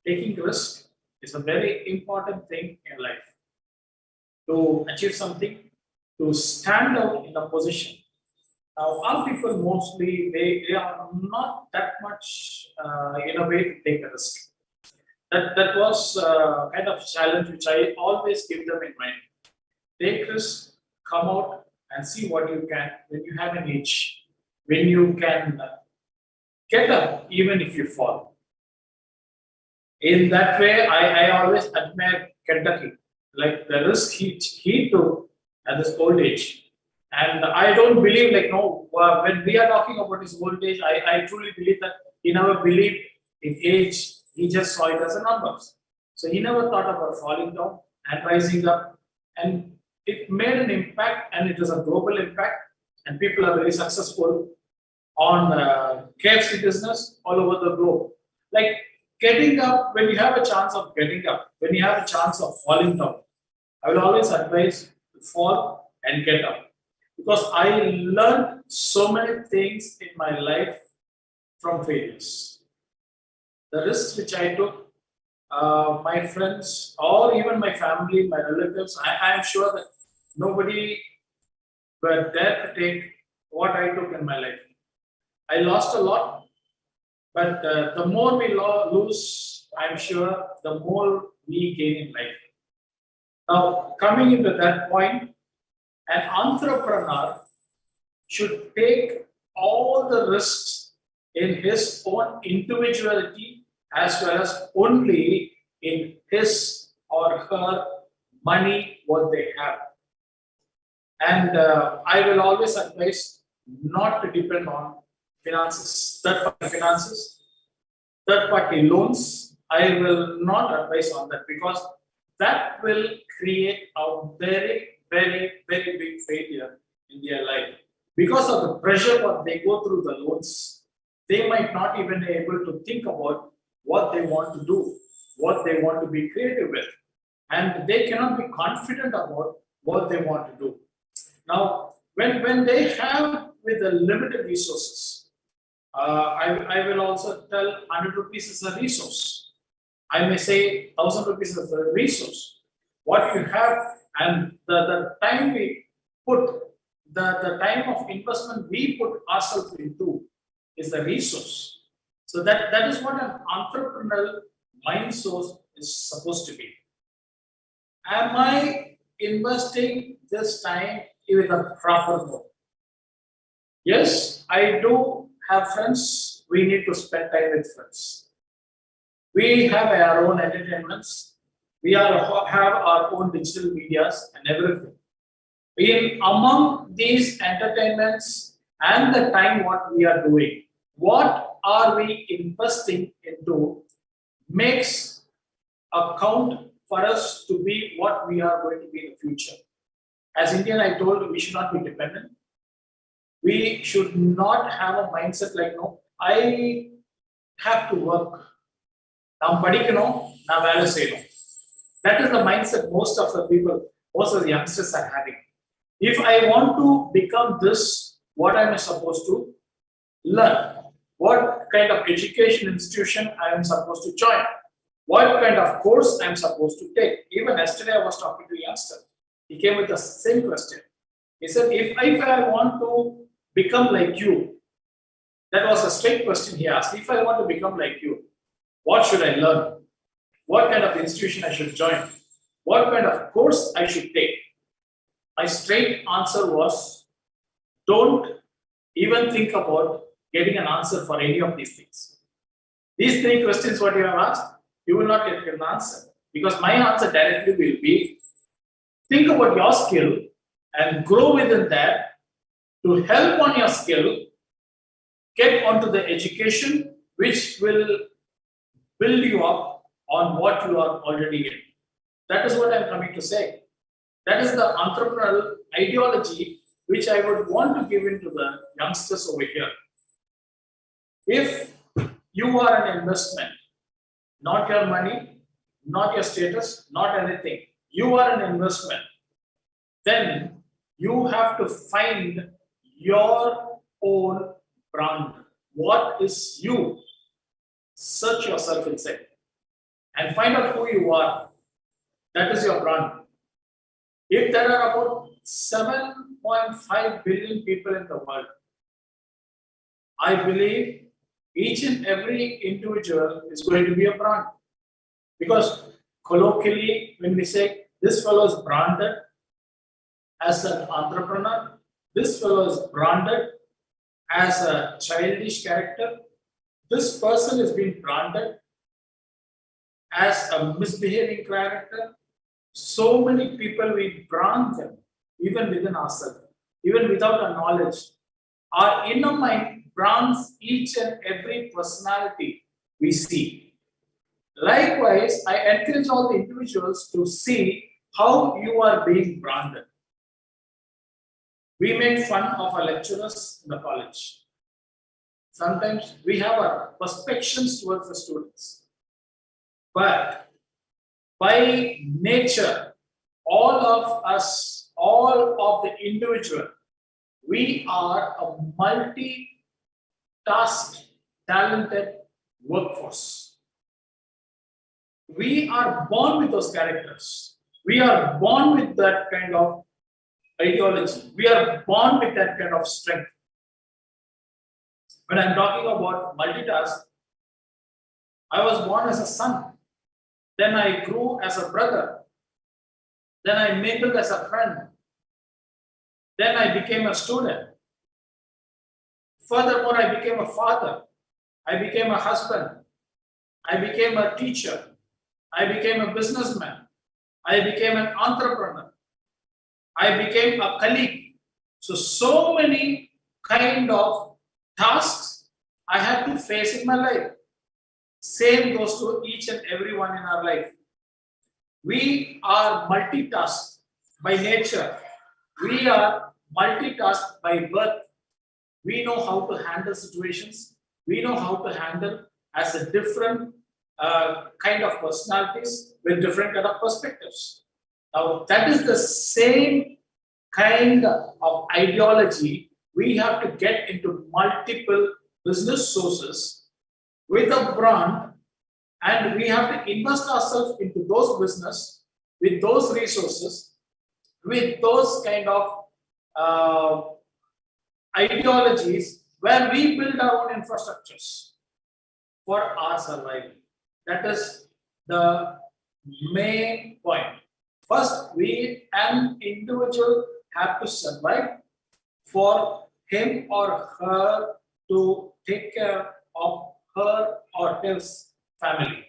taking risk is a very important thing in life. To achieve something, to stand out in a position. Now, our people mostly, they are not that much in a way to take a risk. That was kind of challenge which I always give them in mind. Take risk, come out and see what you can when you have an edge, when you can get up even if you fall. In that way, I always admire Kentucky, like the risk he took at this old age. And I don't believe when we are talking about his old age, I truly believe that he never believed in age. He just saw it as a number. So he never thought about falling down and rising up. And it made an impact, and it was a global impact. And people are very successful on KFC business all over the globe. Like getting up, when you have a chance of getting up, when you have a chance of falling down, I will always advise to fall and get up. Because I learned so many things in my life from failures. The risks which I took, my friends, or even my family, my relatives, I am sure that nobody were there to take what I took in my life. I lost a lot, but the more we lose, I'm sure the more we gain in life. Now, coming into that point, an entrepreneur should take all the risks in his own individuality as well as only in his or her money, what they have. And I will always advise not to depend on finances, third-party loans. I will not advise on that because that will create a very, very, very big failure in their life. Because of the pressure what they go through the loans, they might not even be able to think about what they want to do, what they want to be creative with. And they cannot be confident about what they want to do. Now, when they have with the limited resources, I will also tell 100 rupees is a resource. I may say 1,000 rupees is a resource. What you have and the time we put, the time of investment we put ourselves into is the resource. So that is what an entrepreneurial mind source is supposed to be. Am I investing this time with a proper mode? Yes, I do have friends. We need to spend time with friends. We have our own entertainments. We have our own digital medias and everything. Among these entertainments and the time what we are doing, what are we investing into makes a count for us to be what we are going to be in the future. As Indian, I told you, we should not be dependent. We should not have a mindset like, no, I have to work. That is the mindset most of the people, most of the youngsters are having. If I want to become this, what am I supposed to learn? What kind of education institution I am supposed to join? What kind of course I am supposed to take? Even yesterday I was talking to a youngster. He came with the same question. He said, if I want to become like you, that was a straight question he asked. If I want to become like you, what should I learn? What kind of institution I should join? What kind of course I should take? My straight answer was, don't even think about getting an answer for any of these things. These three questions what you have asked, you will not get an answer. Because my answer directly will be, think about your skill and grow within that to help on your skill, get onto the education which will build you up on what you are already in. That is what I'm coming to say. That is the entrepreneurial ideology which I would want to give into the youngsters over here. If you are an investment, not your money, not your status, not anything, you are an investment, then you have to find your own brand. What is you? Search yourself inside and find out who you are. That is your brand. If there are about 7.5 billion people in the world, I believe each and every individual is going to be a brand. Because colloquially, when we say this fellow is branded as an entrepreneur, this fellow is branded as a childish character, this person is being branded as a misbehaving character. So many people, we brand them, even within ourselves, even without our knowledge. Our inner mind brands each and every personality we see. Likewise, I encourage all the individuals to see how you are being branded. We make fun of our lecturers in the college. Sometimes we have our perspectives towards the students. But by nature, all of us, all of the individual, we are a multi-task, talented workforce. We are born with those characters. We are born with that kind of ideology. We are born with that kind of strength. When I'm talking about multitask, I was born as a son. Then I grew as a brother. Then I mingled as a friend. Then I became a student. Furthermore, I became a father. I became a husband. I became a teacher. I became a businessman. I became an entrepreneur. I became a colleague. So many kind of tasks I had to face in my life. Same goes to each and everyone in our life. We are multitask by nature. We are multitask by birth. We know how to handle situations. We know how to handle as a different kind of personalities with different kind of perspectives. Now, that is the same kind of ideology we have to get into multiple business sources with a brand, and we have to invest ourselves into those business with those resources, with those kind of ideologies where we build our own infrastructures for our survival. That is the main point. First, we, an individual, have to survive for him or her to take care of her or his family.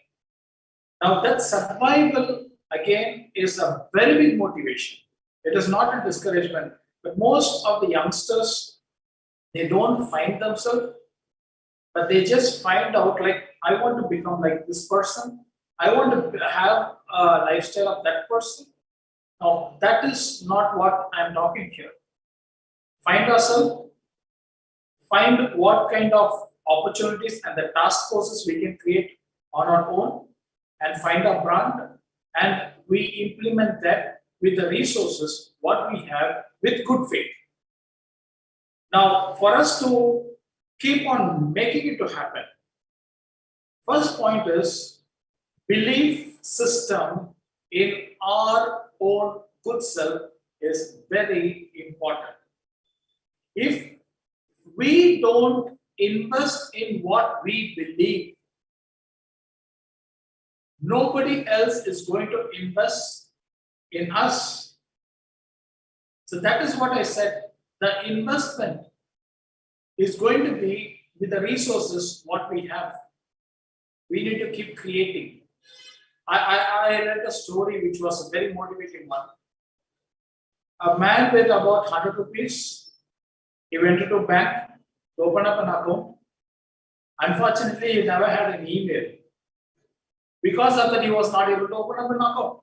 Now, that survival again is a very big motivation. It is not a discouragement, but most of the youngsters, they don't find themselves but they just find out like, I want to become like this person. I want to have a lifestyle of that person. Now, that is not what I'm talking here. Find ourselves, find what kind of opportunities and the task forces we can create on our own, and find a brand, and we implement that with the resources what we have with good faith. Now, for us to keep on making it to happen, first point is belief system in our own good self is very important. If we don't invest in what we believe, nobody else is going to invest in us. So that is what I said. The investment is going to be with the resources what we have. We need to keep creating. I read a story which was a very motivating one. A man with about 100 rupees, he went to a bank to open up an account. Unfortunately, he never had an email. Because of that, he was not able to open up an account.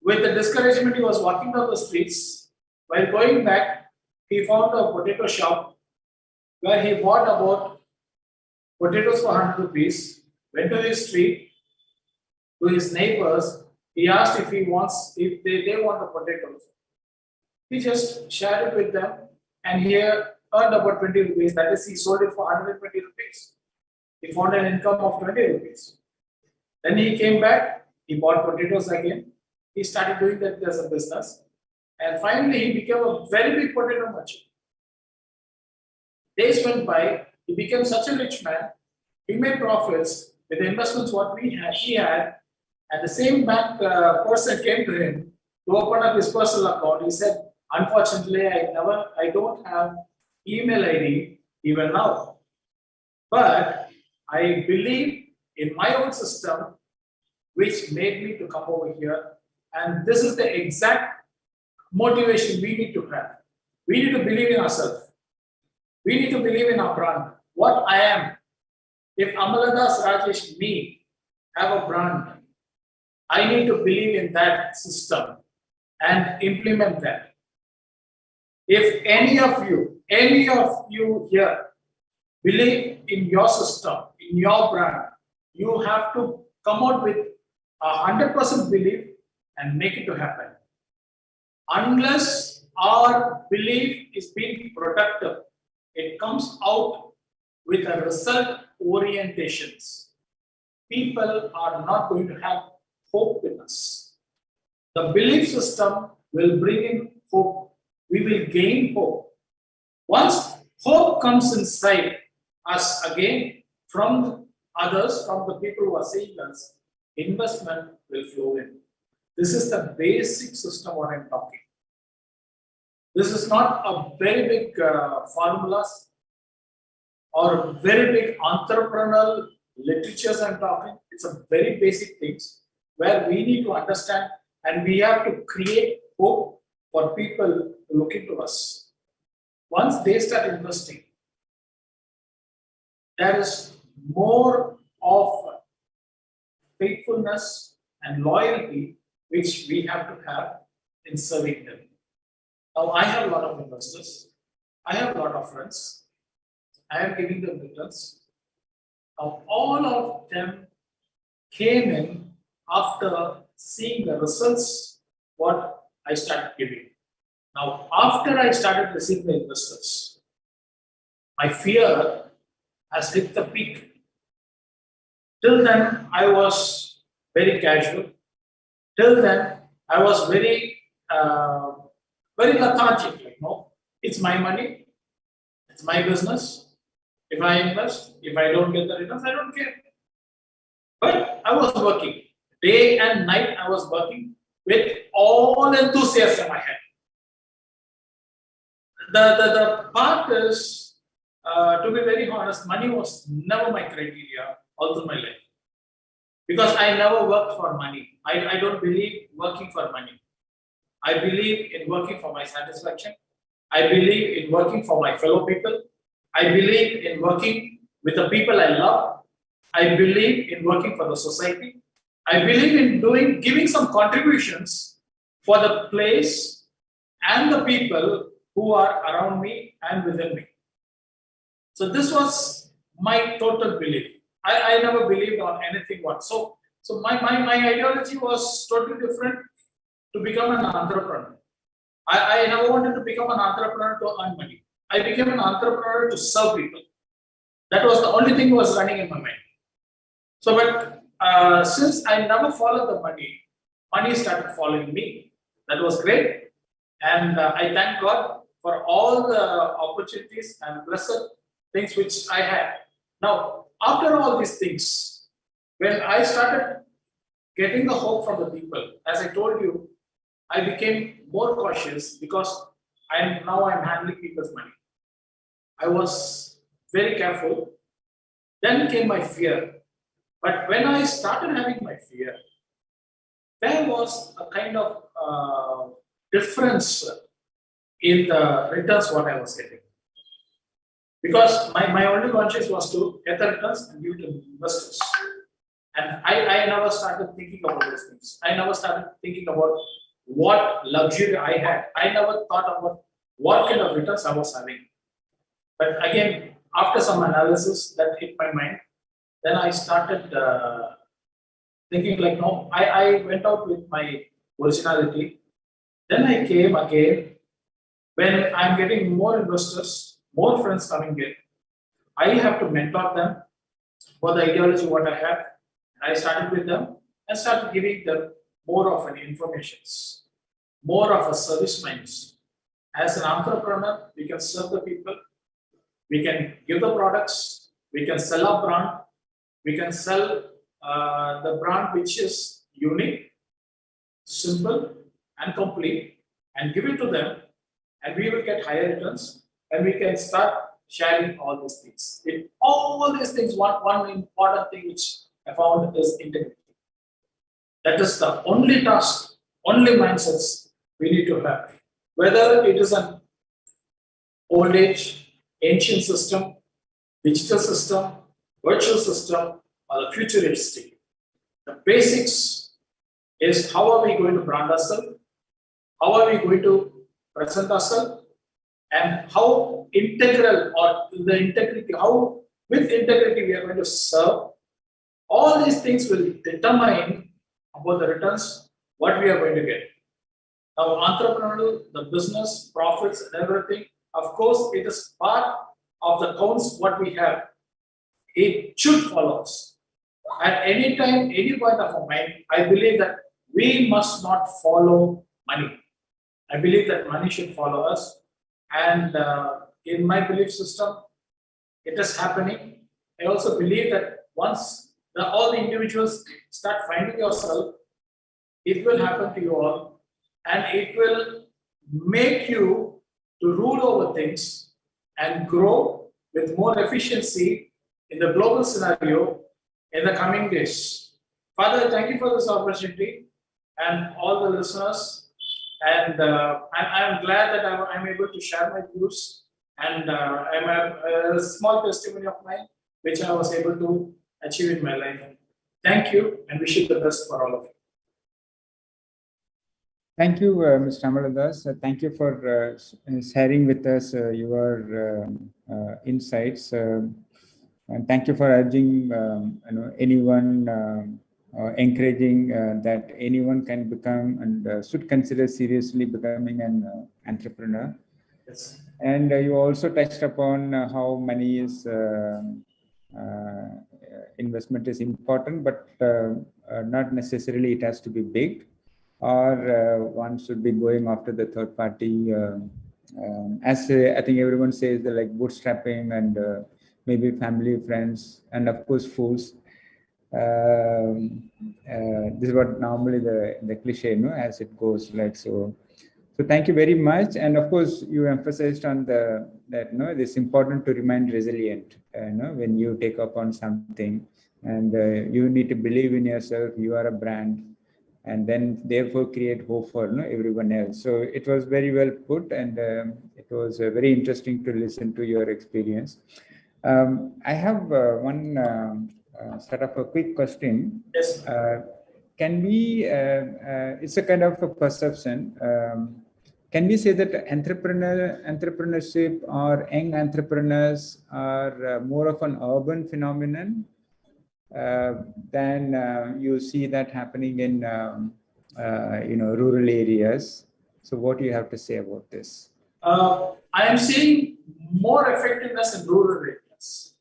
With the discouragement, he was walking down the streets. While going back, he found a potato shop where he bought about potatoes for 100 rupees, went to his street, to his neighbors. He asked if they want the potatoes. He just shared it with them, and he earned about 20 rupees. That is, he sold it for 120 rupees. He found an income of 20 rupees. Then he came back, he bought potatoes again. He started doing that as a business. And finally, he became a very big potato merchant. Days went by, he became such a rich man. He made profits with the investments what he had. And the same bank person came to him to open up his personal account. He said, unfortunately, I don't have email ID even now. But I believe in my own system, which made me to come over here. And this is the exact motivation we need to have. We need to believe in ourselves. We need to believe in our brand. What I am. If Amaladas Rajesh, me, have a brand, I need to believe in that system and implement that. If any of you here believe in your system, in your brand, you have to come out with 100% belief and make it to happen. Unless our belief is being productive, it comes out with a result orientations. People are not going to have hope in us. The belief system will bring in hope. We will gain hope. Once hope comes inside us again from others, from the people who are seeing us, investment will flow in. This is the basic system what I'm talking. This is not a very big formulas or very big entrepreneurial literatures I'm talking. It's a very basic things where we need to understand, and we have to create hope for people to look into us. Once they start investing, there is more of faithfulness and loyalty which we have to have in serving them. Now, I have a lot of investors. I have a lot of friends. I am giving them returns. Now, all of them came in after seeing the results what I started giving. Now, after I started receiving the investors, my fear has hit the peak. Till then, I was very casual. Till then, I was very lethargic. Like, no, it's my money, it's my business. If I invest, if I don't get the returns, I don't care. But I was working day and night. I was working with all enthusiasm I had. The part is, to be very honest, money was never my criteria all through my life. Because I never worked for money. I don't believe working for money. I believe in working for my satisfaction. I believe in working for my fellow people. I believe in working with the people I love. I believe in working for the society. I believe in giving some contributions for the place and the people who are around me and within me. So this was my total belief. I never believed on anything what. So my ideology was totally different to become an entrepreneur. I never wanted to become an entrepreneur to earn money. I became an entrepreneur to serve people. That was the only thing was running in my mind. So, but since I never followed the money started following me. That was great. And I thank God for all the opportunities and blessed things which I had. Now, after all these things, when I started getting the hope from the people, as I told you, I became more cautious because I'm handling people's money. I was very careful. Then came my fear. But when I started having my fear, there was a kind of difference in the returns what I was getting. Because my only conscience was to get the returns and give it to investors. And I never started thinking about those things. I never started thinking about what luxury I had. I never thought about what kind of returns I was having. But again, after some analysis that hit my mind, then I started thinking like, no, I went out with my originality. Then I came again, when I'm getting more investors, more friends coming in, I have to mentor them for the ideology what I have. I started with them and started giving them more of an informations, more of a service minds. As an entrepreneur, we can serve the people, we can give the products, we can sell our brand, we can sell the brand which is unique, simple and complete, and give it to them, and we will get higher returns, and we can start sharing all these things. In all these things, one important thing which I found is integrity. That is the only task, only mindsets we need to have. Whether it is an old age, ancient system, digital system, virtual system, or the futuristic. The basics is how are we going to brand ourselves, how are we going to present ourselves, and how integral or the integrity, how with integrity we are going to serve. All these things will determine about the returns, what we are going to get. Now, entrepreneurial, the business, profits, and everything, of course, it is part of the counts what we have. It should follow us. At any time, any point of our mind, I believe that we must not follow money. I believe that money should follow us. And in my belief system, it is happening. I also believe that once all the individuals start finding yourself, it will happen to you all. And it will make you to rule over things and grow with more efficiency in the global scenario in the coming days. Father, thank you for this opportunity and all the listeners. And I'm glad that I'm able to share my views. And I'm a small testimony of mine, which I was able to achieve in my life. Thank you and wish you the best for all of you. Thank you, Mr. Amaladas. Thank you for sharing with us your insights. And thank you for urging anyone, encouraging that anyone can become and should consider seriously becoming an entrepreneur. Yes. And you also touched upon how money is investment is important, but not necessarily it has to be big, or one should be going after the third party. As I think everyone says, like bootstrapping and maybe family, friends, and of course fools. This is what normally the cliche, as it goes, like so. So thank you very much, and of course you emphasized on that it's important to remain resilient. When you take up on something, and you need to believe in yourself. You are a brand, and then therefore create hope for everyone else. So it was very well put, and it was very interesting to listen to your experience. I have one sort of a quick question. Yes. Can we, it's a kind of a perception, can we say that entrepreneurship or young entrepreneurs are more of an urban phenomenon than you see that happening in rural areas? So what do you have to say about this? I am seeing more effectiveness in rural areas.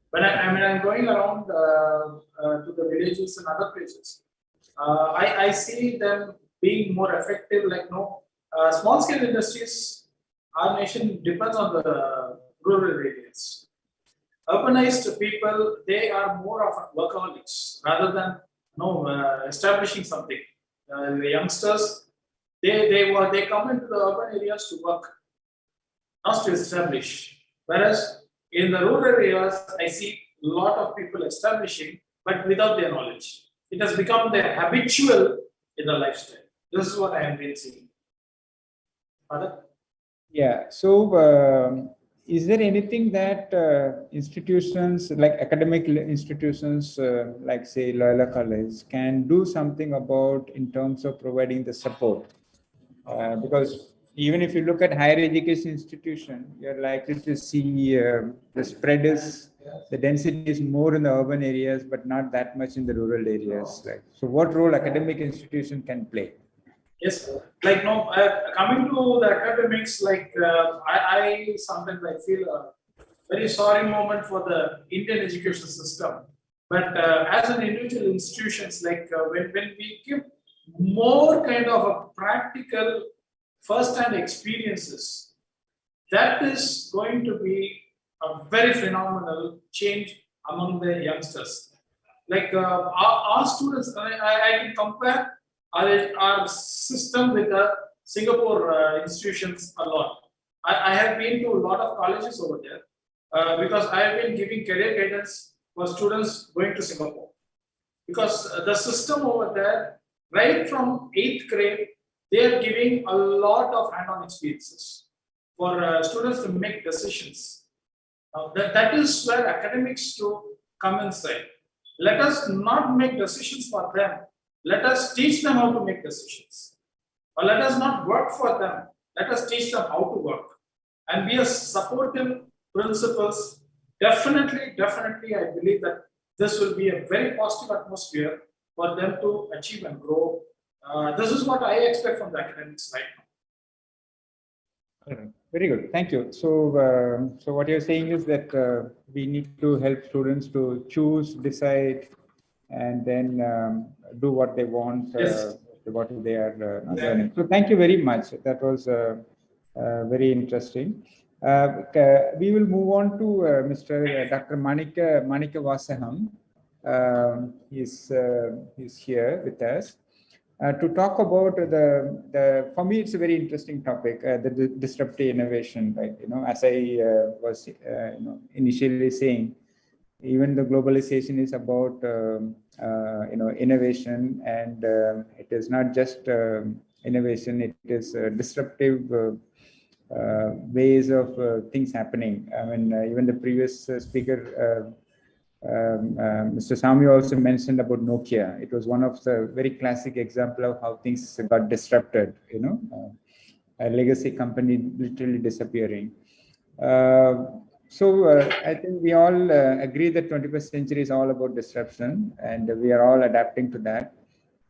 When I'm going around to the villages and other places, I see them being more effective. Like small scale industries, our nation depends on the rural areas. Urbanized people, they are more of workaholics rather than establishing something. The youngsters, they come into the urban areas to work, not to establish. Whereas in the rural areas, I see a lot of people establishing, but without their knowledge. It has become their habitual in the lifestyle. This is what I have been seeing. Pardon? Yeah. So, is there anything that institutions, like academic institutions, like say Loyola College, can do something about in terms of providing the support? Because even if you look at higher education institution, you're likely to see the spread is, the density is more in the urban areas, but not that much in the rural areas. Right? So what role academic institution can play? Yes, like coming to the academics, like I sometimes feel a very sorry moment for the Indian education system. But as an individual institutions, like when we give more kind of a practical first-hand experiences, that is going to be a very phenomenal change among the youngsters. Like our students, I can compare our system with the Singapore institutions a lot. I have been to a lot of colleges over there because I have been giving career guidance for students going to Singapore. Because the system over there, right from 8th grade, they are giving a lot of hand-on experiences for students to make decisions. That is where academics to come inside. Let us not make decisions for them. Let us teach them how to make decisions. Or let us not work for them. Let us teach them how to work. And be a supportive principles. Definitely, I believe that this will be a very positive atmosphere for them to achieve and grow. This is what I expect from the academics right now. Very good. Thank you. So, so what you're saying is that we need to help students to choose, decide, and then do what they want, yes. What they are learning. So thank you very much. That was very interesting. We will move on to Mr. Dr. Manika Vasaham. He's here with us to talk about the. For me, it's a very interesting topic, the disruptive innovation. Right? As I was initially saying, even the globalization is about innovation, and it is not just innovation, it is disruptive ways of things happening. I mean, even the previous speaker, Mr. Sami, also mentioned about Nokia. It was one of the very classic example of how things got disrupted, a legacy company literally disappearing. So I think we all agree that 21st century is all about disruption, and we are all adapting to that.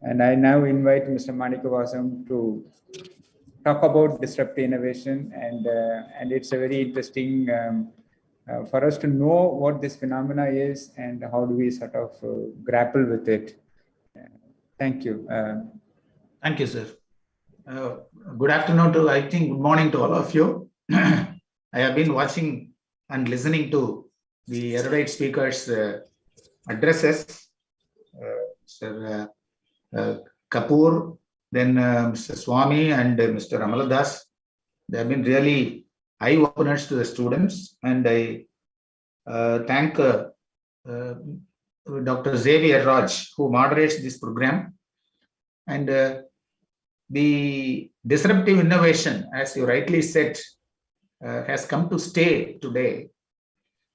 And I now invite Mr. Manika Vasam to talk about disruptive innovation, and it's a very interesting for us to know what this phenomena is and how do we sort of grapple with it. Thank you. Thank you, sir. Good afternoon to, I think, good morning to all of you. I have been watching and listening to the erudite speakers' addresses, Mr. Kapoor, then Mr. Swami and Mr. Amaladas. They have been really eye-openers to the students, and I thank Dr. Xavier Raj, who moderates this program. And the disruptive innovation, as you rightly said, has come to stay today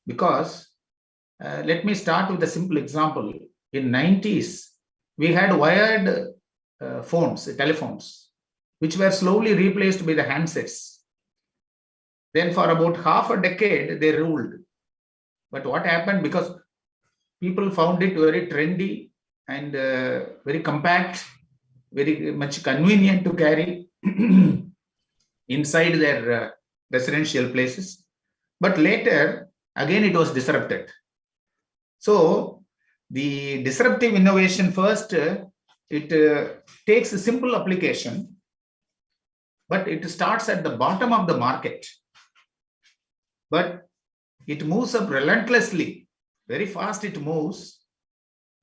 because let me start with a simple example. In 90s, we had wired telephones, which were slowly replaced by the handsets. Then for about half a decade, they ruled. But what happened? Because people found it very trendy and very compact, very much convenient to carry inside their residential places. But later, again, it was disrupted. So the disruptive innovation first, it takes a simple application, but it starts at the bottom of the market. But it moves up relentlessly, very fast it moves,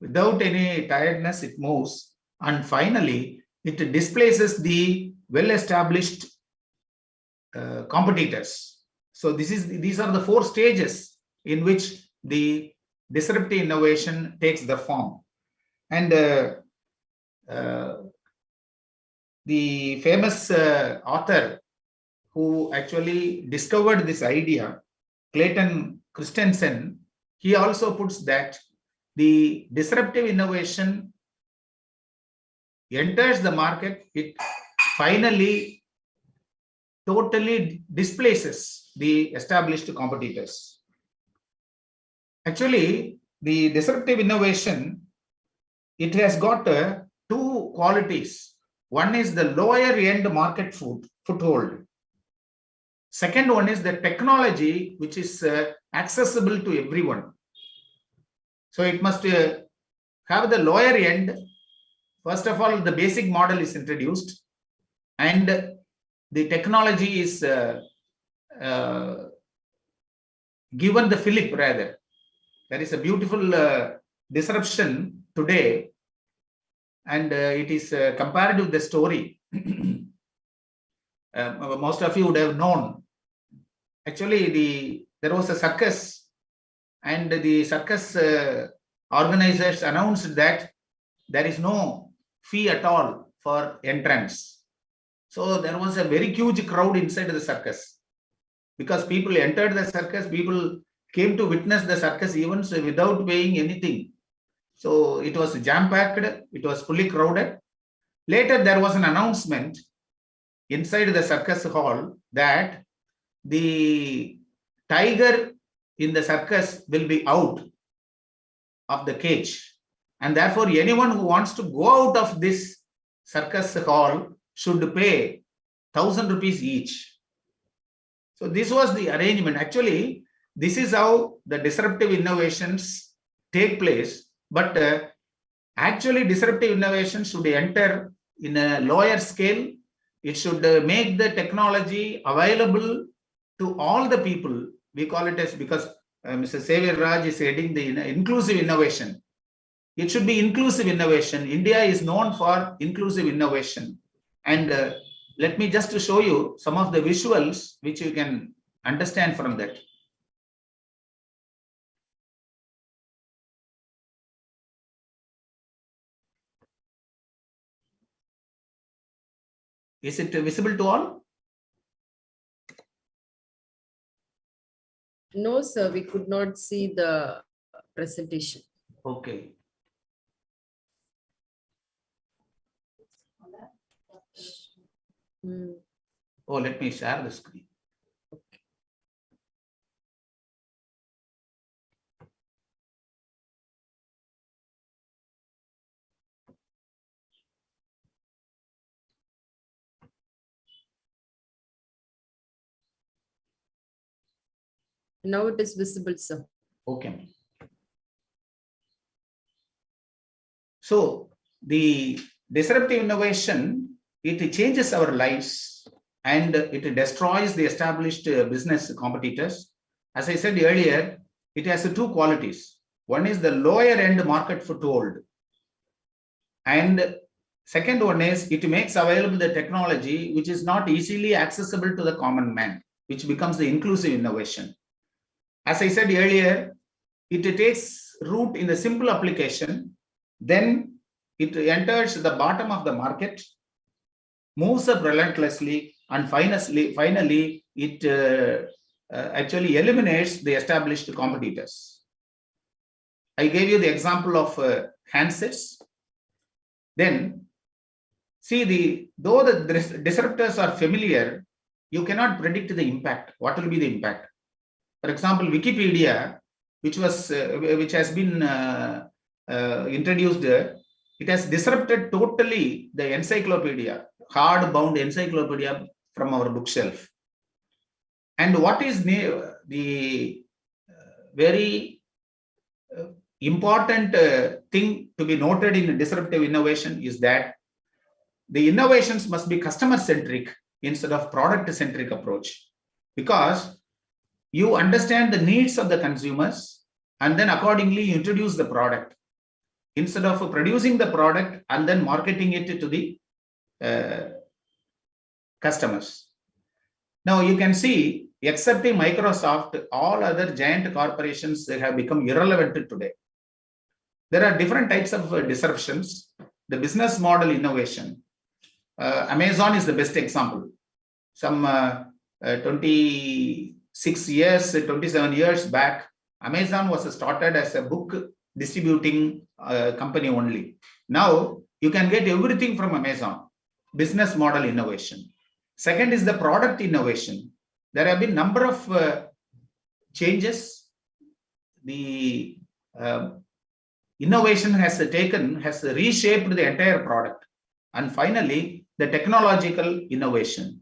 without any tiredness it moves, and finally it displaces the well-established competitors. So these are the 4 stages in which the disruptive innovation takes the form. And the famous author who actually discovered this idea, Clayton Christensen, he also puts that the disruptive innovation enters the market, it finally totally displaces the established competitors. Actually, the disruptive innovation, it has got 2 qualities. One is the lower end market foothold. Second one is the technology, which is accessible to everyone. So it must have the lower end. First of all, the basic model is introduced and the technology is given the fillip rather. There is a beautiful disruption today, and it is compared with the story. Most of you would have known. Actually, there was a circus, and the circus organizers announced that there is no fee at all for entrance. So there was a very huge crowd inside the circus because people entered the circus, people came to witness the circus events without paying anything. So it was jam-packed, it was fully crowded. Later, there was an announcement inside the circus hall that the tiger in the circus will be out of the cage. And therefore, anyone who wants to go out of this circus hall should pay 1,000 rupees each. So this was the arrangement. Actually, this is how the disruptive innovations take place. But actually, disruptive innovation should enter in a lower scale. It should make the technology available to all the people. We call it as, because Mr. Xavier Raj is heading the inclusive innovation. It should be inclusive innovation. India is known for inclusive innovation. And let me just show you some of the visuals which you can understand from that. Is it visible to all? No, sir, we could not see the presentation. Okay. Oh, let me share the screen. Okay. Now it is visible, sir. Okay. So the disruptive innovation, it changes our lives and it destroys the established business competitors. As I said earlier, it has 2 qualities. One is the lower end market foothold. And second one is it makes available the technology which is not easily accessible to the common man, which becomes the inclusive innovation. As I said earlier, it takes root in the simple application. Then it enters the bottom of the market, moves up relentlessly, and finally it actually eliminates the established competitors. I gave you the example of handsets. Then see, though the disruptors are familiar, you cannot predict the impact. What will be the impact? For example, Wikipedia, which has been introduced, it has disrupted totally the encyclopedia, hard-bound encyclopedia from our bookshelf. And what is the very important thing to be noted in disruptive innovation is that the innovations must be customer-centric instead of product-centric approach, because you understand the needs of the consumers and then accordingly you introduce the product instead of producing the product and then marketing it to the customers. Now you can see, excepting Microsoft, all other giant corporations have become irrelevant today. There are different types of disruptions. The business model innovation. Amazon is the best example. Some 26 years, 27 years back, Amazon was started as a book distributing company only. Now you can get everything from Amazon. Business model innovation. Second is the product innovation. There have been number of changes. The innovation has reshaped the entire product. And finally, the technological innovation.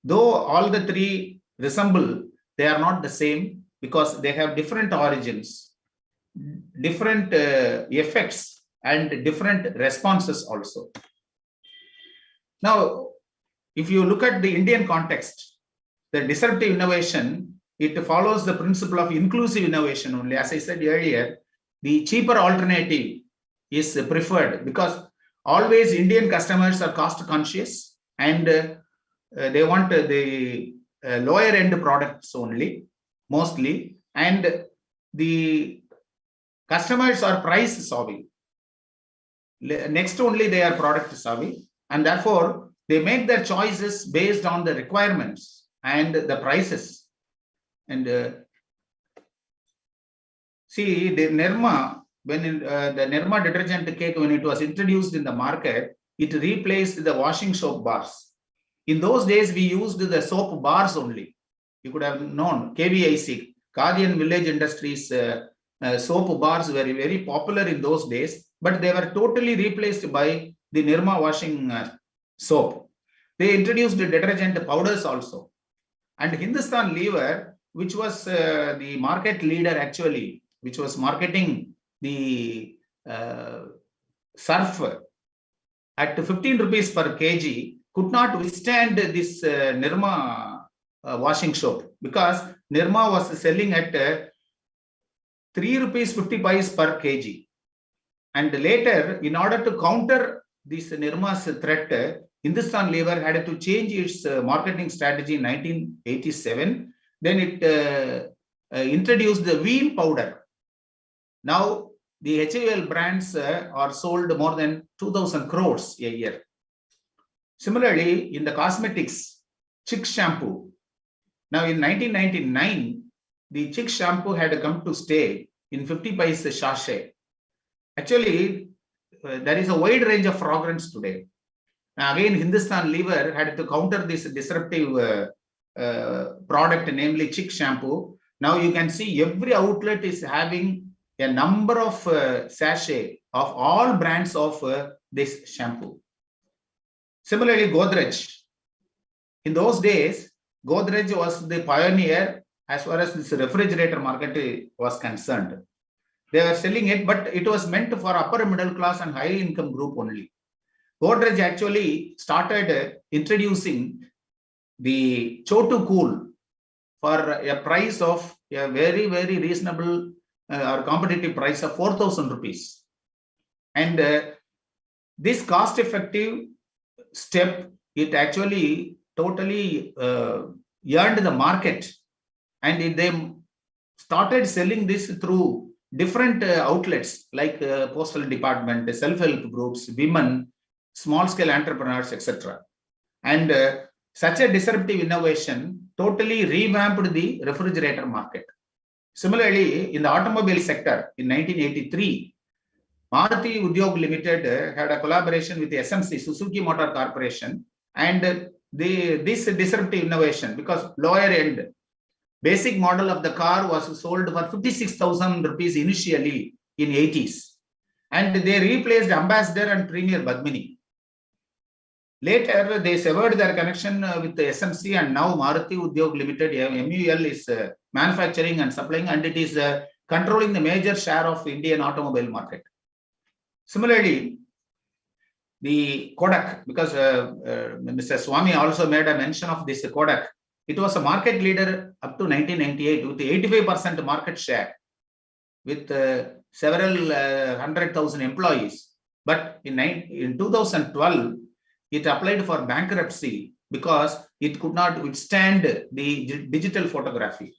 Though all the three resemble, they are not the same because they have different origins, different effects, and different responses also. Now, if you look at the Indian context, the disruptive innovation, it follows the principle of inclusive innovation only. As I said earlier, the cheaper alternative is preferred because always Indian customers are cost conscious and they want the lower end products only, mostly, and the customers are price savvy. Next only they are product savvy, and therefore they make their choices based on the requirements and the prices. And see, the Nirma, when the Nirma detergent cake, when it was introduced in the market, it replaced the washing soap bars. In those days, we used the soap bars only. You could have known KVIC, Guardian Village Industries soap bars were very popular in those days, but they were totally replaced by the Nirma washing soap. They introduced the detergent powders also. And Hindustan Lever, which was the market leader actually, which was marketing the surf at 15 rupees per kg, could not withstand this Nirma washing soap because Nirma was selling at 3 rupees 50 paise per kg. And later, in order to counter this Nirma's threat, Hindustan Lever had to change its marketing strategy in 1987. Then it introduced the wheel powder. Now, the HUL brands are sold more than 2,000 crores a year. Similarly, in the cosmetics, Chick shampoo. Now, in 1999, the Chick shampoo had come to stay in 50 paise sachet. Actually, there is a wide range of fragrance today. Now, again, Hindustan Lever had to counter this disruptive product, namely Chick shampoo. Now you can see every outlet is having a number of sachet of all brands of this shampoo. Similarly, Godrej. In those days, Godrej was the pioneer as far as this refrigerator market was concerned. They were selling it, but it was meant for upper middle class and high income group only. Godrej actually started introducing the Chotu Cool for a price of a very, very reasonable or competitive price of 4,000 rupees. And this cost effective step, it actually totally earned the market, and they started selling this through different outlets like postal department, self-help groups, women, small-scale entrepreneurs, etc. And such a disruptive innovation totally revamped the refrigerator market. Similarly, in the automobile sector, in 1983, Maruti Udyog Limited had a collaboration with the SMC, Suzuki Motor Corporation, and this disruptive innovation, because lower end basic model of the car was sold for 56,000 rupees initially in 80s, and they replaced Ambassador and Premier Badmini. Later, they severed their connection with the SMC, and now Maruti Udyog Limited, MUL, is manufacturing and supplying, and it is controlling the major share of Indian automobile market. Similarly, the Kodak, because Mr. Swami also made a mention of this Kodak, it was a market leader up to 1998 with 85% market share with several 100,000 employees. But in 2012, it applied for bankruptcy because it could not withstand the digital photography.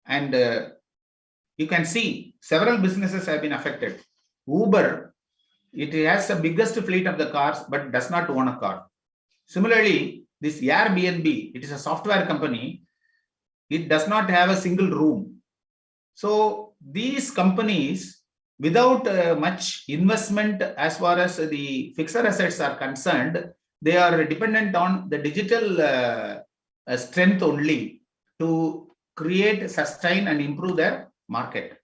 And you can see several businesses have been affected. Uber, it has the biggest fleet of the cars, but does not own a car. Similarly, this Airbnb, it is a software company. It does not have a single room. So these companies, without much investment as far as the fixed assets are concerned, they are dependent on the digital strength only to create, sustain, and improve their market.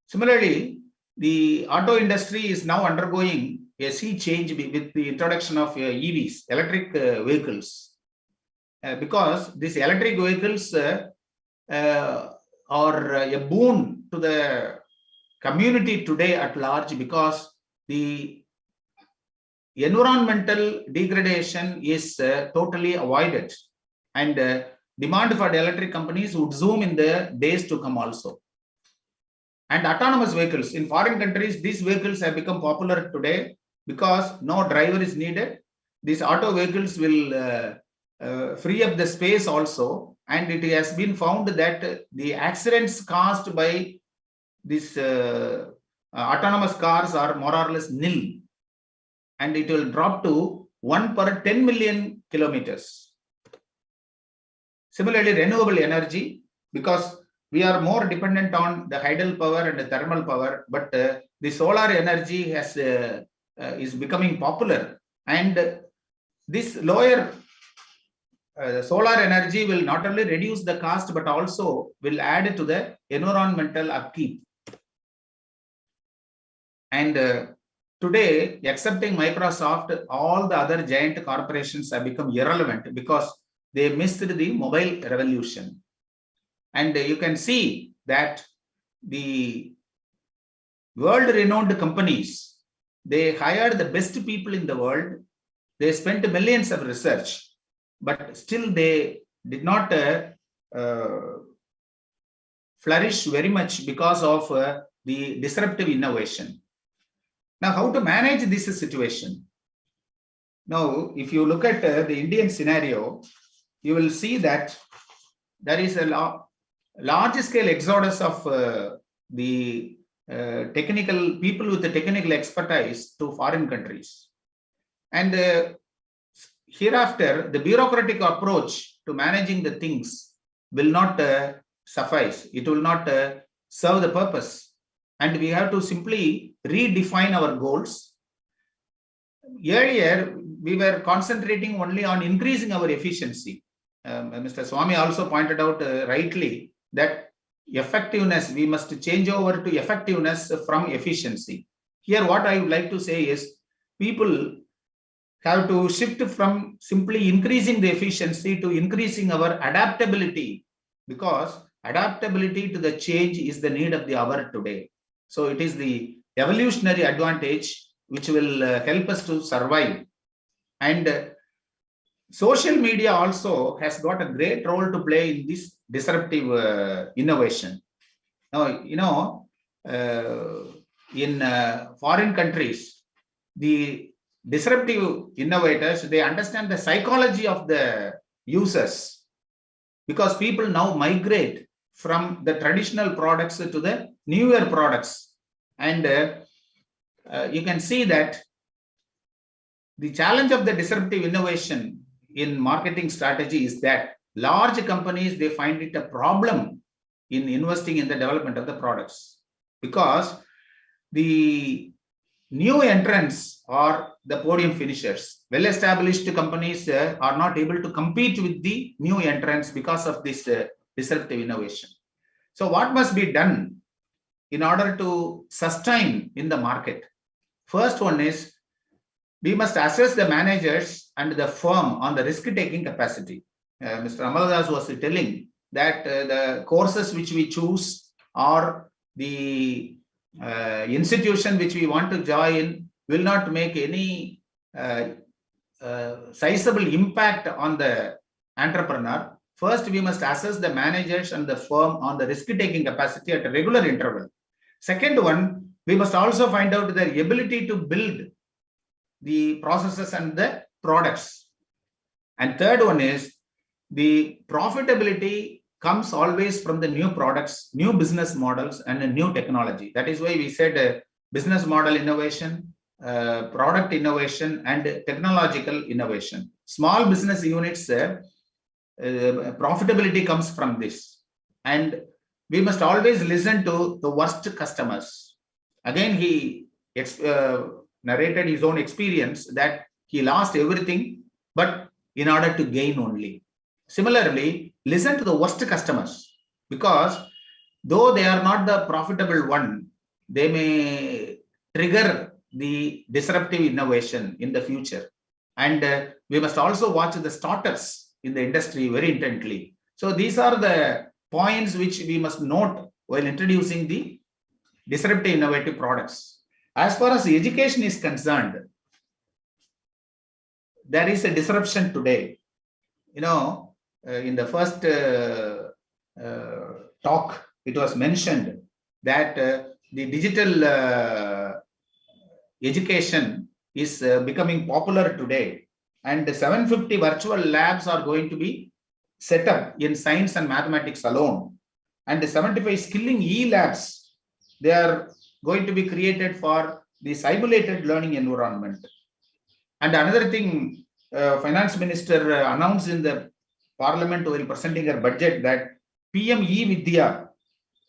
Similarly, the auto industry is now undergoing a sea change with the introduction of EVs, electric vehicles, because these electric vehicles are a boon to the community today at large, because the environmental degradation is totally avoided, and demand for the electric companies would zoom in the days to come also. And autonomous vehicles in foreign countries, these vehicles have become popular today because no driver is needed. These auto vehicles will free up the space also, and it has been found that the accidents caused by these autonomous cars are more or less nil, and it will drop to 1 per 10 million kilometers. Similarly, renewable energy, because we are more dependent on the hydel power and the thermal power, but the solar energy has is becoming popular, and this lower solar energy will not only reduce the cost but also will add to the environmental upkeep. And today, excepting Microsoft, all the other giant corporations have become irrelevant because they missed the mobile revolution. And you can see that the world-renowned companies, they hired the best people in the world. They spent millions of research, but still they did not flourish very much because of the disruptive innovation. Now, how to manage this situation? Now, if you look at the Indian scenario, you will see that there is a large-scale exodus of the technical people with the technical expertise to foreign countries. And hereafter, the bureaucratic approach to managing the things will not suffice. It will not serve the purpose. And we have to simply redefine our goals. Earlier, we were concentrating only on increasing our efficiency. Mr. Swami also pointed out rightly that effectiveness, we must change over to effectiveness from efficiency. Here, what I would like to say is people have to shift from simply increasing the efficiency to increasing our adaptability, because adaptability to the change is the need of the hour today. So it is the evolutionary advantage which will help us to survive. And social media also has got a great role to play in this disruptive innovation. Now, you know, in foreign countries, the disruptive innovators, they understand the psychology of the users, because people now migrate from the traditional products to the newer products. And you can see that the challenge of the disruptive innovation in marketing strategy is that large companies, they find it a problem in investing in the development of the products, because the new entrants or the podium finishers, well-established companies are not able to compete with the new entrants because of this disruptive innovation. So what must be done in order to sustain in the market? First one is, we must assess the managers and the firm on the risk-taking capacity. Mr. Amaldas was telling that the courses which we choose or the institution which we want to join will not make any sizable impact on the entrepreneur. First, we must assess the managers and the firm on the risk-taking capacity at a regular interval. Second one, we must also find out their ability to build the processes and the products. And third one is, the profitability comes always from the new products, new business models, and a new technology. That is why we said business model innovation, product innovation, and technological innovation. Small business units, profitability comes from this. And we must always listen to the worst customers. Again, he narrated his own experience that he lost everything, but in order to gain only. Similarly, listen to the worst customers, because though they are not the profitable one, they may trigger the disruptive innovation in the future. And we must also watch the startups in the industry very intently. So these are the points which we must note while introducing the disruptive innovative products. As far as education is concerned, there is a disruption today. You know, in the first talk, it was mentioned that the digital education is becoming popular today, and 750 virtual labs are going to be set up in science and mathematics alone, and 75 skilling e-labs, they are going to be created for the simulated learning environment. And another thing, Finance Minister announced in the Parliament while presenting her budget that PM E-Vidya,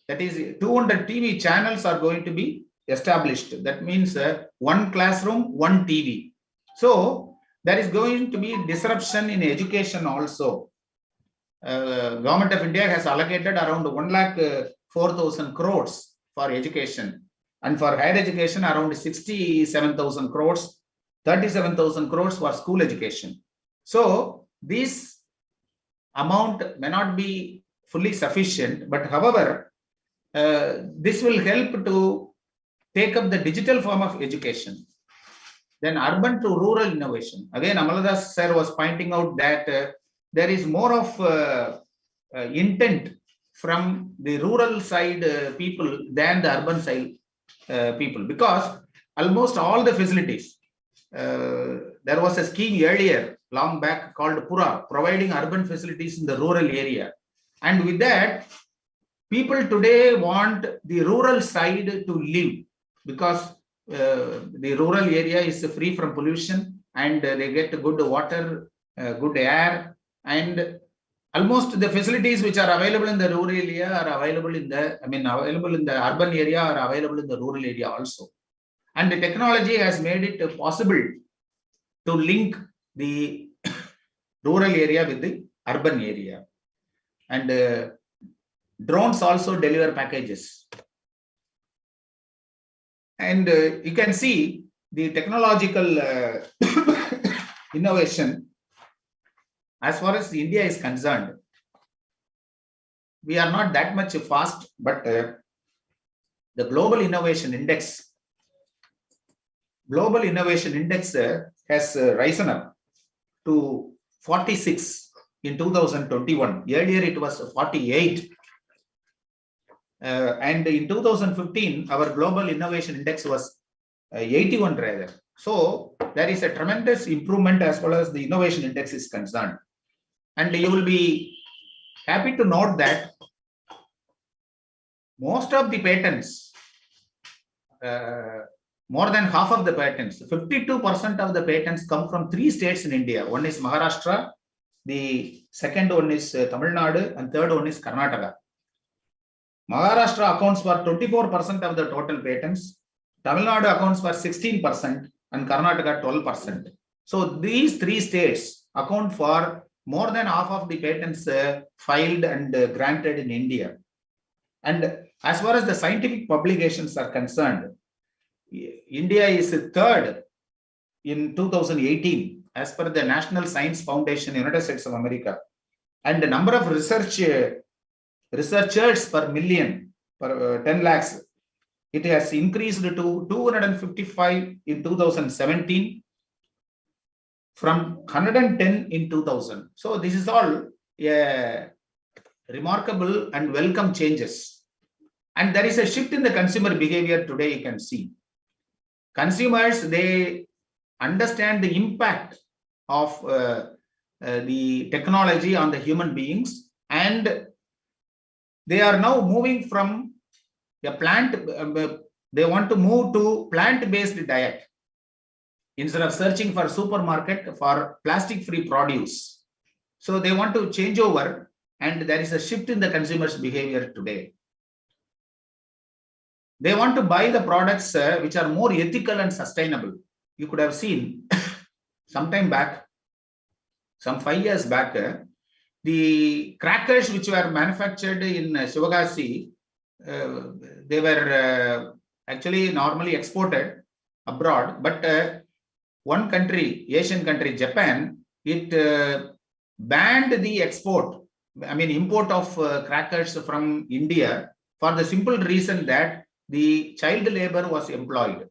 that is 200 TV channels are going to be established. That means one classroom, one TV. So there is going to be disruption in education also. Government of India has allocated around 1,04,000 crores for education, and for higher education around 67,000 crores, 37,000 crores for school education. So this amount may not be fully sufficient, but however, this will help to take up the digital form of education. Then urban to rural innovation. Again, Amaladas sir was pointing out that there is more of intent from the rural side people than the urban side people, because almost all the facilities, there was a scheme earlier, long back, called Pura, providing urban facilities in the rural area. And with that, people today want the rural side to live, because the rural area is free from pollution, and they get good water, good air, and almost the facilities which are available in the rural area are available in the, available in the urban area are available in the rural area also. And the technology has made it possible to link the rural area with the urban area. And drones also deliver packages. And you can see the technological innovation. As far as India is concerned, we are not that much fast, but the Global Innovation Index has risen up to 46 in 2021. Earlier it was 48. And in 2015, our Global Innovation Index was 81 rather. So there is a tremendous improvement as far as the innovation index is concerned. And you will be happy to note that most of the patents, more than half of the patents, 52% of the patents come from 3 states in India. One is Maharashtra, the second one is Tamil Nadu, and third one is Karnataka. Maharashtra accounts for 24% of the total patents, Tamil Nadu accounts for 16%, and Karnataka 12%. So these 3 states account for more than half of the patents filed and granted in India. And as far as the scientific publications are concerned, India is third in 2018 as per the National Science Foundation, United States of America. And the number of researchers per million, per 10 lakhs, it has increased to 255 in 2017 from 110 in 2000. So this is all remarkable and welcome changes. And there is a shift in the consumer behavior today, you can see. Consumers, they understand the impact of the technology on the human beings, and they are now moving from a they want to move to plant-based diet instead of searching for supermarket for plastic-free produce. So they want to change over, and there is a shift in the consumer's behavior today. They want to buy the products which are more ethical and sustainable. You could have seen sometime back, some 5 years back, the crackers which were manufactured in Shivagasi, they were actually normally exported abroad, but one country, Asian country, Japan, it banned the import of crackers from India for the simple reason that the child labor was employed.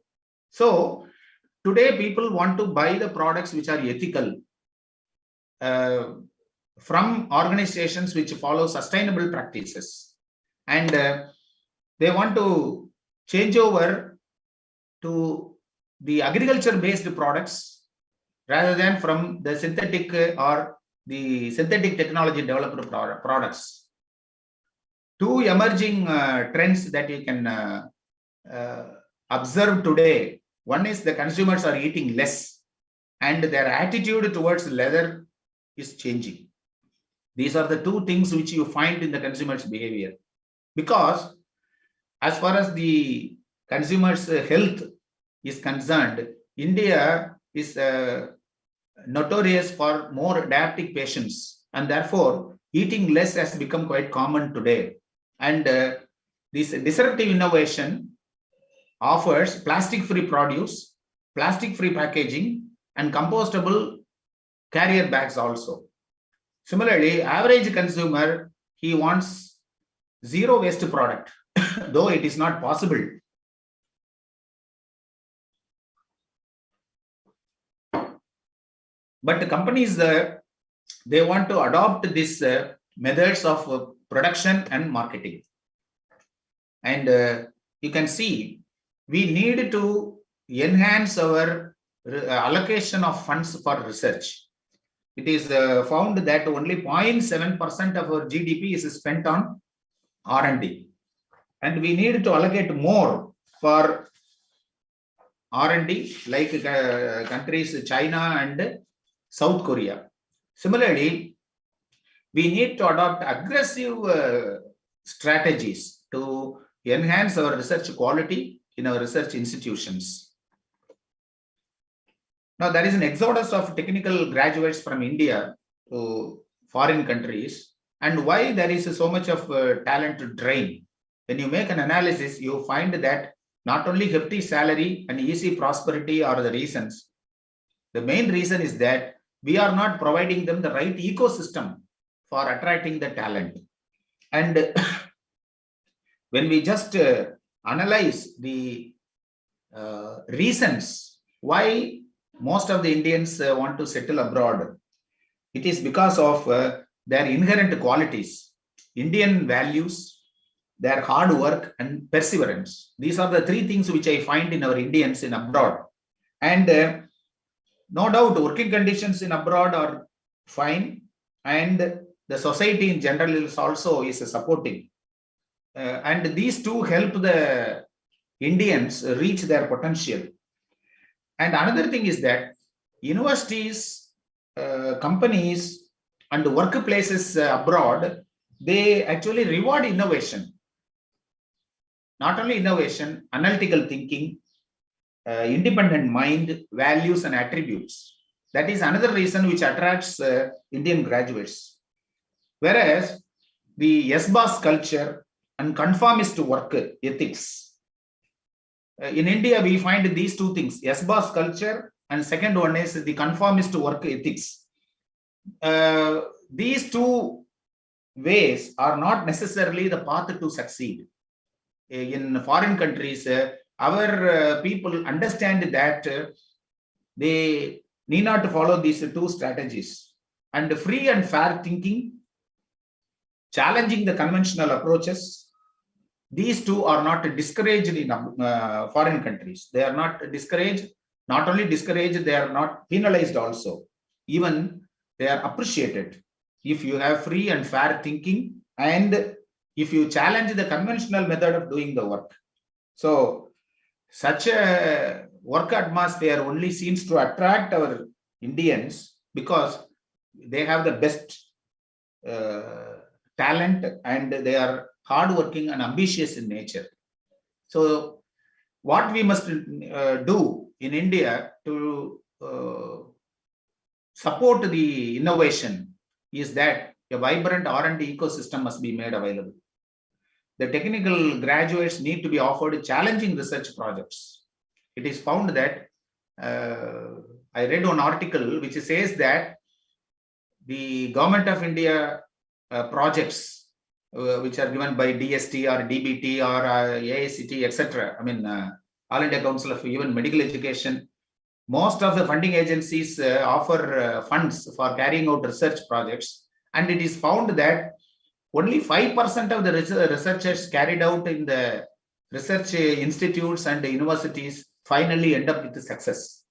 So today people want to buy the products which are ethical from organizations which follow sustainable practices, and they want to change over to the agriculture-based products rather than from the synthetic or the synthetic technology developed products. 2 emerging trends that you can observe today. One is the consumers are eating less, and their attitude towards leather is changing. These are the 2 things which you find in the consumer's behavior. Because as far as the consumer's health is concerned, India is notorious for more diabetic patients, and therefore eating less has become quite common today. And this disruptive innovation offers plastic-free produce, plastic-free packaging, and compostable carrier bags also. Similarly, average consumer, he wants zero waste product, though it is not possible. But the companies, they want to adopt these methods of production and marketing. And you can see we need to enhance our allocation of funds for research. It is found that only 0.7% of our GDP is spent on R&D. And we need to allocate more for R&D like countries China and South Korea. Similarly, we need to adopt aggressive strategies to enhance our research quality in our research institutions. Now, there is an exodus of technical graduates from India to foreign countries, and why there is so much of talent to drain. When you make an analysis, you find that not only hefty salary and easy prosperity are the reasons. The main reason is that we are not providing them the right ecosystem for attracting the talent. And when we just analyze the reasons why most of the Indians want to settle abroad, it is because of their inherent qualities, Indian values, their hard work and perseverance. These are the 3 things which I find in our Indians in abroad. And no doubt working conditions in abroad are fine, and the society in general is also supporting. and these two help the Indians reach their potential. And another thing is that universities, companies, and workplaces abroad, they actually reward innovation. Not only innovation, analytical thinking, independent mind, values, and attributes. That is another reason which attracts Indian graduates. Whereas the yes boss culture and conformist work ethics. In India, we find these two things, yes boss culture, and second one is the conformist work ethics. These two ways are not necessarily the path to succeed. In foreign countries, our people understand that they need not to follow these two strategies. And free and fair thinking, challenging the conventional approaches, these two are not discouraged in foreign countries. They are not discouraged, not only discouraged, they are not penalized also. Even they are appreciated. If you have free and fair thinking, and if you challenge the conventional method of doing the work. So such a work atmosphere only seems to attract our Indians because they have the best talent and they are hardworking and ambitious in nature. So what we must do in India to support the innovation is that a vibrant R&D ecosystem must be made available. The technical graduates need to be offered challenging research projects. It is found that I read one article which says that the Government of India projects which are given by DST or DBT or AICT, etc. I mean, All India Council of even Medical Education. Most of the funding agencies offer funds for carrying out research projects, and it is found that only 5% of the researchers carried out in the research institutes and universities finally end up with success.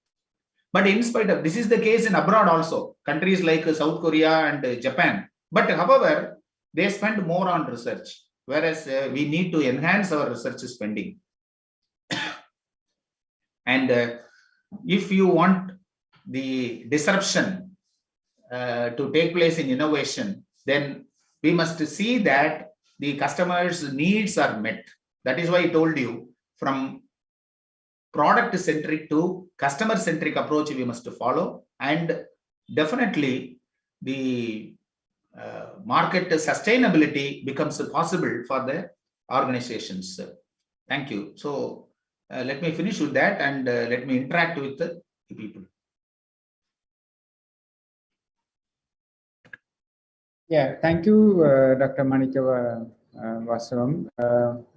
But in spite of this is the case in abroad also, countries like South Korea and Japan. But however, they spend more on research, whereas we need to enhance our research spending. And if you want the disruption to take place in innovation, then we must see that the customers' needs are met. That is why I told you, from product-centric to customer-centric approach we must follow, and definitely the market sustainability becomes possible for the organizations. Thank you. So let me finish with that, and let me interact with the people. Yeah, thank you, Dr. Manikava Vasavam.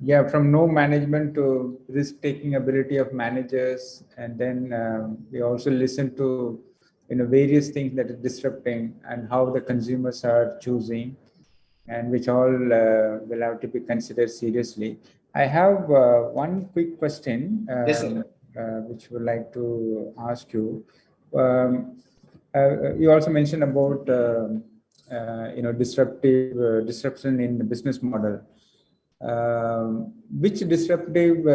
Yeah, from no management to risk-taking ability of managers, and then we also listen to various things that are disrupting and how the consumers are choosing, and which all will have to be considered seriously. I have one quick question which I would like to ask you. You also mentioned about disruption in the business model. Which disruptive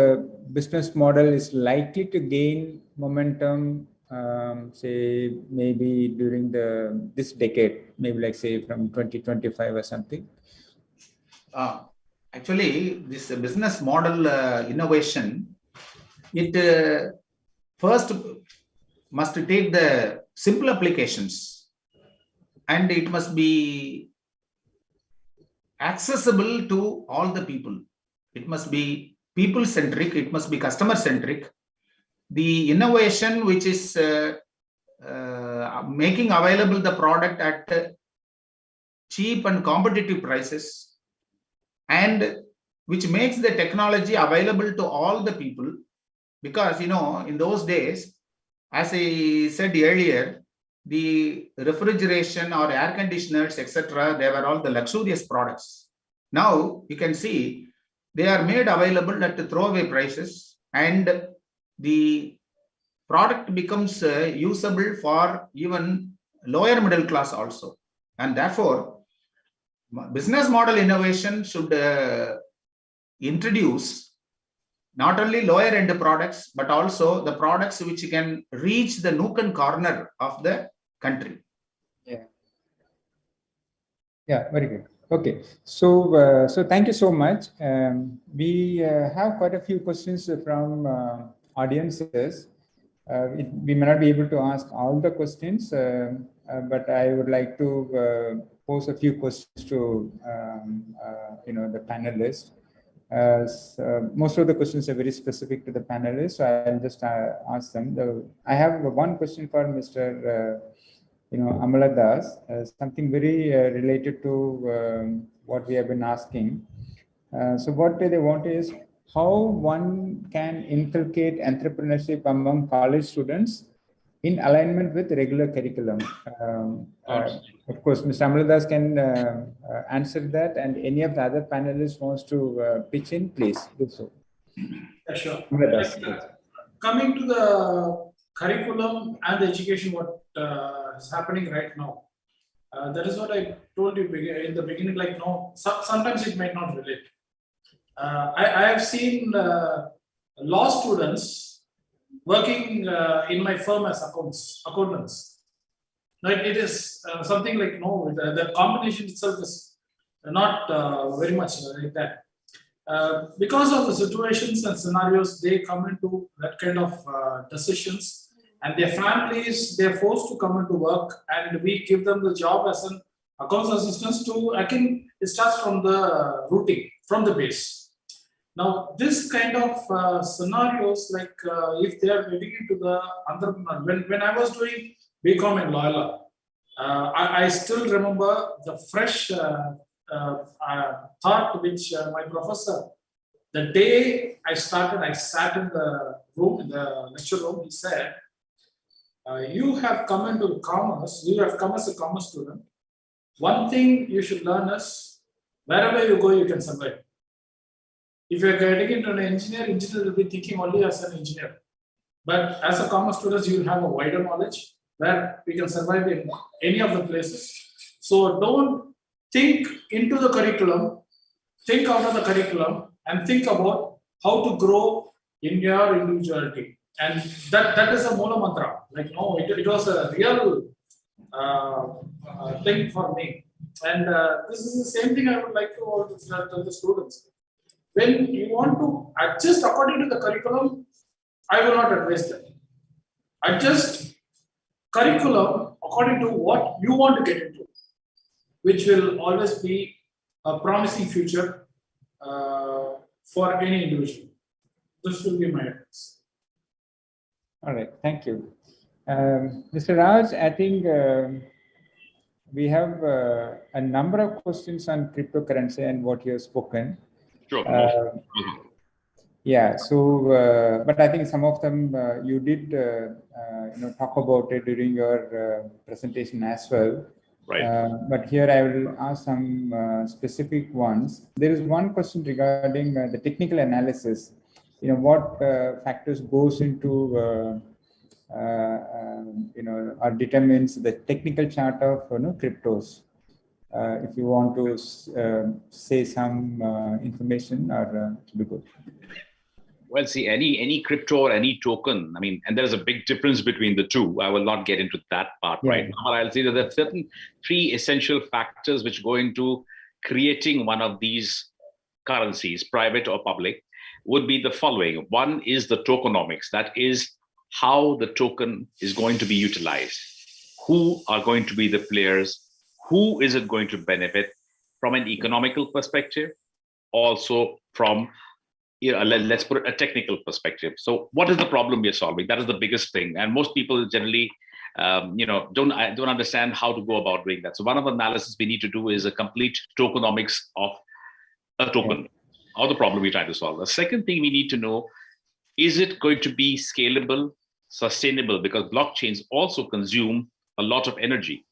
business model is likely to gain momentum, say maybe during this decade, maybe like say from 2025 or something? Actually, this business model innovation, it first must take the simple applications, and it must be accessible to all the people. It must be people-centric, it must be customer-centric. The innovation which is making available the product at cheap and competitive prices, and which makes the technology available to all the people. Because, in those days, as I said earlier, the refrigeration or air conditioners, etc., they were all the luxurious products. Now you can see they are made available at throwaway prices, and the product becomes usable for even lower middle class also. And therefore, business model innovation should introduce not only lower end products, but also the products which can reach the nook and corner of the country. Yeah. Yeah, very good. Okay, so thank you so much. We have quite a few questions from audiences. We may not be able to ask all the questions, but I would like to pose a few questions to the panelists. Most of the questions are very specific to the panelists, so I'll just ask them. I have one question for Mr. Amala Das, something very related to what we have been asking. So what they want is how one can inculcate entrepreneurship among college students in alignment with regular curriculum. Of course, Mr. Amala Das can answer that, and any of the other panelists wants to pitch in, please do so. Yeah, sure. Like, coming to the curriculum and the education, what is happening right now. That is what I told you in the beginning, like, no, sometimes it might not relate. I have seen law students working in my firm as accountants. Now, it is something like, no, the combination itself is not very much like that. Because of the situations and scenarios, they come into that kind of decisions, and their families, they're forced to come into work, and we give them the job as an accounts assistant to, again, it starts from the routing, from the base. Now, this kind of scenarios, like if they are getting into the entrepreneur, when I was doing BCom in Loyola, I still remember the fresh thought which my professor, the day I started, I sat in the room, in the lecture room, he said, you have come into commerce, you have come as a commerce student. One thing you should learn is, wherever you go, you can survive. If you are getting into an engineer will be thinking only as an engineer. But as a commerce student, you will have a wider knowledge where we can survive in any of the places. So don't think into the curriculum, think out of the curriculum, and think about how to grow in your individuality. And that is a Moola mantra. Like, no, it was a real thing for me. And this is the same thing I would like to tell the students. When you want to adjust according to the curriculum, I will not advise that. Adjust curriculum according to what you want to get into, which will always be a promising future for any individual. This will be my advice. All right, thank you. Mr. Raj, I think we have a number of questions on cryptocurrency and what you have spoken. Sure. Yeah, so, but I think some of them you did talk about it during your presentation as well. Right. But here I will ask some specific ones. There is one question regarding the technical analysis. What factors goes into or determines the technical chart of cryptos. If you want to say some information, or to be good. Well, see, any crypto or any token, I mean, and there's a big difference between the two. I will not get into that part right now, but I'll say that there are certain three essential factors which go into creating one of these currencies, private or public, would be the following. One is the tokenomics. That is how the token is going to be utilized. Who are going to be the players? Who is it going to benefit from an economical perspective? Also from, let's put it a technical perspective. So what is the problem we're solving? That is the biggest thing. And most people generally, don't understand how to go about doing that. So one of the analysis we need to do is a complete tokenomics of a token, or the problem we're trying to solve. The second thing we need to know, is it going to be scalable, sustainable? Because blockchains also consume a lot of energy.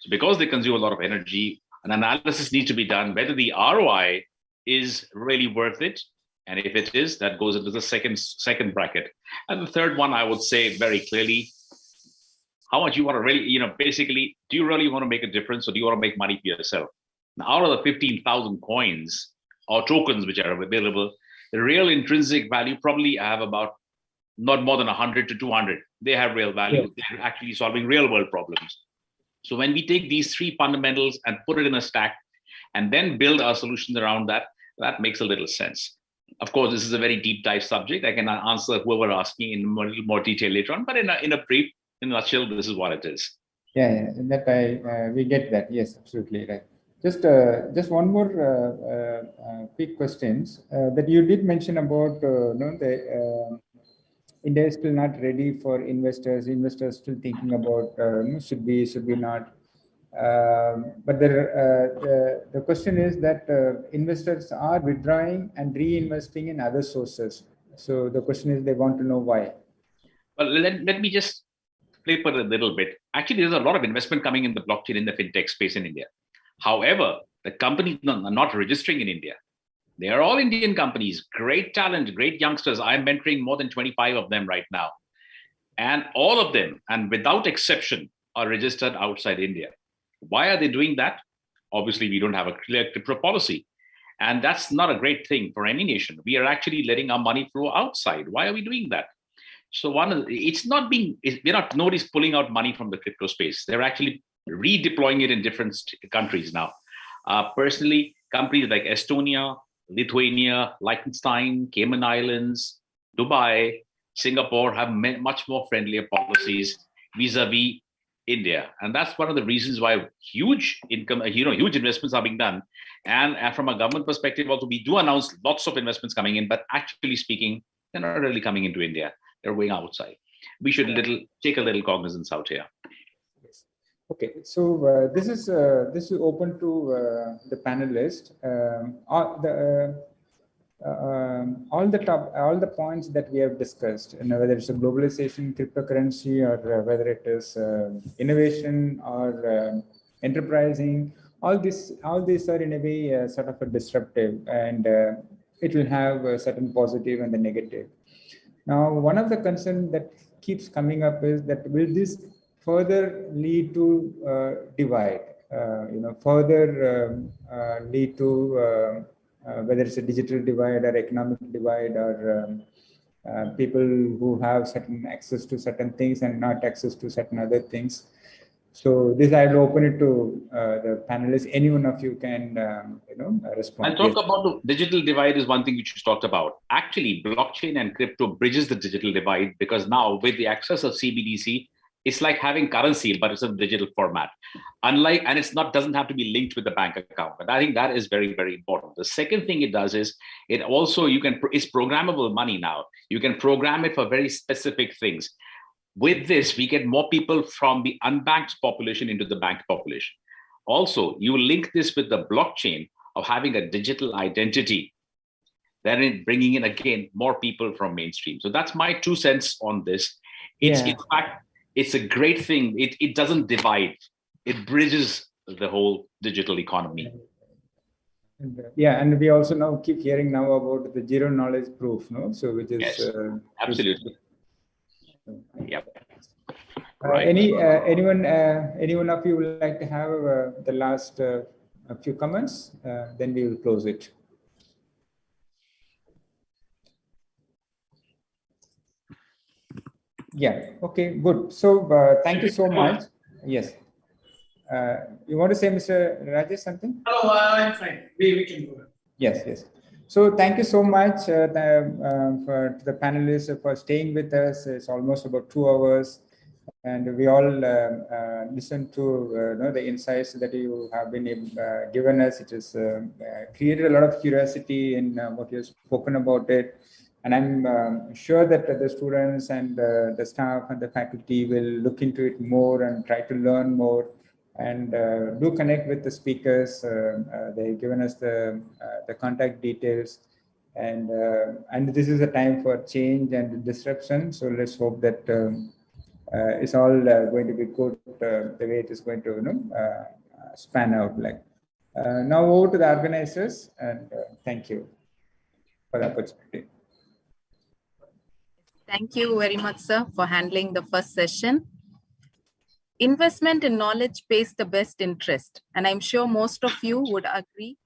So because they consume a lot of energy, an analysis needs to be done whether the ROI is really worth it. And if it is, that goes into the second bracket. And the third one, I would say very clearly, how much you want to really, basically, do you really want to make a difference, or do you want to make money for yourself? Now, out of the 15,000 coins or tokens which are available. The real intrinsic value probably have about not more than 100 to 200. They have real value. Yeah. They're actually solving real world problems. So when we take these three fundamentals and put it in a stack and then build our solutions around that, that makes a little sense. Of course, this is a very deep dive subject. I can answer whoever asking in a little more detail later on, but in a brief, in a nutshell, this is what it is. Yeah, that we get that. Yes, absolutely right. Just one more quick questions that you did mention about India is still not ready for investors. Investors still thinking about should we not. But the question is that investors are withdrawing and reinvesting in other sources. So the question is they want to know why. Well, let me just flip it a little bit. Actually, there's a lot of investment coming in the blockchain in the fintech space in India. However, the companies are not registering in India. They are all Indian companies, great talent, great youngsters. I'm mentoring more than 25 of them right now. And all of them, and without exception, are registered outside India. Why are they doing that? Obviously, we don't have a clear crypto policy. And that's not a great thing for any nation. We are actually letting our money flow outside. Why are we doing that? So nobody's pulling out money from the crypto space. They're actually redeploying it in different countries now. Personally, companies like Estonia, Lithuania, Liechtenstein, Cayman Islands, Dubai, Singapore have much more friendlier policies vis-a-vis India. And that's one of the reasons why huge investments are being done. And from a government perspective, also, we do announce lots of investments coming in, but actually speaking, they're not really coming into India. They're going outside. We should take a little cognizance out here. Okay, so this is open to the panelists. All the points that we have discussed, whether it's a globalization, cryptocurrency, or whether it is innovation or enterprising, all these are in a way sort of a disruptive, and it will have a certain positive and the negative. Now, one of the concerns that keeps coming up is that will this further lead to divide, further lead to whether it's a digital divide or economic divide, or people who have certain access to certain things and not access to certain other things. So this, I will open it to the panelists. Any one of you can, respond. I'll talk about the digital divide is one thing which you talked about. Actually, blockchain and crypto bridges the digital divide, because now with the access of CBDC, it's like having currency, but it's a digital format. And it's doesn't have to be linked with the bank account. But I think that is very, very important. The second thing it does is it's programmable money now. You can program it for very specific things. With this, we get more people from the unbanked population into the banked population. Also, you link this with the blockchain of having a digital identity, then bringing in, again, more people from mainstream. So that's my 2 cents on this. In fact, it's a great thing. It doesn't divide. It bridges the whole digital economy. Yeah, and we also now keep hearing now about the zero knowledge proof, no? So which is yes, absolutely. Yep. Right. Anyone of you would like to have the last a few comments? Then we will close it. Yeah. Okay. Good. So thank you so much. Yes. You want to say, Mr. Rajesh, something? Hello, I'm fine. We can go. Yes. Yes. So thank you so much for the panelists for staying with us. It's almost about 2 hours, and we all listened to the insights that you have been given us. It has created a lot of curiosity in what you have spoken about it. And I'm sure that the students and the staff and the faculty will look into it more and try to learn more, and do connect with the speakers. They've given us the contact details, and this is a time for change and disruption. So let's hope that it's all going to be good the way it is going to span out. Now over to the organizers, and thank you for the opportunity. Thank you very much, sir, for handling the first session. Investment in knowledge pays the best interest, and I'm sure most of you would agree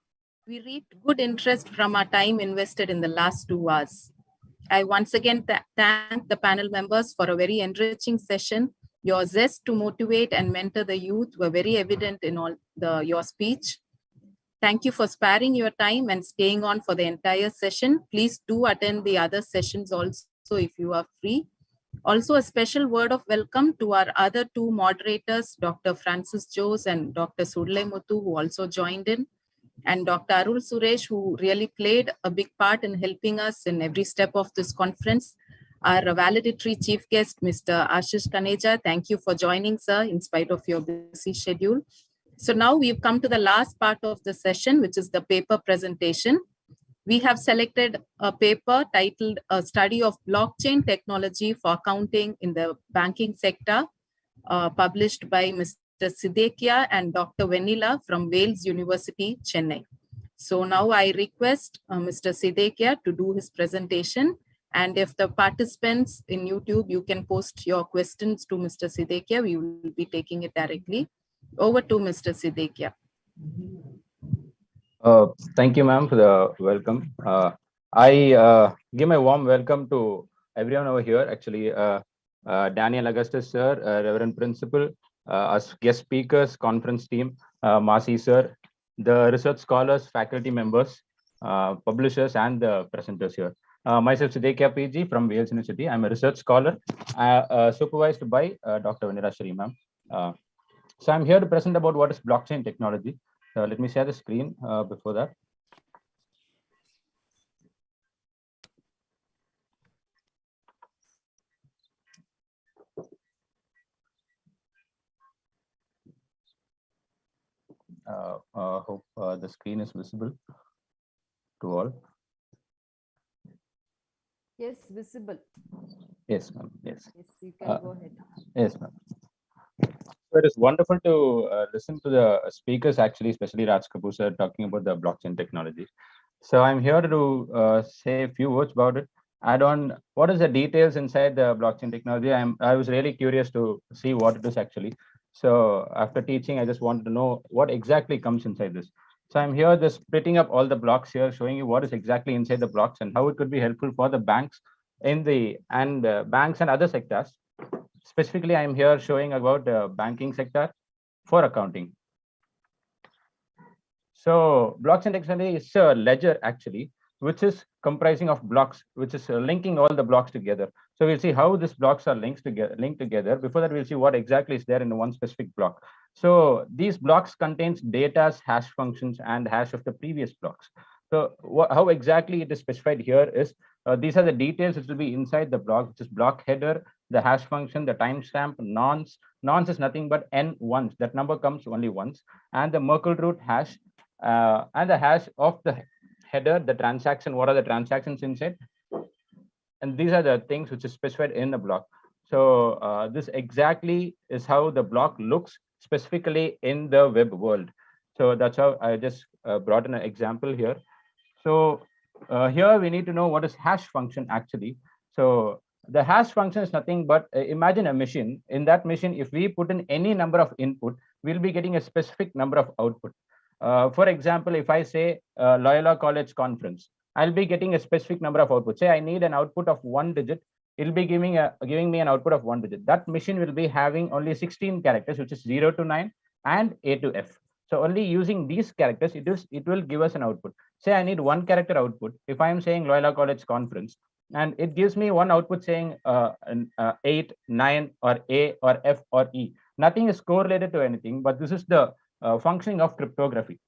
We reaped good interest from our time invested in the last 2 hours. I once again thank the panel members for a very enriching session. Your zest to motivate and mentor the youth were very evident in your speech. Thank you for sparing your time and staying on for the entire session. Please do attend the other sessions also if you are free. Also, a special word of welcome to our other two moderators, Dr. Francis Jose and Dr. Surle Muthu, who also joined in, and Dr. Arul Suresh, who really played a big part in helping us in every step of this conference. Our valedictory chief guest, Mr. Ashish Kaneja, thank you for joining, sir, in spite of your busy schedule. So now we've come to the last part of the session, which is the paper presentation. We have selected a paper titled A Study of Blockchain Technology for Accounting in the Banking Sector, published by Mr. Sidekia and Dr. Venila from Wales University, Chennai. So now I request Mr. Sidekia to do his presentation. And if the participants in YouTube, you can post your questions to Mr. Sidekia, we will be taking it directly. Over to Mr. Sidekia. Thank you, ma'am, for the welcome. I give my warm welcome to everyone over here. Actually, Daniel Augustus, sir, Reverend Principal, as guest speakers, conference team, Masi, sir, the research scholars, faculty members, publishers, and the presenters here. Myself, Sidekia PG from Wales University. I'm a research scholar, supervised by Dr. Venira Shri, ma'am. So I'm here to present about what is blockchain technology. Let me share the screen before that. Hope the screen is visible to all. Yes, visible. Yes, ma'am. Yes. Yes, you can go ahead. Yes, ma'am. So it is wonderful to listen to the speakers, actually, especially Raj Kapoor sir, talking about the blockchain technology. So I'm here to say a few words about it. Add on what is the details inside the blockchain technology. I was really curious to see what it is actually. So after teaching, I just wanted to know what exactly comes inside this. So I'm here just splitting up all the blocks here, showing you what is exactly inside the blocks and how it could be helpful for the banks banks and other sectors. Specifically, I'm here showing about the banking sector for accounting. So blockchain technology is a ledger actually, which is comprising of blocks, which is linking all the blocks together. So we'll see how these blocks are linked together. Before that, we'll see what exactly is there in one specific block. So these blocks contains data's hash functions and hash of the previous blocks. So how exactly it is specified here is these are the details which will be inside the block, which is block header, the hash function, the timestamp, nonce. Nonce is nothing but n once. That number comes only once, and the Merkle root hash and the hash of the header, the transaction. What are the transactions inside? And these are the things which is specified in the block. So this exactly is how the block looks specifically in the web world. So that's how I just brought in an example here. So here we need to know what is hash function actually. So the hash function is nothing but imagine a machine. In that machine, if we put in any number of input, we'll be getting a specific number of output. For example, if I say Loyola College conference, I'll be getting a specific number of outputs. Say I need an output of 1 digit, it'll be giving me an output of 1 digit. That machine will be having only 16 characters, which is 0 to 9 and A to F. So only using these characters, it will give us an output. Say I need 1 character output. If I am saying Loyola College conference, and it gives me one output saying 8, 9, or A, or F, or E. Nothing is correlated to anything, but this is the functioning of cryptography.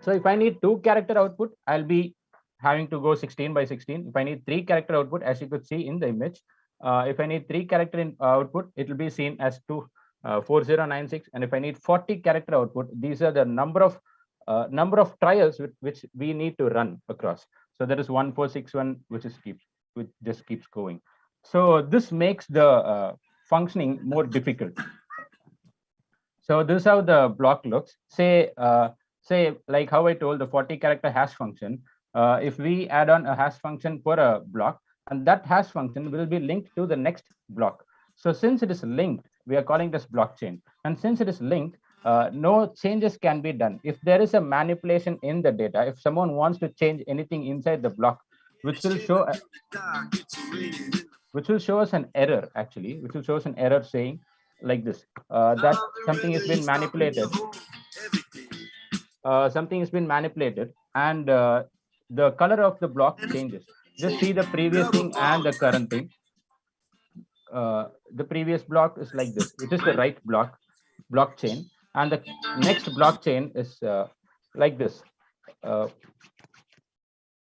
So if I need 2 character output, I'll be having to go 16 by 16. If I need 3 character output, as you could see in the image, if I need 3 character output, it will be seen as 4096. And if I need 40 character output, these are the number of trials which we need to run across. So that is 1461, which just keeps going. So this makes the functioning more difficult. So this is how the block looks. Say like how I told the 40 character hash function. If we add on a hash function for a block, and that hash function will be linked to the next block. So since it is linked, we are calling this blockchain. And since it is linked, no changes can be done. If there is a manipulation in the data, if someone wants to change anything inside the block, which will show us an error, actually, which will show us an error saying like this, that something has been manipulated. Something has been manipulated, and the color of the block changes. Just see the previous thing and the current thing. The previous block is like this, which is the right blockchain, and the next blockchain is like this.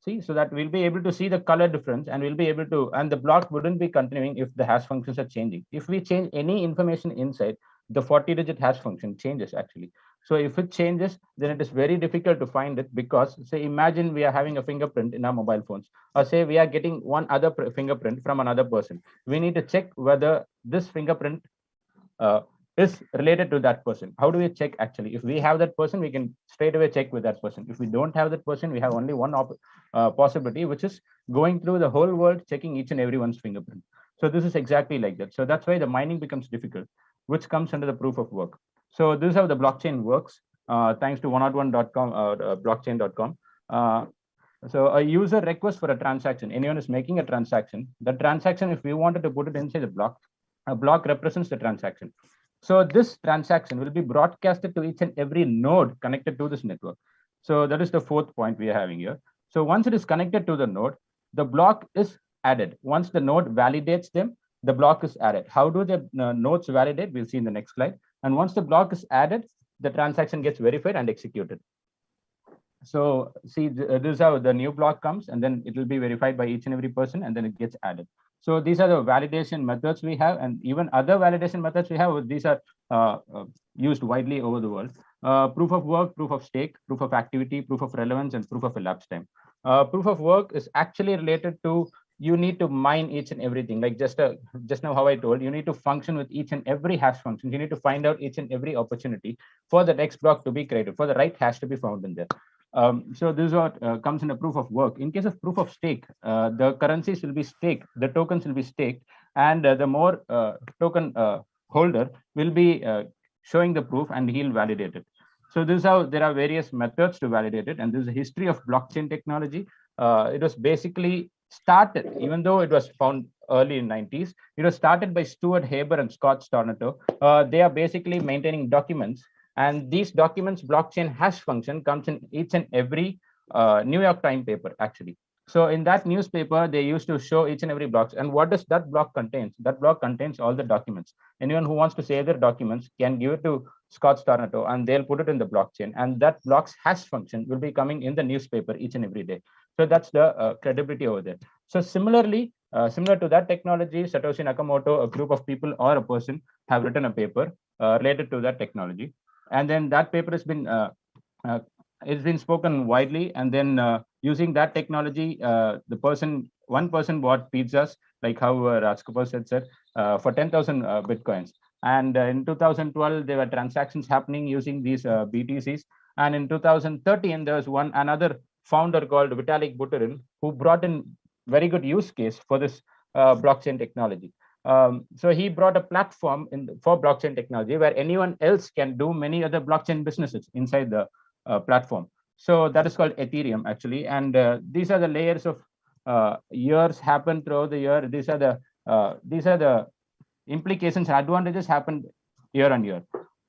See, so that we'll be able to see the color difference, and we'll be able to, and the block wouldn't be continuing if the hash functions are changing. If we change any information inside, the 40-digit hash function changes actually. So if it changes, then it is very difficult to find it, because say, imagine we are having a fingerprint in our mobile phones, or say we are getting one other fingerprint from another person. We need to check whether this fingerprint is related to that person. How do we check actually? If we have that person, we can straight away check with that person. If we don't have that person, we have only one possibility, which is going through the whole world, checking each and everyone's fingerprint. So this is exactly like that. So that's why the mining becomes difficult, which comes under the proof of work. So this is how the blockchain works, thanks to 101.com, blockchain.com. So a user requests for a transaction. Anyone is making a transaction. The transaction, if we wanted to put it inside the block, a block represents the transaction. So this transaction will be broadcasted to each and every node connected to this network. So that is the fourth point we are having here. So once it is connected to the node, the block is added. Once the node validates them, the block is added. How do the nodes validate? We'll see in the next slide. And once the block is added, the transaction gets verified and executed. So see, this is how the new block comes, and then it will be verified by each and every person, and then it gets added. So these are the validation methods we have, and even other validation methods we have. These are used widely over the world. Proof of work, proof of stake, proof of activity, proof of relevance, and proof of elapsed time. Proof of work is actually related to, you need to mine each and everything. Like just now how I told, you need to function with each and every hash function. You need to find out each and every opportunity for the next block to be created, for the right hash to be found in there. So this is what comes in a proof of work. In case of proof of stake, the currencies will be staked, the tokens will be staked, and the more token holder will be showing the proof, and he'll validate it. So this is how there are various methods to validate it, and this is the history of blockchain technology. It was basically started, even though it was found early in 90s, it was started by Stuart Haber and Scott Stornato. They are basically maintaining documents, and these documents, blockchain hash function comes in each and every New York Times paper actually. So in that newspaper, they used to show each and every block. And what does that block contains? That block contains all the documents. Anyone who wants to save their documents can give it to Scott Stornato, and they'll put it in the blockchain. And that block's hash function will be coming in the newspaper each and every day. So that's the credibility over there. So similarly, similar to that technology, Satoshi Nakamoto, a group of people or a person have written a paper related to that technology. And then that paper has been it's been spoken widely, and then using that technology, one person bought pizzas, like how Rajkumar said, for 10,000 bitcoins. And in 2012, there were transactions happening using these BTCs. And in 2013, there was another founder called Vitalik Buterin, who brought in very good use case for this blockchain technology. So he brought a platform for blockchain technology where anyone else can do many other blockchain businesses inside the platform. So that is called Ethereum actually. And these are the layers of years happen throughout the year. These are the implications and advantages happened year on year.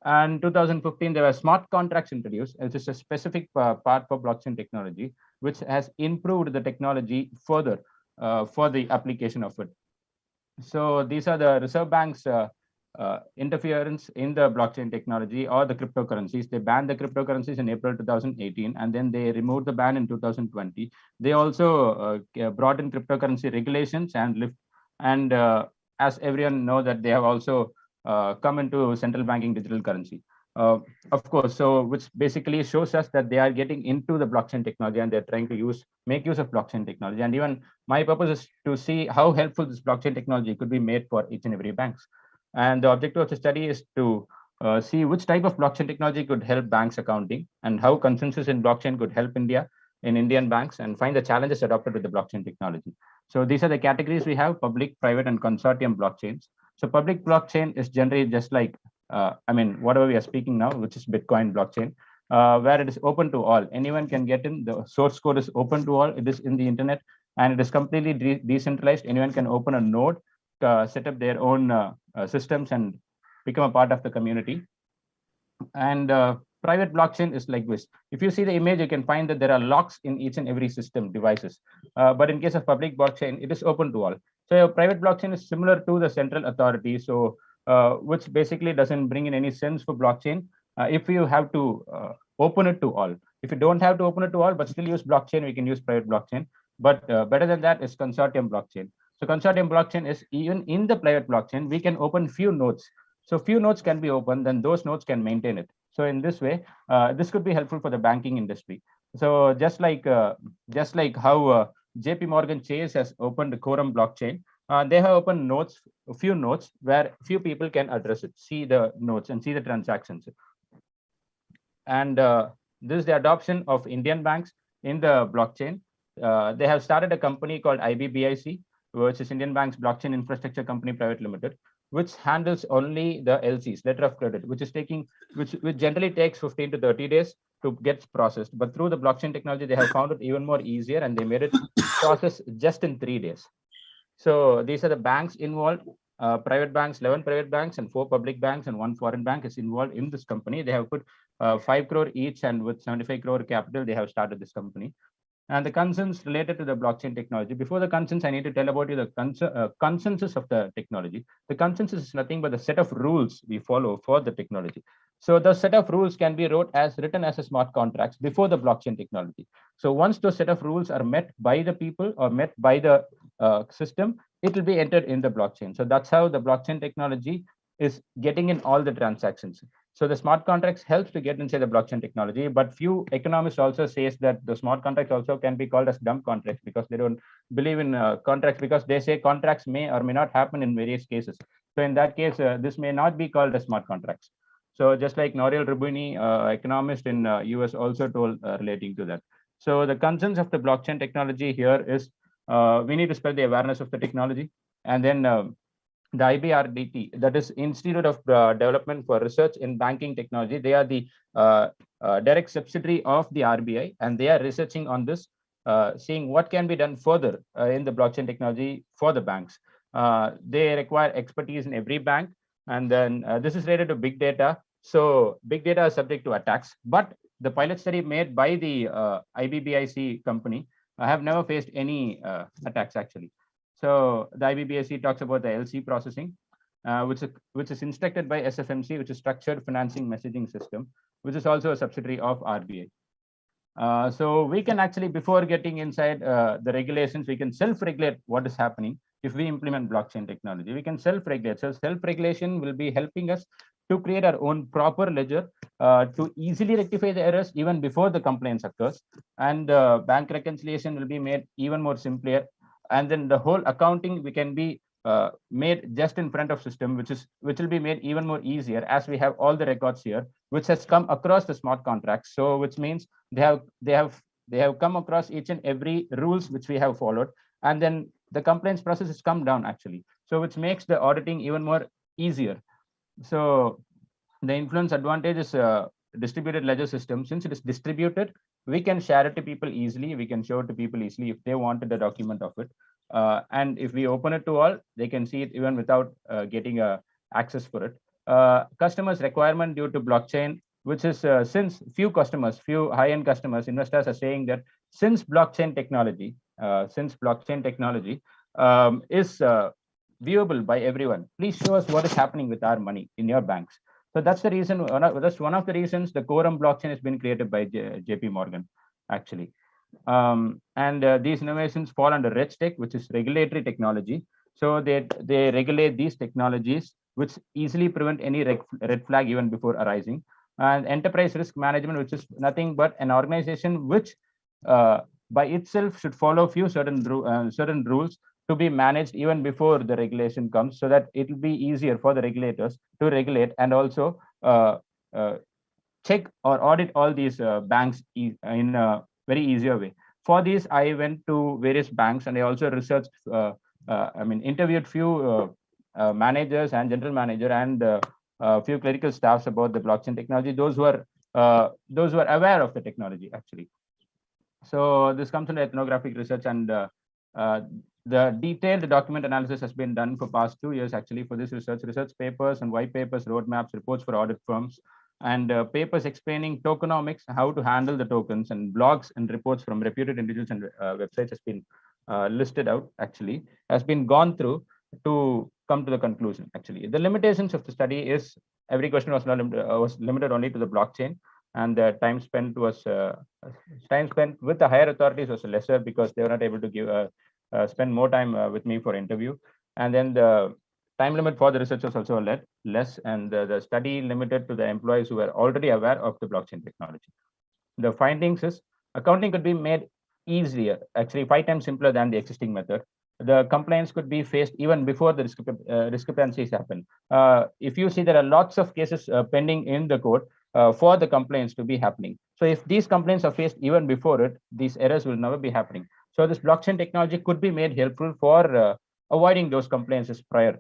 And 2015, there were smart contracts introduced, which is a specific part for blockchain technology, which has improved the technology further for the application of it. So these are the Reserve Bank's interference in the blockchain technology or the cryptocurrencies. They banned the cryptocurrencies in April 2018, and then they removed the ban in 2020. They also brought in cryptocurrency regulations and as everyone know that they have also come into central banking digital currency. Of course, so which basically shows us that they are getting into the blockchain technology, and they're trying to make use of blockchain technology. And even my purpose is to see how helpful this blockchain technology could be made for each and every banks. And the objective of the study is to see which type of blockchain technology could help banks accounting, and how consensus in blockchain could help Indian banks, and find the challenges adopted with the blockchain technology. So these are the categories we have: public, private, and consortium blockchains. So public blockchain is generally just like I mean, whatever we are speaking now, which is Bitcoin blockchain, where it is open to all. Anyone can get in. The source code is open to all. It is in the internet, and it is completely decentralized. Anyone can open a node, set up their own systems, and become a part of the community. And private blockchain is like this. If you see the image, you can find that there are locks in each and every system devices. But in case of public blockchain, it is open to all. So private blockchain is similar to the central authority, so which basically doesn't bring in any sense for blockchain. If you have to open it to all. If you don't have to open it to all, but still use blockchain, we can use private blockchain. But better than that is consortium blockchain. So consortium blockchain is even in the private blockchain, we can open few nodes. So few nodes can be opened, then those nodes can maintain it. So in this way, this could be helpful for the banking industry. So just like how JP Morgan Chase has opened the Quorum blockchain, they have opened nodes, a few nodes where few people can address it, see the nodes and see the transactions. And this is the adoption of Indian banks in the blockchain. They have started a company called IBBIC, which is Indian Bank's Blockchain Infrastructure Company Private Limited, which handles only the LCs, letter of credit, which generally takes 15 to 30 days to get processed. But through the blockchain technology, they have found it even more easier, and they made it process just in 3 days. So these are the banks involved. Private banks, 11 private banks and 4 public banks and 1 foreign bank is involved in this company. They have put 5 crore each, and with 75 crore capital, they have started this company. And the concerns related to the blockchain technology. Before the concerns, I need to tell about you the consensus of the technology. The consensus is nothing but the set of rules we follow for the technology. So the set of rules can be written as a smart contracts before the blockchain technology. So once those set of rules are met by the people or met by the system, it will be entered in the blockchain. So that's how the blockchain technology is getting in all the transactions. So the smart contracts helps to get inside the blockchain technology, but few economists also says that the smart contracts also can be called as dumb contracts because they don't believe in contracts, because they say contracts may or may not happen in various cases. So in that case, this may not be called as smart contracts. So just like Nouriel Roubini, economist in US, also told relating to that. So the concerns of the blockchain technology here is we need to spread the awareness of the technology, and then the IBRDT, that is Institute of Development for Research in Banking Technology. They are the direct subsidiary of the RBI, and they are researching on this, seeing what can be done further in the blockchain technology for the banks. They require expertise in every bank, and then this is related to big data. So big data is subject to attacks, but the pilot study made by the IBBIC company have never faced any attacks actually. So the IBBIC talks about the LC processing, which is instructed by SFMC, which is Structured Financing Messaging System, which is also a subsidiary of RBI. So we can actually, before getting inside the regulations, we can self-regulate what is happening. If we implement blockchain technology, we can self-regulate. So self-regulation will be helping us to create our own proper ledger, to easily rectify the errors even before the compliance occurs. And bank reconciliation will be made even more simpler. And then the whole accounting we can be made just in front of system, which will be made even more easier as we have all the records here, which has come across the smart contracts. So which means they have come across each and every rules which we have followed, and then the compliance process has come down actually. So which makes the auditing even more easier. So the influence advantage is distributed ledger system. Since it is distributed, we can share it to people easily. We can show it to people easily if they wanted a document of it. And if we open it to all, they can see it even without getting access for it. Customers' requirement due to blockchain, which is since few high-end customers, investors are saying that since blockchain technology is viewable by everyone, please show us what is happening with our money in your banks. So that's the reason. That's one of the reasons the Quorum blockchain has been created by JP Morgan, actually. And these innovations fall under RegTech, which is regulatory technology. So they regulate these technologies, which easily prevent any red flag even before arising. And enterprise risk management, which is nothing but an organization which by itself should follow few certain rules to be managed even before the regulation comes, so that it will be easier for the regulators to regulate and also check or audit all these banks in a very easier way. For this, I went to various banks and I also researched, interviewed few managers and general manager and a few clerical staffs about the blockchain technology, those who are aware of the technology actually. So this comes under ethnographic research, and the detailed document analysis has been done for past 2 years actually for this research papers and white papers, roadmaps, reports for audit firms, and papers explaining tokenomics, how to handle the tokens, and blogs and reports from reputed individuals and websites has been listed out actually, has been gone through to come to the conclusion actually. The limitations of the study is every question was limited only to the blockchain, and the time spent with the higher authorities was lesser because they were not able to give spend more time with me for interview. And then the time limit for the research was also less, and the study limited to the employees who were already aware of the blockchain technology. The findings is accounting could be made easier, actually 5 times simpler than the existing method. The complaints could be faced even before the discrepancies happen. If you see, there are lots of cases pending in the court for the complaints to be happening. So if these complaints are faced even before it, these errors will never be happening. So this blockchain technology could be made helpful for avoiding those complaints prior.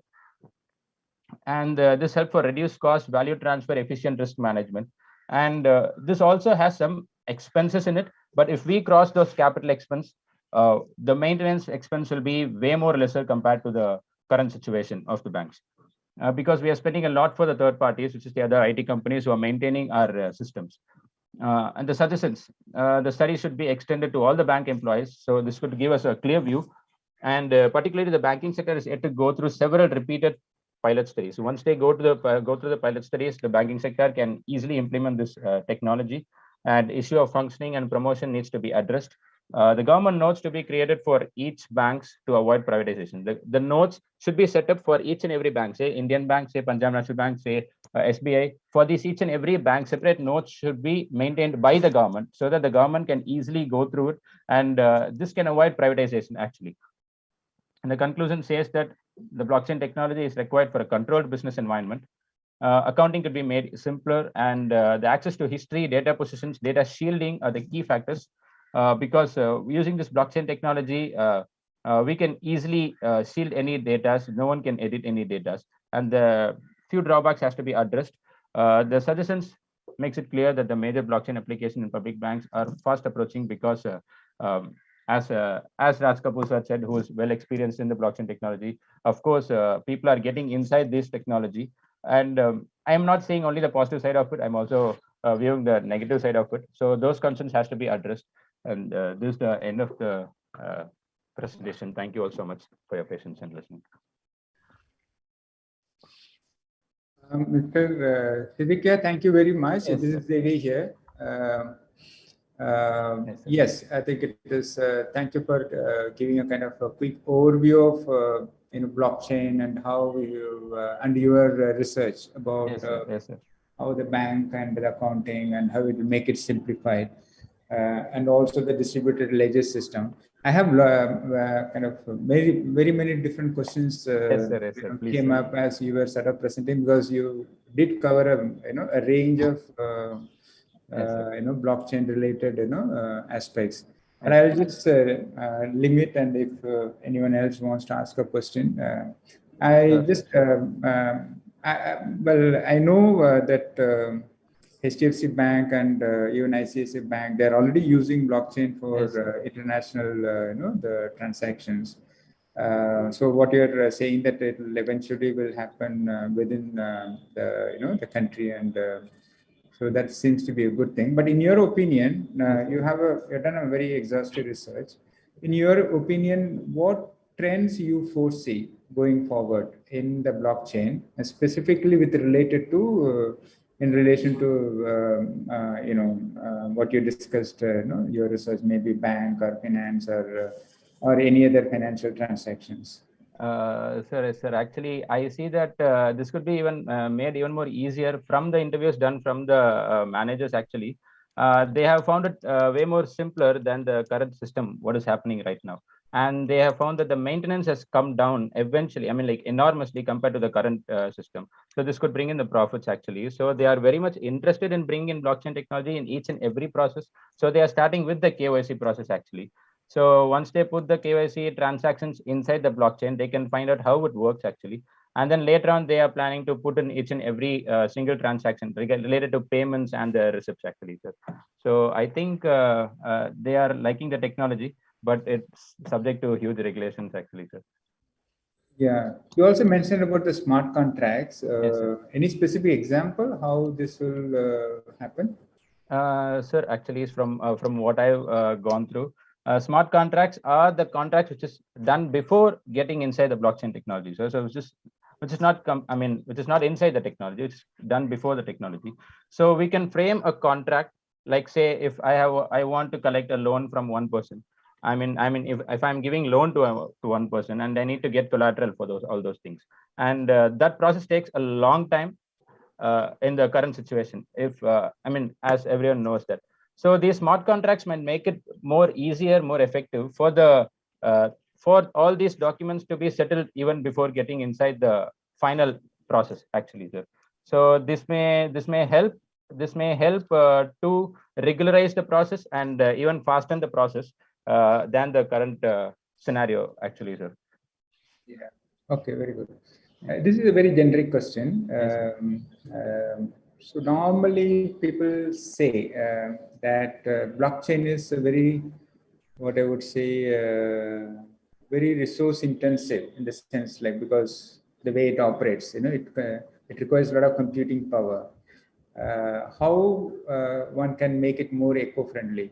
And this helps for reduced cost, value transfer, efficient risk management. And this also has some expenses in it. But if we cross those capital expense, the maintenance expense will be way more lesser compared to the current situation of the banks. Because we are spending a lot for the third parties, which is the other IT companies who are maintaining our systems. And the suggestions, the study should be extended to all the bank employees. So this could give us a clear view. And particularly the banking sector is yet to go through several repeated pilot studies. So once they go through the pilot studies, the banking sector can easily implement this technology, and issue of functioning and promotion needs to be addressed. The government notes to be created for each banks to avoid privatization. The notes should be set up for each and every bank, say Indian Bank, say Punjab National Bank, say SBI. For this each and every bank, separate notes should be maintained by the government so that the government can easily go through it, and this can avoid privatization actually. And the conclusion says that the blockchain technology is required for a controlled business environment. Accounting could be made simpler, and the access to history, data positions, data shielding are the key factors. Because using this blockchain technology, we can easily shield any data. So no one can edit any data, and the few drawbacks has to be addressed. The suggestions makes it clear that the major blockchain application in public banks are fast approaching because as Raj Kapoor sir said, who is well experienced in the blockchain technology, of course, people are getting inside this technology. And I am not saying only the positive side of it. I'm also viewing the negative side of it. So those concerns has to be addressed. And this is the end of the presentation. Thank you all so much for your patience and listening. Mr. Sidikia, thank you very much. Yes, this is Zedi here. Yes, I think it is. Thank you for giving a kind of a quick overview of blockchain and how you and your research about how the bank and the accounting and how it will make it simplified, and also the distributed ledger system. I have kind of very many different questions came up as you were sort of presenting, because you did cover a range of blockchain related aspects. But I'll just limit, and if anyone else wants to ask a question, I just I know that HDFC Bank and even ICICI Bank, they're already using blockchain for international the transactions. So what you're saying that it will eventually will happen within the country, and so that seems to be a good thing. But in your opinion, you've done a very exhaustive research. In your opinion, what trends you foresee going forward in the blockchain, specifically with related to in relation to what you discussed, your research, maybe bank or finance or any other financial transactions? Sir, actually, I see that this could be even made even more easier from the interviews done from the managers. Actually, they have found it way more simpler than the current system, what is happening right now. And they have found that the maintenance has come down eventually, I mean, like enormously compared to the current system. So this could bring in the profits actually. So they are very much interested in bringing in blockchain technology in each and every process. So they are starting with the KYC process actually. So once they put the KYC transactions inside the blockchain, they can find out how it works actually. And then later on, they are planning to put in each and every single transaction related to payments and the receipts actually, sir. So I think they are liking the technology, but it's subject to huge regulations actually, sir. Yeah, you also mentioned about the smart contracts. Yes, any specific example how this will happen? Sir, actually, is from what I've gone through. Smart contracts are the contracts which is done before getting inside the blockchain technology. So which is not which is not inside the technology. It's done before the technology. So we can frame a contract, like say if I want to collect a loan from one person. If I'm giving loan to one person and I need to get collateral for all those things, and that process takes a long time in the current situation. If as everyone knows that. So these smart contracts might make it more easier, more effective for all these documents to be settled even before getting inside the final process actually, sir. So this may help to regularize the process and even fasten the process than the current scenario actually, sir. Yeah. Okay, very good. This is a very generic question. So normally people say that blockchain is a very, what I would say, very resource intensive in the sense, like, because the way it operates, it requires a lot of computing power. How one can make it more eco-friendly?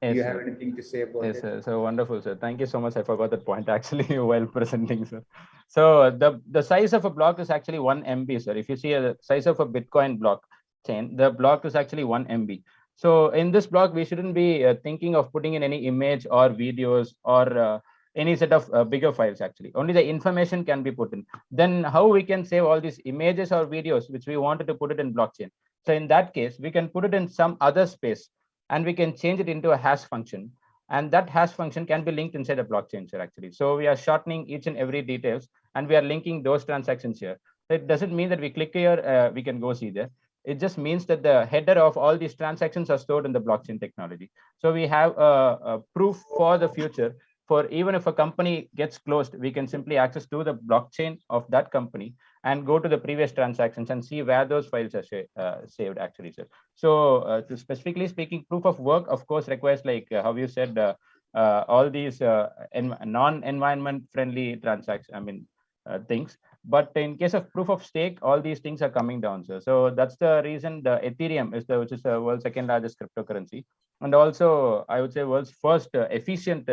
Yes, do you have sir. Anything to say about yes, it? Sir. So wonderful, sir. Thank you so much. I forgot that point actually while presenting, sir. So the size of a block is actually 1 MB, sir. If you see the size of a Bitcoin blockchain, the block is actually 1 MB. So in this block, we shouldn't be thinking of putting in any image or videos or any set of bigger files actually. Only the information can be put in. Then how we can save all these images or videos which we wanted to put it in blockchain? So in that case, we can put it in some other space and we can change it into a hash function. And that hash function can be linked inside a blockchain, sir, actually. So we are shortening each and every details and we are linking those transactions here. It doesn't mean that we click here, we can go see there. It just means that the header of all these transactions are stored in the blockchain technology. So we have a proof for the future. For even if a company gets closed, we can simply access to the blockchain of that company and go to the previous transactions and see where those files are saved actually, sir. So to specifically speaking, proof of work, of course, requires like how you said, all these non-environment friendly transactions, things. But in case of proof of stake, all these things are coming down, sir. So that's the reason the Ethereum which is the world's second largest cryptocurrency. And also, I would say world's first efficient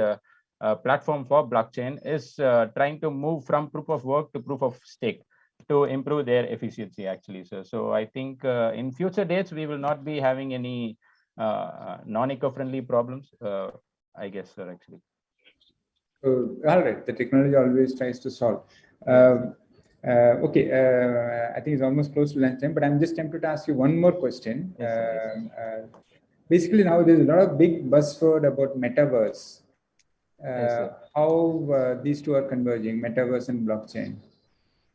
platform for blockchain is trying to move from proof of work to proof of stake to improve their efficiency actually, sir. So I think in future dates, we will not be having any non-eco-friendly problems, I guess, sir, actually. All right, the technology always tries to solve. Okay, I think it's almost close to lunchtime, but I'm just tempted to ask you one more question. Basically, now there's a lot of big buzzword about metaverse. How these two are converging, metaverse and blockchain?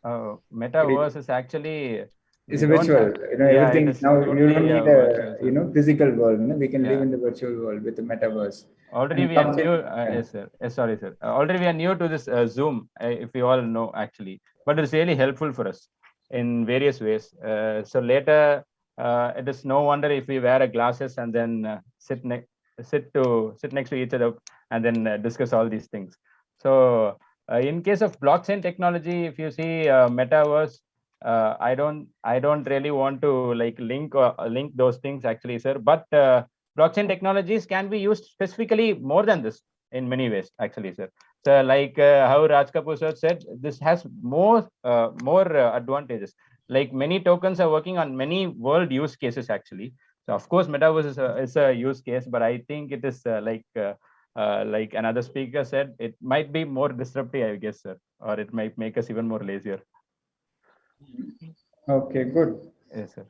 Metaverse is actually it's a virtual, everything now. You don't need a physical world. We can live in the virtual world with the metaverse. Already we are new. Yes, sir. Sorry, sir. Already we are new to this Zoom, if you all know actually, but it's really helpful for us in various ways. So later, it is no wonder if we wear glasses and then sit next to each other and then discuss all these things. So in case of blockchain technology, if you see metaverse, I don't really want to like link those things actually, sir. But blockchain technologies can be used specifically more than this in many ways actually, sir. So like how Raj Kapoor sir said, this has more advantages. Like many tokens are working on many world use cases actually. So of course, metaverse is a use case, but I think it is like another speaker said, it might be more disruptive, I guess, sir, or it might make us even more lazier. Okay, good. Yes, sir.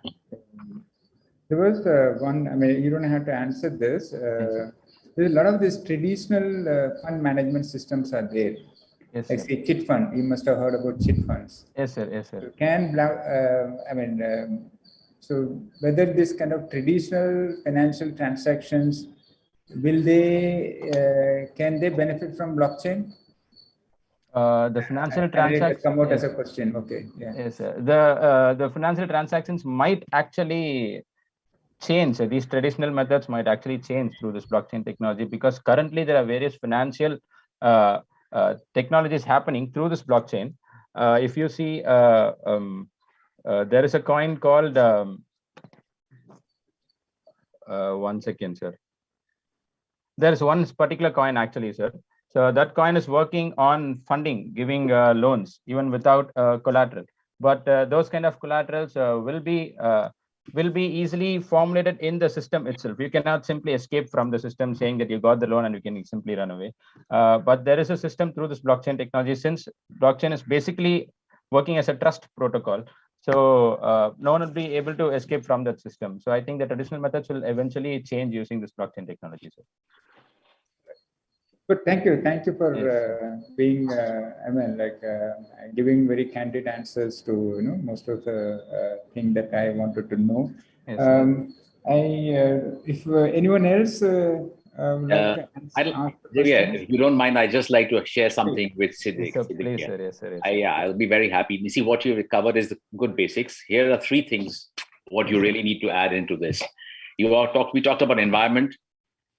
There was one, you don't have to answer this. There's a lot of these traditional fund management systems are there. Yes, like sir. say chit fund. You must have heard about chit funds. Yes, sir. Yes, sir. So whether this kind of traditional financial transactions, can they benefit from blockchain? The financial And it has transactions come out as a question. Okay. Yeah. Yes, sir. The financial transactions might actually change. These traditional methods might actually change through this blockchain technology, because currently there are various financial technologies happening through this blockchain. If you see, there is a coin called, one second, sir. There is one particular coin actually, sir. So that coin is working on funding, giving loans even without collateral. But those kind of collaterals will be easily formulated in the system itself. You cannot simply escape from the system saying that you got the loan and you can simply run away. But there is a system through this blockchain technology, since blockchain is basically working as a trust protocol. So no one will be able to escape from that system. So I think the traditional methods will eventually change using this blockchain technology, sir. But thank you for being, giving very candid answers to most of the thing that I wanted to know. Yes, if anyone else would like to ask if you don't mind, I just like to share something with Siddiq. Please, sir. Yes, sir. I'll be very happy. You see, what you've covered is the good basics. Here are 3 things what you really need to add into this. We talked about environment.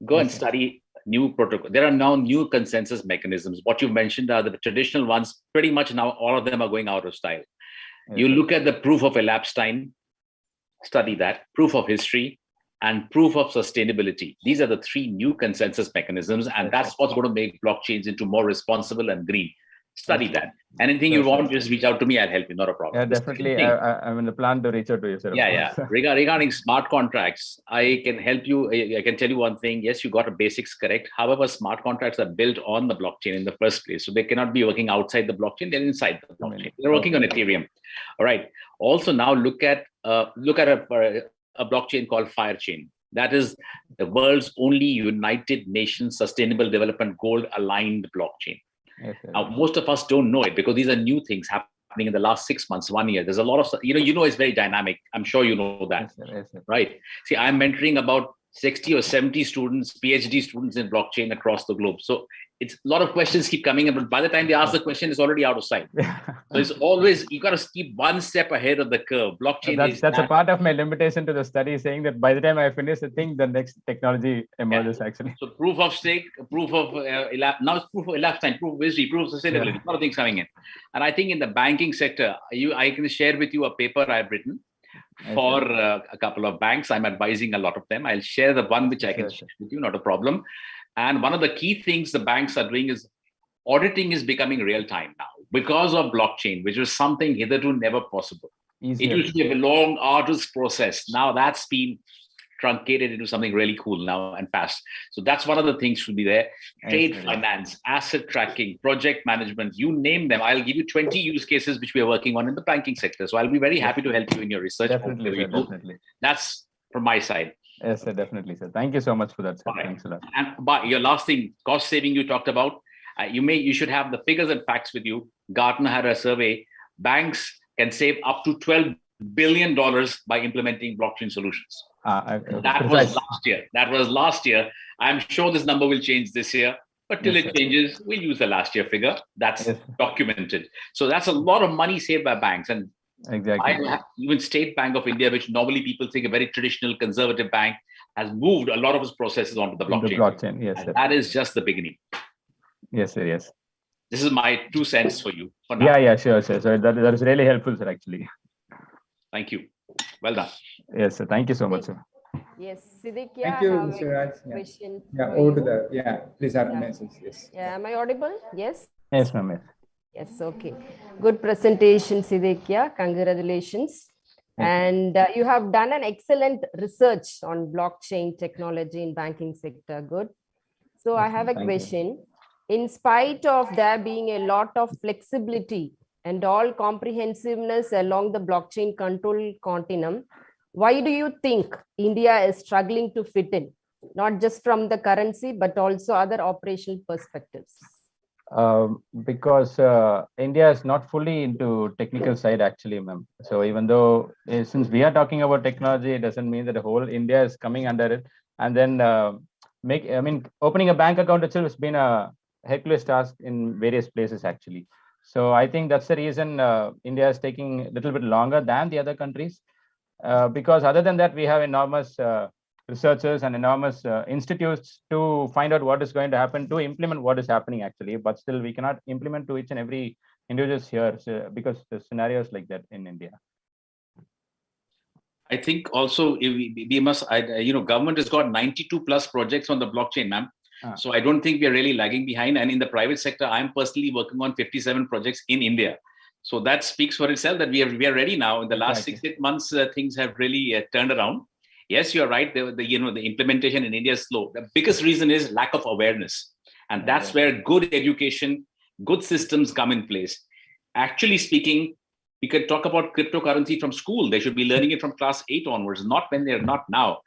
Go and study new protocol. There are now new consensus mechanisms. What you mentioned are the traditional ones. Pretty much now all of them are going out of style. You look at the proof of elapsed time, study that, proof of history, and proof of sustainability. These are the 3 new consensus mechanisms, and that's what's going to make blockchains into more responsible and green. Study that. Anything you want, just reach out to me. I'll help you. Not a problem. Yeah, definitely. I'm in the plan to reach out to you, sir. Regarding smart contracts, I can help you. I can tell you one thing. Yes, you got the basics correct. However, smart contracts are built on the blockchain in the first place. So they cannot be working outside the blockchain. They're inside the blockchain. They're working on Ethereum. All right. Also, now look at a blockchain called Firechain. That is the world's only United Nations Sustainable Development Goal aligned blockchain. Yes, now, most of us don't know it because these are new things happening in the last 6 months, 1 year. There's a lot of, it's very dynamic. I'm sure you know that, yes, sir. Right? See, I'm mentoring about 60 or 70 students, PhD students in blockchain across the globe. So it's a lot of questions keep coming in, but by the time they ask the question, it's already out of sight. So it's always, you got to keep one step ahead of the curve. Blockchain that's a part of my limitation to the study, saying that by the time I finish the thing, the next technology emerges actually. So proof of stake, proof of, now it's proof of elapsed time, proof of history, proof of sustainability, a lot of things coming in. And I think in the banking sector, I can share with you a paper I've written for a couple of banks. I'm advising a lot of them. I'll share the one which I can share with you, not a problem. And one of the key things the banks are doing is auditing is becoming real time now because of blockchain, which was something hitherto never possible. It used to be a long, arduous process. Now that's been truncated into something really cool now and fast. So that's one of the things should be there. Trade finance, asset tracking, project management, you name them. I'll give you 20 use cases which we are working on in the banking sector. So I'll be very happy to help you in your research. Definitely. That's from my side. Yes, sir, definitely, sir. Thank you so much for that, sir. Right. Thanks a lot. And but your last thing, cost saving you talked about, you should have the figures and facts with you. Gartner had a survey. Banks can save up to $12 billion by implementing blockchain solutions. That was last year. I'm sure this number will change this year, but till it changes, we'll use the last year figure. That's documented. So that's a lot of money saved by banks. And even State Bank of India, which normally people think a very traditional conservative bank, has moved a lot of its processes onto the blockchain. Yes, sir. That is just the beginning. Yes, sir. Yes. This is my 2 cents for you. For now. Yeah, sure, sir. So that is really helpful, sir, actually. Thank you. Well done. Yes, sir. Thank you so much, sir. Yes, Siddiq, Thank you, Mr. Raj. Question over to please have the message. Yes. Yeah, am I audible? Yes. Yes, ma'am. Yes, okay. Good presentation, Siddiq. Congratulations. And you have done an excellent research on blockchain technology in banking sector. Good. So I have a question. In spite of there being a lot of flexibility and all comprehensiveness along the blockchain control continuum, why do you think India is struggling to fit in, not just from the currency, but also other operational perspectives? Because India is not fully into technical side actually, ma'am. So even though since we are talking about technology, it doesn't mean that the whole India is coming under it. And then opening a bank account itself has been a Hercules task in various places actually. So I think that's the reason India is taking a little bit longer than the other countries, because other than that, we have enormous researchers and enormous institutes to find out what is going to happen, to implement what is happening actually, but still we cannot implement to each and every individuals here, so, because the scenarios like that in India. I think also we must, government has got 92 plus projects on the blockchain, ma'am. So I don't think we are really lagging behind. And in the private sector, I'm personally working on 57 projects in India. So that speaks for itself that we are ready now. In the last 6-8 months, things have really turned around. Yes, you're right. The implementation in India is slow. The biggest reason is lack of awareness, and that's where good education, good systems come in place. Actually speaking, we could talk about cryptocurrency from school. They should be learning it from class 8 onwards, not when they're not now.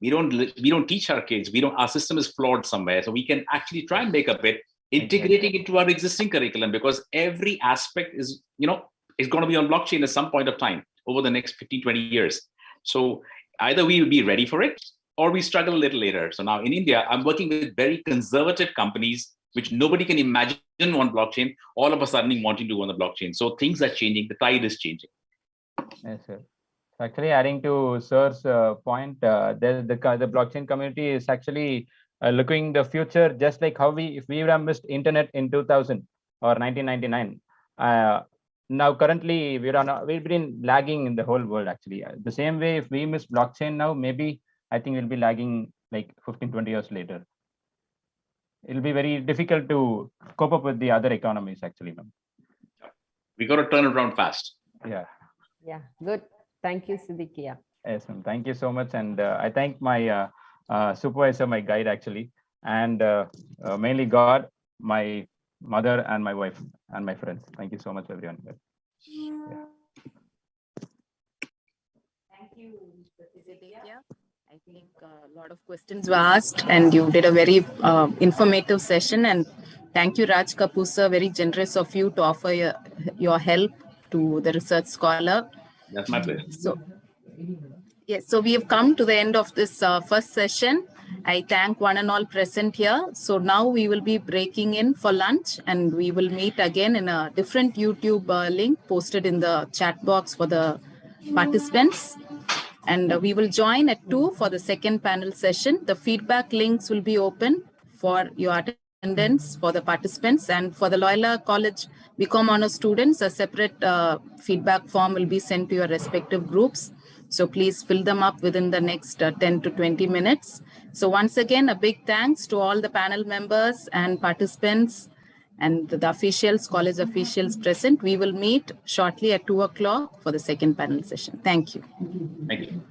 We don't teach our kids. Our system is flawed somewhere. So we can actually try and make a bit integrating into our existing curriculum, because every aspect is going to be on blockchain at some point of time over the next 15-20 years. So either we will be ready for it or we struggle a little later. So now in India, I'm working with very conservative companies which nobody can imagine on blockchain, all of a sudden wanting to go on the blockchain. So things are changing. The tide is changing. Yes, sir. Actually, adding to Sir's point, the blockchain community is actually looking the future, just like how if we would have missed internet in 2000 or 1999. Now, currently, we've been lagging in the whole world, actually. The same way, if we miss blockchain now, maybe I think we'll be lagging like 15-20 years later. It'll be very difficult to cope up with the other economies, actually. We got to turn it around fast. Yeah. Yeah, good. Thank you, Siddiqia. Yes, ma'am. Thank you so much. And I thank my supervisor, my guide, actually, and mainly God, my mother, and my wife, and my friends. Thank you so much, everyone. Yeah. Thank you, Mr. Siddiqia. I think a lot of questions were asked, and you did a very informative session. And thank you, Raj Kapoor, sir. Very generous of you to offer your help to the research scholar. That's my pleasure. So, yes, so we have come to the end of this first session. I thank one and all present here. So now we will be breaking in for lunch, and we will meet again in a different YouTube link posted in the chat box for the participants. And we will join at 2 for the second panel session. The feedback links will be open for your attendance for the participants, and for the Loyola College BCom Honors students, a separate feedback form will be sent to your respective groups. So please fill them up within the next 10 to 20 minutes. So once again, a big thanks to all the panel members and participants and the officials, college officials present. We will meet shortly at 2 o'clock for the second panel session. Thank you. Thank you.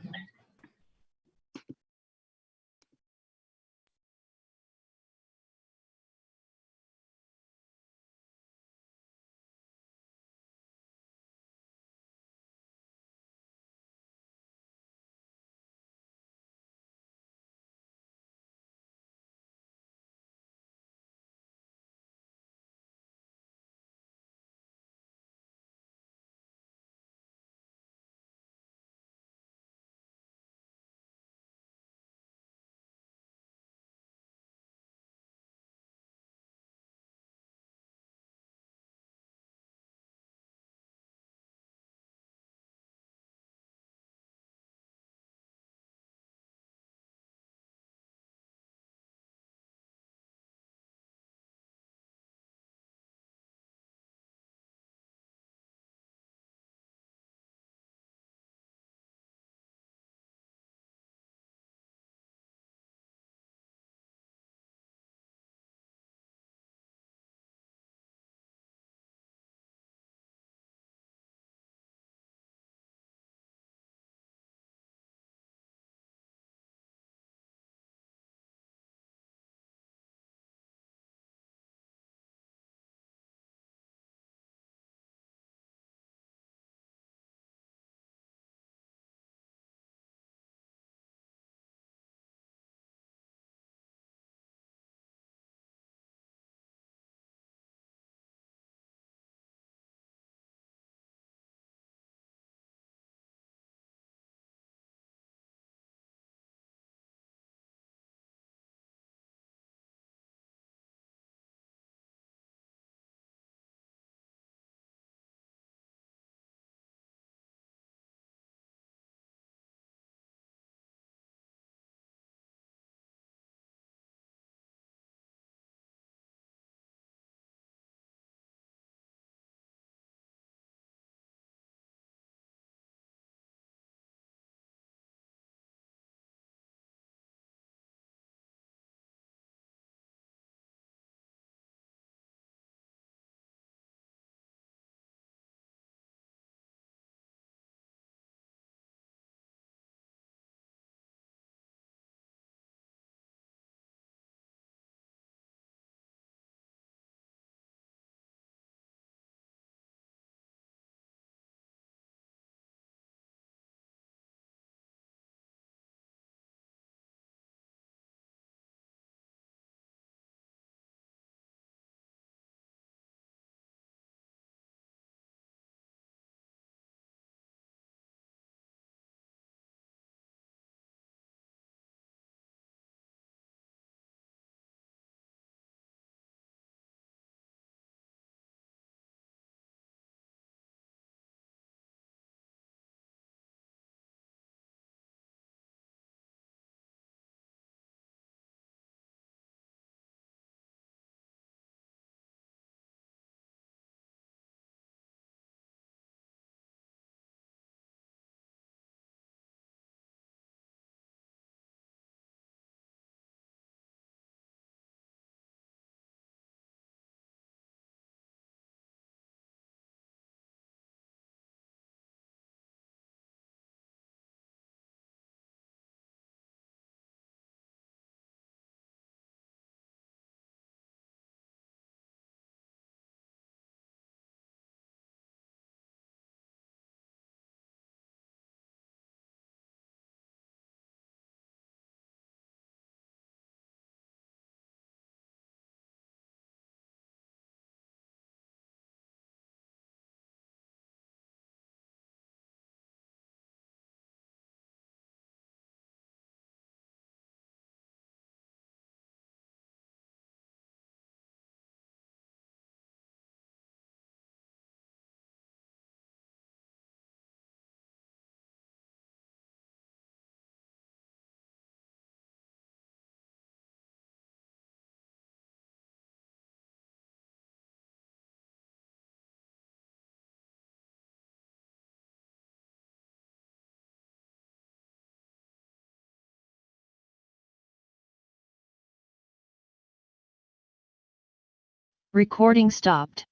Recording stopped.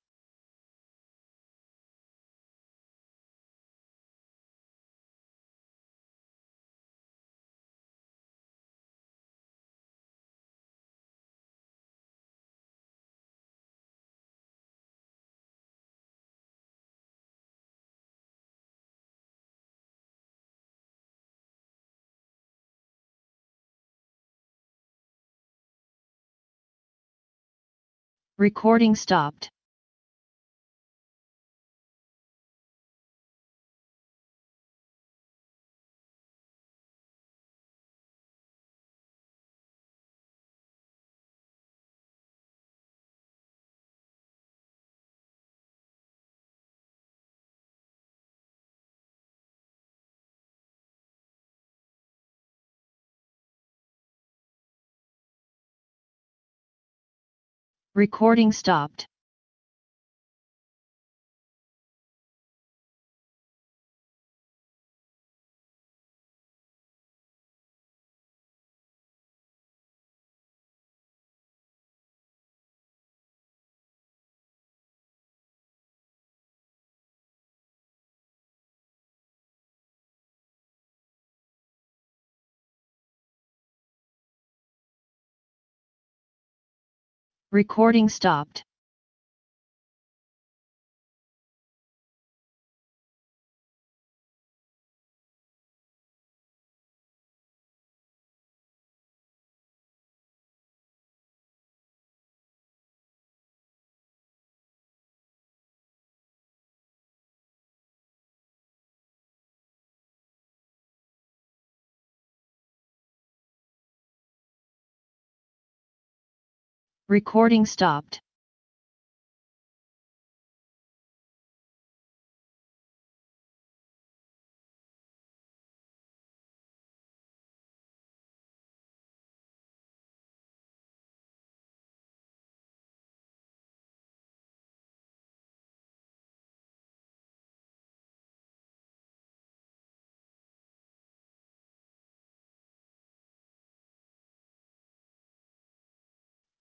Recording stopped. Recording stopped. Recording stopped. Recording stopped.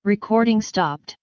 Recording stopped.